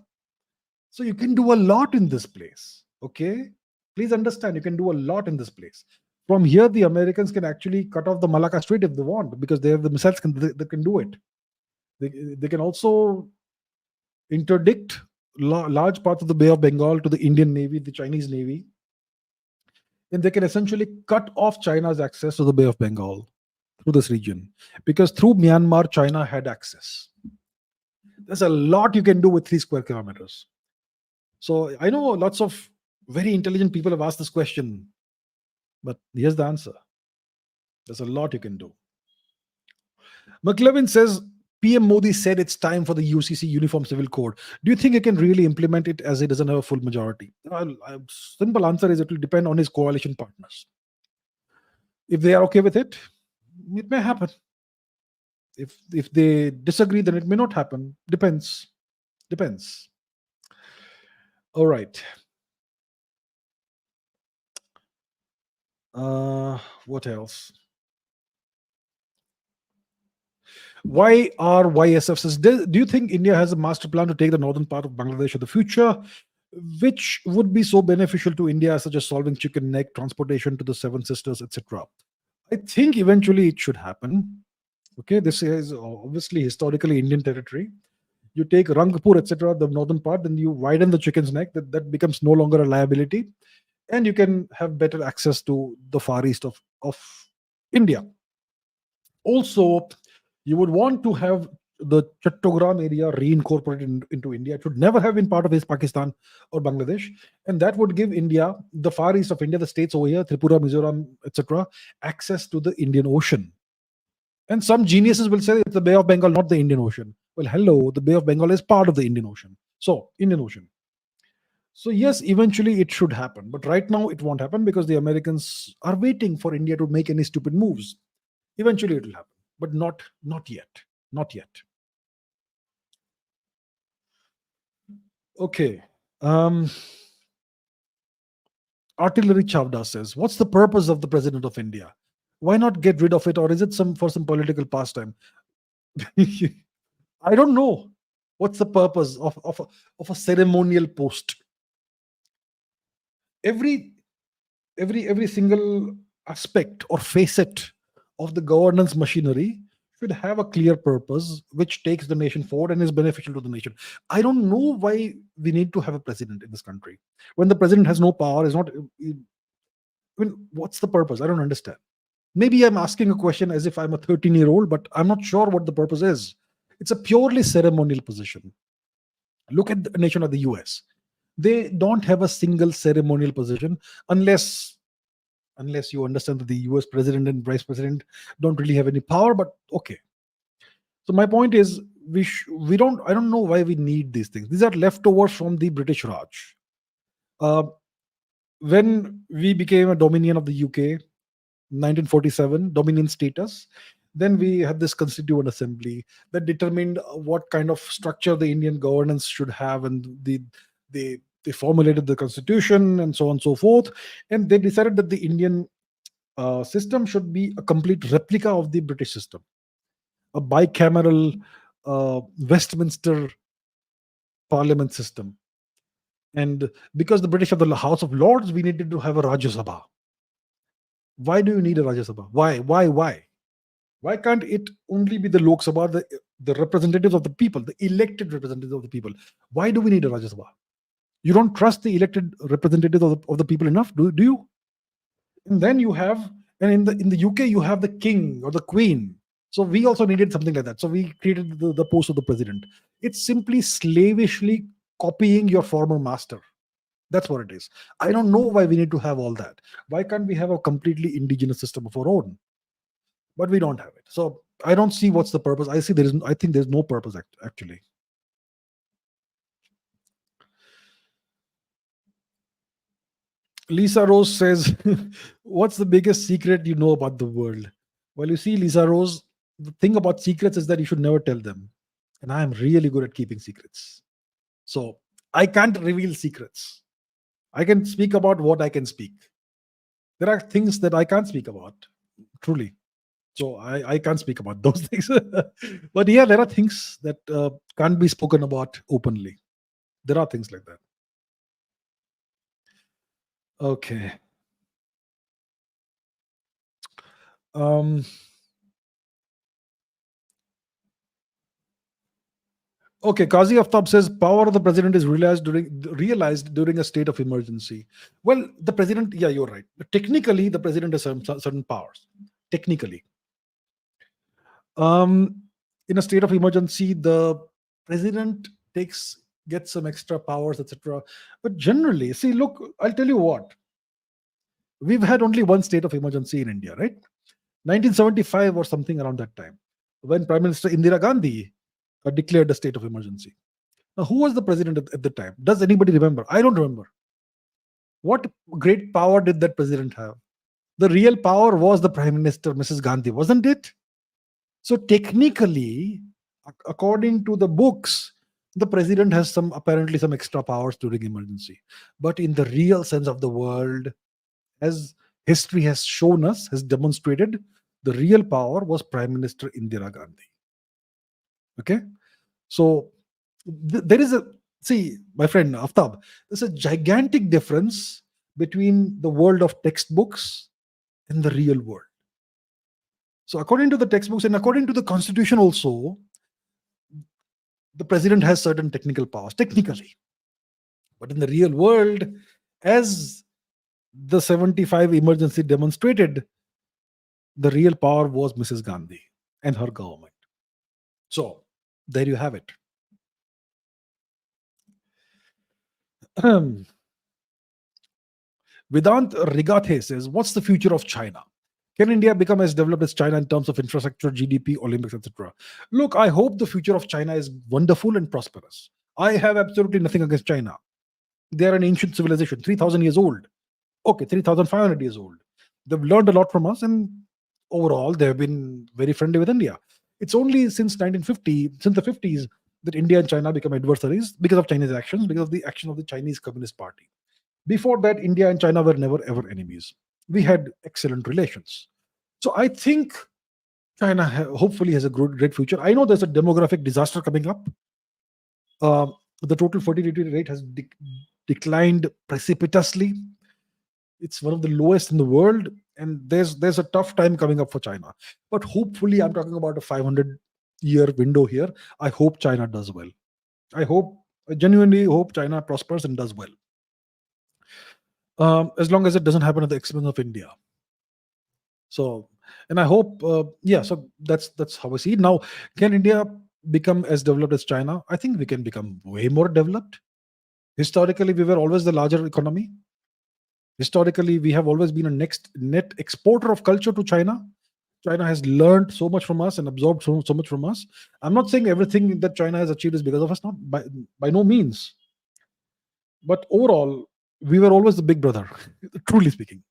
So you can do a lot in this place. Okay, please understand, you can do a lot in this place. From here, the Americans can actually cut off the Malacca Strait if they want, because they have the missiles that can do it. They can also interdict large parts of the Bay of Bengal to the Indian Navy, the Chinese Navy, and they can essentially cut off China's access to the Bay of Bengal through this region, because through Myanmar, China had access. There's a lot you can do with 3 square kilometers. So I know lots of very intelligent people have asked this question, but here's the answer. There's a lot you can do. McLevin says, PM Modi said it's time for the UCC Uniform Civil Code. Do you think he can really implement it, as he doesn't have a full majority? Simple answer is it will depend on his coalition partners. If they are okay with it, it may happen. If they disagree, then it may not happen. Depends. All right. What else? Why are YSF says, do you think India has a master plan to take the northern part of Bangladesh in the future, which would be so beneficial to India, such as solving chicken neck, transportation to the Seven Sisters, etc.? I think eventually it should happen. Okay, this is obviously historically Indian territory. You take Rangpur, etc., the northern part, then you widen the chicken's neck. That becomes no longer a liability, and you can have better access to the far east of India. Also, you would want to have the Chattogram area reincorporated into India. It should never have been part of East Pakistan or Bangladesh, and that would give India, the far east of India, the states over here, Tripura, Mizoram, etc., access to the Indian Ocean. And some geniuses will say it's the Bay of Bengal, not the Indian Ocean. Well, hello, the Bay of Bengal is part of the Indian Ocean. So, Indian Ocean. So, yes, eventually it should happen. But right now it won't happen because the Americans are waiting for India to make any stupid moves. Eventually it will happen, but not yet. Not yet. Okay. Artillery Chavda says, what's the purpose of the President of India? Why not get rid of it, or is it for some political pastime? I don't know. What's the purpose of a ceremonial post? Every single aspect or facet of the governance machinery should have a clear purpose which takes the nation forward and is beneficial to the nation. I don't know why we need to have a president in this country when the president has no power. Is not. I mean, what's the purpose? I don't understand. Maybe I'm asking a question as if I'm a 13-year-old, but I'm not sure what the purpose is. It's a purely ceremonial position. Look at the nation of the US. They don't have a single ceremonial position unless you understand that the US president and vice president don't really have any power, but okay. So my point is, we don't. I don't know why we need these things. These are leftovers from the British Raj. Uh, when we became a dominion of the UK, 1947, dominion status, then we had this Constituent Assembly that determined what kind of structure the Indian governance should have, and they formulated the constitution and so on and so forth, and they decided that the Indian system should be a complete replica of the British system, a bicameral Westminster parliament system. And because the British are the House of Lords, we needed to have a Rajya Sabha. Why do you need a Rajya Sabha? Why can't it only be the Lok Sabha, the representatives of the people, the elected representatives of the people? Why do we need a Rajya Sabha? You don't trust the elected representatives of the people enough, do you? And then you have, and in the UK, you have the king or the queen. So we also needed something like that. So we created the post of the president. It's simply slavishly copying your former master. That's what it is. I don't know why we need to have all that. Why can't we have a completely indigenous system of our own? But we don't have it. So I don't see what's the purpose. I think there's no purpose actually. Lisa Rose says, what's the biggest secret you know about the world? Well, you see, Lisa Rose, the thing about secrets is that you should never tell them. And I am really good at keeping secrets. So I can't reveal secrets. I can speak about what I can speak. There are things that I can't speak about, truly. So I can't speak about those things. But yeah, there are things that can't be spoken about openly. There are things like that. Okay. Okay, Qazi Aftab says power of the president is realized during a state of emergency. Well, the president, yeah, you're right. But technically, the president has certain powers. Technically, in a state of emergency, the president gets some extra powers, etc. But generally, see, look, I'll tell you what. We've had only one state of emergency in India, right? 1975 or something around that time, when Prime Minister Indira Gandhi declared a state of emergency. Now, who was the president at the time? Does anybody remember? I don't remember. What great power did that president have? The real power was the Prime Minister, Mrs. Gandhi, wasn't it? So technically, according to the books, the president has apparently some extra powers during emergency. But in the real sense of the word, as history has shown us, has demonstrated, the real power was Prime Minister Indira Gandhi. Okay, so there is my friend Aftab, there's a gigantic difference between the world of textbooks and the real world. So according to the textbooks and according to the constitution also, the president has certain technical powers, technically. But in the real world, as the 75 emergency demonstrated, the real power was Mrs. Gandhi and her government. So there you have it. Vedant Rigathe says, what's the future of China? Can India become as developed as China in terms of infrastructure, GDP, Olympics, etc.? Look, I hope the future of China is wonderful and prosperous. I have absolutely nothing against China. They are an ancient civilization, 3,000 years old. Okay, 3,500 years old. They've learned a lot from us, and overall, they have been very friendly with India. It's only since the 50s, that India and China become adversaries because of Chinese actions, because of the action of the Chinese Communist Party. Before that, India and China were never ever enemies. We had excellent relations. So I think China hopefully has a great future. I know there's a demographic disaster coming up. The total fertility rate has declined precipitously. It's one of the lowest in the world, and there's a tough time coming up for China. But hopefully, I'm talking about a 500-year window here. I hope China does well. I genuinely hope China prospers and does well. As long as it doesn't happen at the expense of India. So, and I hope, so that's how I see it. Now, can India become as developed as China? I think we can become way more developed. Historically, we were always the larger economy. Historically, we have always been a net exporter of culture to China. China has learned so much from us and absorbed so much from us. I'm not saying everything that China has achieved is because of us, not by no means. But overall, we were always the big brother, truly speaking.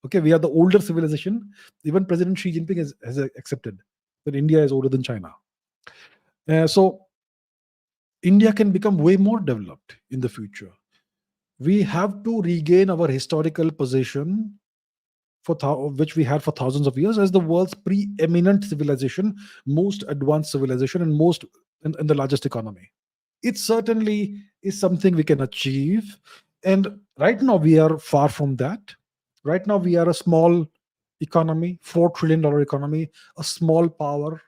Okay, we are the older civilization. Even President Xi Jinping has accepted that India is older than China. So India can become way more developed in the future. We have to regain our historical position which we had for thousands of years as the world's preeminent civilization, most advanced civilization, and most and the largest economy. It certainly is something we can achieve. And right now, we are far from that. Right now, we are a small economy, $4 trillion economy, a small power.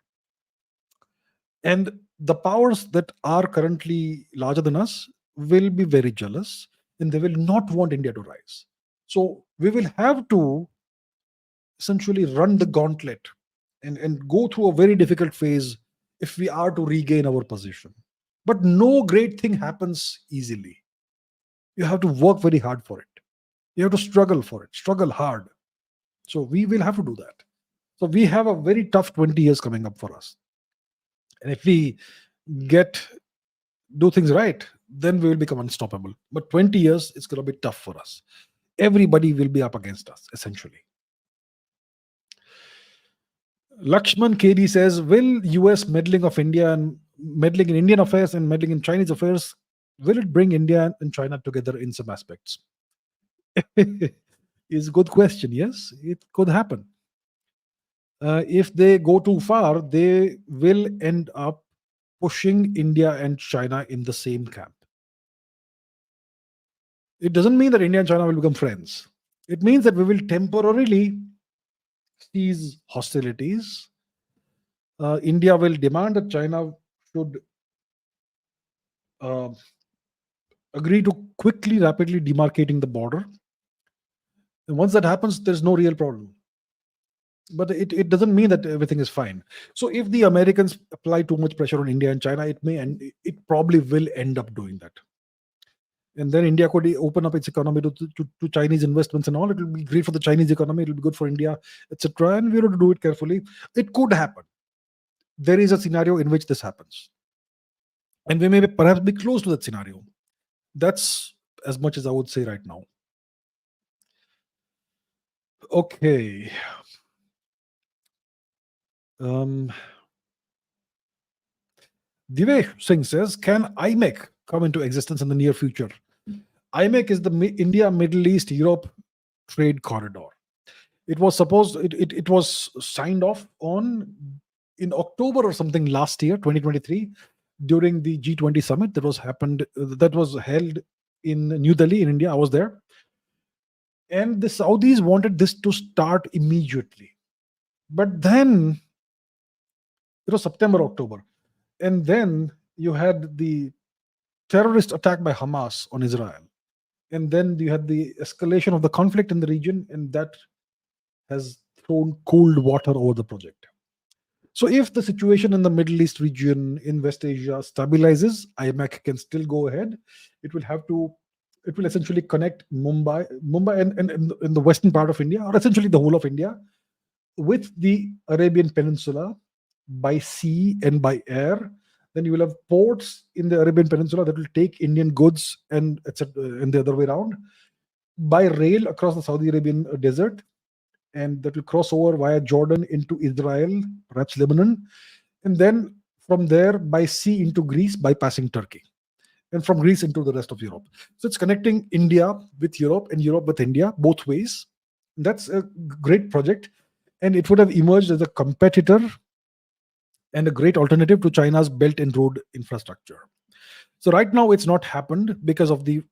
And the powers that are currently larger than us will be very jealous and they will not want India to rise. So we will have to essentially run the gauntlet and go through a very difficult phase if we are to regain our position. But no great thing happens easily. You have to work very hard for it. You have to struggle for it, struggle hard. So we will have to do that. So we have a very tough 20 years coming up for us. And if we do things right, then we will become unstoppable. But 20 years, it's going to be tough for us. Everybody will be up against us, essentially. Lakshman KD says, will US meddling of India and meddling in Indian affairs and meddling in Chinese affairs, will it bring India and China together in some aspects? Is a good question. Yes, it could happen. If they go too far, they will end up pushing India and China in the same camp. It doesn't mean that India and China will become friends. It means that we will temporarily cease hostilities. India will demand that China should agree to quickly, rapidly demarcating the border. And once that happens, there's no real problem. But it doesn't mean that everything is fine. So if the Americans apply too much pressure on India and China, it probably will end up doing that. And then India could open up its economy to Chinese investments and all. It will be great for the Chinese economy. It will be good for India, etc. And we have to do it carefully. It could happen. There is a scenario in which this happens. And we may perhaps be close to that scenario. That's as much as I would say right now. Okay. Divesh Singh says, can IMEC come into existence in the near future? IMEC is the India, Middle East, Europe trade corridor. It was it was signed off on in October or something last year, 2023, during the G20 summit that was held in New Delhi in India. I was there. And the Saudis wanted this to start immediately. But then it was September, October. And then you had the terrorist attack by Hamas on Israel. And then you had the escalation of the conflict in the region, and that has thrown cold water over the project. So if the situation in the Middle East region, in West Asia stabilizes, IMEC can still go ahead. It will essentially connect Mumbai and in the western part of India, or essentially the whole of India, with the Arabian Peninsula by sea and by air. Then you will have ports in the Arabian Peninsula that will take Indian goods and etc. and the other way around by rail across the Saudi Arabian desert, and that will cross over via Jordan into Israel, perhaps Lebanon, and then from there by sea into Greece, bypassing Turkey, and from Greece into the rest of Europe. So it's connecting India with Europe and Europe with India, both ways. That's a great project, and it would have emerged as a competitor and a great alternative to China's Belt and Road infrastructure. So right now it's not happened because of the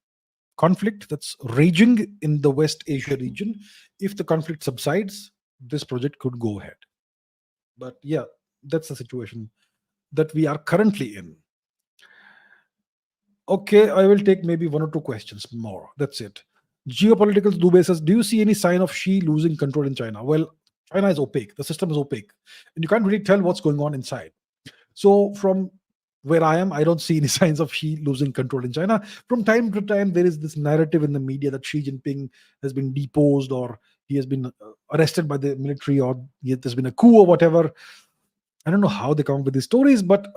conflict that's raging in the West Asia region. If the conflict subsides, this project could go ahead. But yeah, that's the situation that we are currently in. Okay, I will take maybe one or two questions more. That's it. Geopolitical Dubey says, do you see any sign of Xi losing control in China? Well, China is opaque. The system is opaque. And you can't really tell what's going on inside. So from where I am, I don't see any signs of Xi losing control in China. From time to time, there is this narrative in the media that Xi Jinping has been deposed or he has been arrested by the military, or there's been a coup or whatever. I don't know how they come up with these stories, but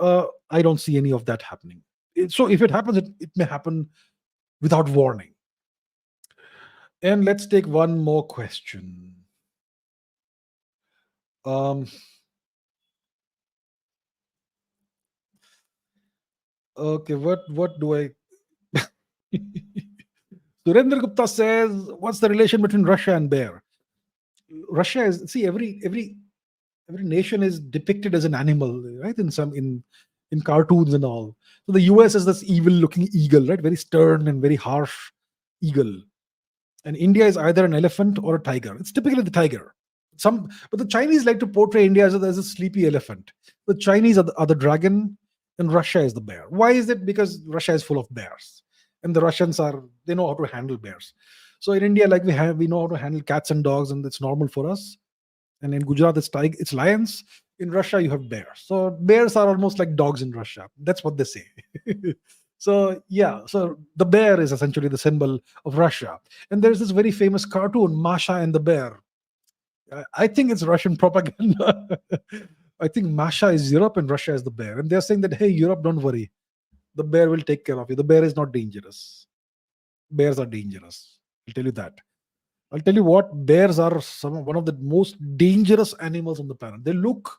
I don't see any of that happening. So if it happens, it may happen without warning. And let's take one more question. Okay, what do I? Surendra Gupta says, "What's the relation between Russia and bear?" Russia is, see, every nation is depicted as an animal, right? In cartoons and all. So the US is this evil-looking eagle, right? Very stern and very harsh eagle. And India is either an elephant or a tiger. It's typically the tiger. But the Chinese like to portray India as a sleepy elephant. The Chinese are the dragon, and Russia is the bear. Why is it? Because Russia is full of bears, and the Russians they know how to handle bears. So in India, like we know how to handle cats and dogs, and it's normal for us. And in Gujarat, it's lions. In Russia, you have bears. So bears are almost like dogs in Russia. That's what they say. So the bear is essentially the symbol of Russia. And there's this very famous cartoon, Masha and the Bear. I think it's Russian propaganda. I think Masha is Europe and Russia is the bear. And they're saying that, hey, Europe, don't worry. The bear will take care of you. The bear is not dangerous. Bears are dangerous. I'll tell you that. I'll tell you what, bears are one of the most dangerous animals on the planet. They look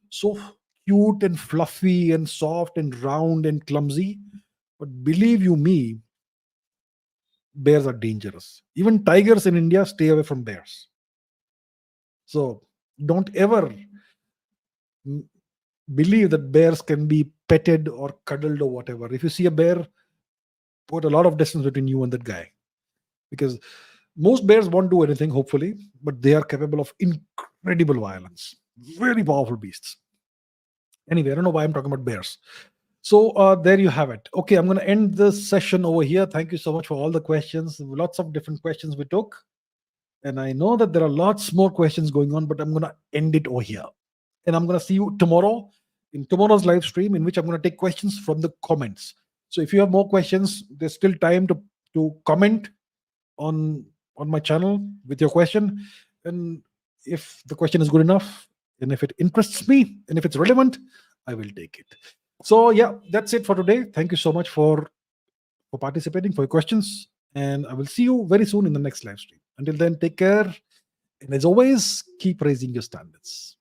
so cute and fluffy and soft and round and clumsy. But believe you me, bears are dangerous. Even tigers in India stay away from bears. So don't ever believe that bears can be petted or cuddled or whatever. If you see a bear, put a lot of distance between you and that guy. Because most bears won't do anything, hopefully, but they are capable of incredible violence. Very powerful beasts. Anyway, I don't know why I'm talking about bears. So there you have it. Okay, I'm going to end this session over here. Thank you so much for all the questions. Lots of different questions we took. And I know that there are lots more questions going on, but I'm going to end it over here. And I'm going to see you tomorrow in tomorrow's live stream, in which I'm going to take questions from the comments. So if you have more questions, there's still time to comment on my channel with your question. And if the question is good enough, and if it interests me, and if it's relevant, I will take it. So yeah, that's it for today. Thank you so much for participating, for your questions. And I will see you very soon in the next live stream. Until then, take care. And as always, keep raising your standards.